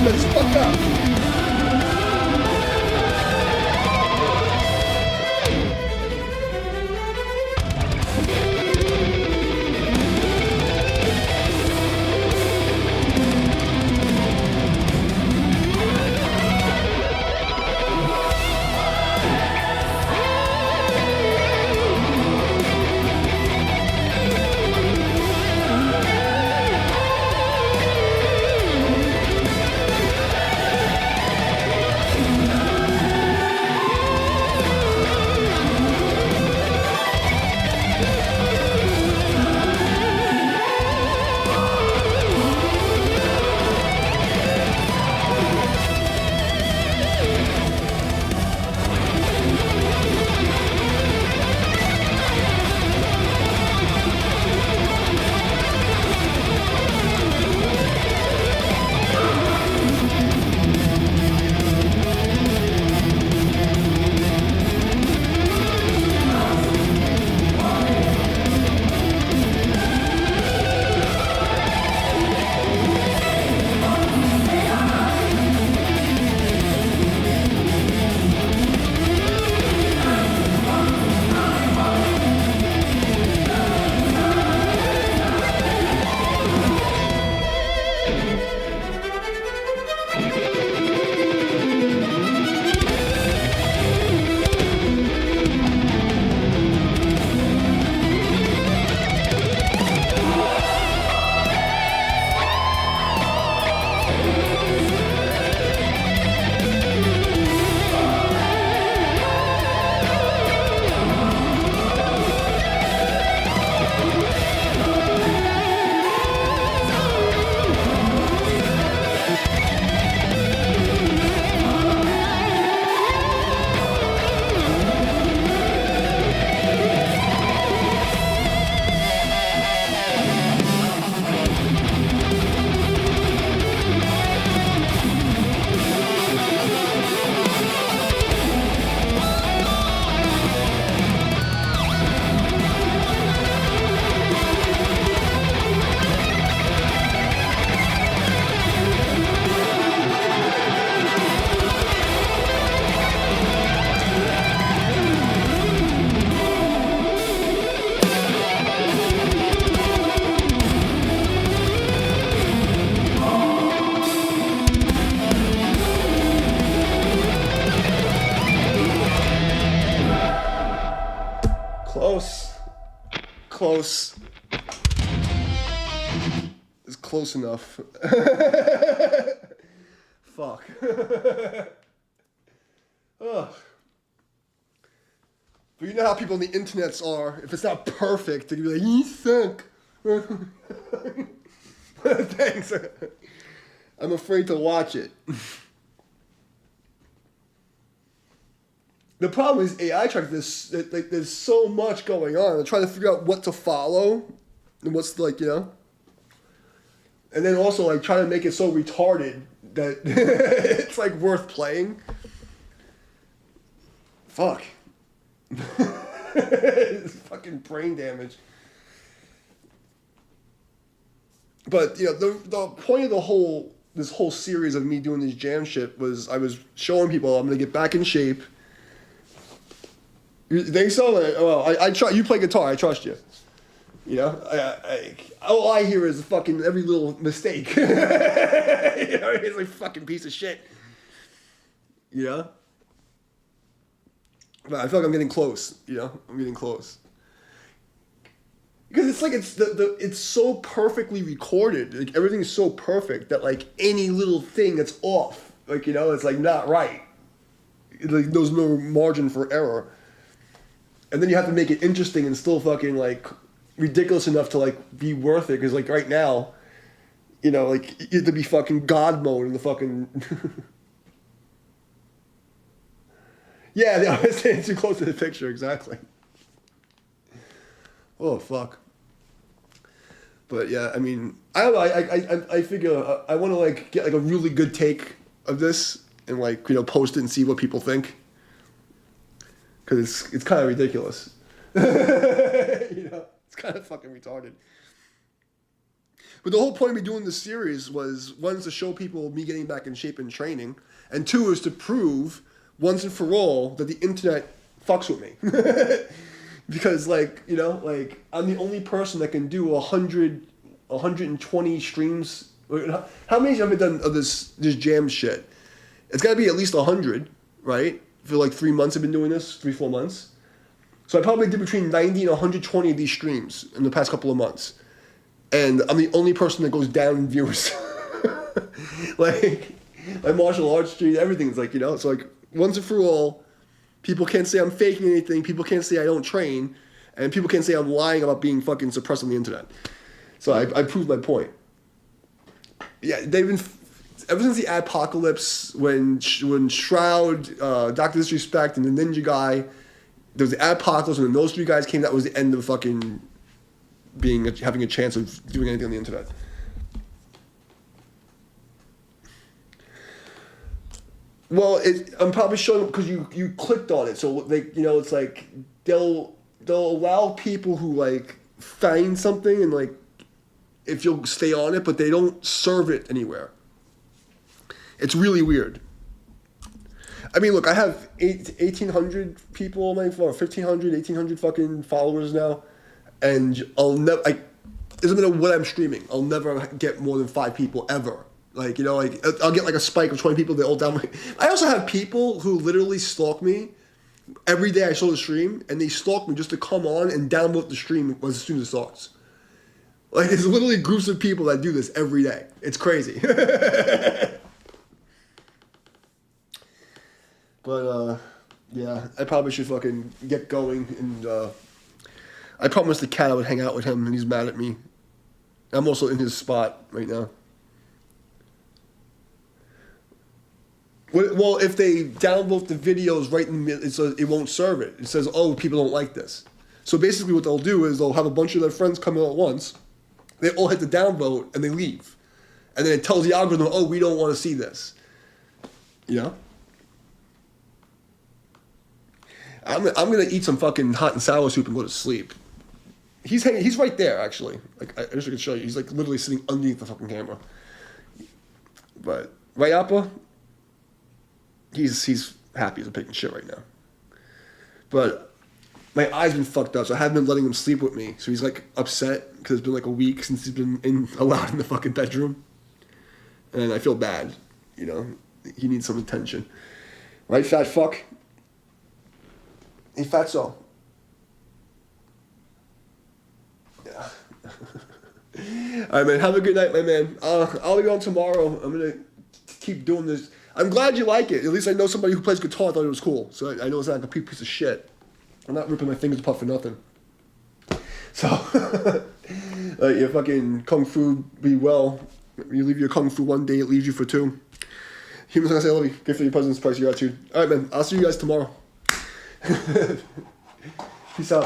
It's fucked up. Close. Close. It's close enough. Fuck. Ugh. But you know how people on the internets are. If it's not perfect, they can be like, you suck. Thanks. I'm afraid to watch it. The problem is AI track. There's so much going on. I'm trying to figure out what to follow, and what's like, you know. And then also like trying to make it so retarded that it's like worth playing. Fuck. It's fucking brain damage. But the point of this whole series of me doing this jam shit was I was showing people I'm gonna get back in shape. You think so? Well, I try. You play guitar. I trust you. All I hear is fucking every little mistake. It's like fucking piece of shit. But I feel like I'm getting close. I'm getting close. Because it's like it's so perfectly recorded. Like everything's so perfect that like any little thing that's off, it's like not right. Like there's no margin for error. And then you have to make it interesting and still fucking like ridiculous enough to like be worth it. Because like right now, like you have to be fucking God mode in the fucking. Yeah, I was standing too close to the picture, exactly. Oh fuck. But yeah, I mean, I don't know. I figure I want to like get like a really good take of this and like post it and see what people think. Because it's kind of ridiculous. It's kind of fucking retarded. But the whole point of me doing this series was, one, is to show people me getting back in shape and training, and two, is to prove once and for all that the internet fucks with me. Because like I'm the only person that can do 120 streams. How many have I done of this jam shit? It's got to be at least 100, right? For like 3 months I've been doing this, 3-4 months. So I probably did between 90 and 120 of these streams in the past couple of months. And I'm the only person that goes down in views. Like, my martial arts stream, everything's like, it's like, once and for all, people can't say I'm faking anything, people can't say I don't train, and people can't say I'm lying about being fucking suppressed on the internet. So I proved my point. Yeah, they've been... Ever since the apocalypse, when Shroud, Dr. Disrespect, and the Ninja guy, there was the apocalypse, and when those three guys came, that was the end of fucking having a chance of doing anything on the internet. Well, I'm probably showing because you clicked on it, so they it's like they'll allow people who like find something and like if you'll stay on it, but they don't serve it anywhere. It's really weird. I mean, look, I have 1,800 people on my phone, 1,500, 1,800 fucking followers now, and I'll never. It doesn't matter what I'm streaming. I'll never get more than 5 people ever. Like I'll get like a spike of 20 people. They all down. I also have people who literally stalk me every day. I show the stream, and they stalk me just to come on and download the stream as soon as it starts. Like there's literally groups of people that do this every day. It's crazy. But, yeah, I probably should fucking get going, and, I promised the cat I would hang out with him, and he's mad at me. I'm also in his spot right now. Well, if they download the videos right in the it won't serve it. It says, oh, people don't like this. So basically what they'll do is they'll have a bunch of their friends come in at once, they all hit the downvote, and they leave. And then it tells the algorithm, oh, we don't want to see this. I'm gonna eat some fucking hot and sour soup and go to sleep. He's right there actually. Like I wish I could show you. He's like literally sitting underneath the fucking camera. But right, Appa? He's happy as a pig and shit right now. But my eyes been fucked up, so I haven't been letting him sleep with me. So he's like upset because it's been like a week since he's been allowed in the fucking bedroom, and I feel bad. He needs some attention. Right, fat fuck. Hey, fatso. Yeah. All right, man. Have a good night, my man. I'll be on tomorrow. I'm gonna keep doing this. I'm glad you like it. At least I know somebody who plays guitar thought it was cool. So I know it's not like a piece of shit. I'm not ripping my fingers apart for nothing. So, your fucking kung fu be well. You leave your kung fu one day, it leaves you for 2. Humans, I say, I love you. Gift for your presence, price your attitude. All right, man. I'll see you guys tomorrow. Peace out.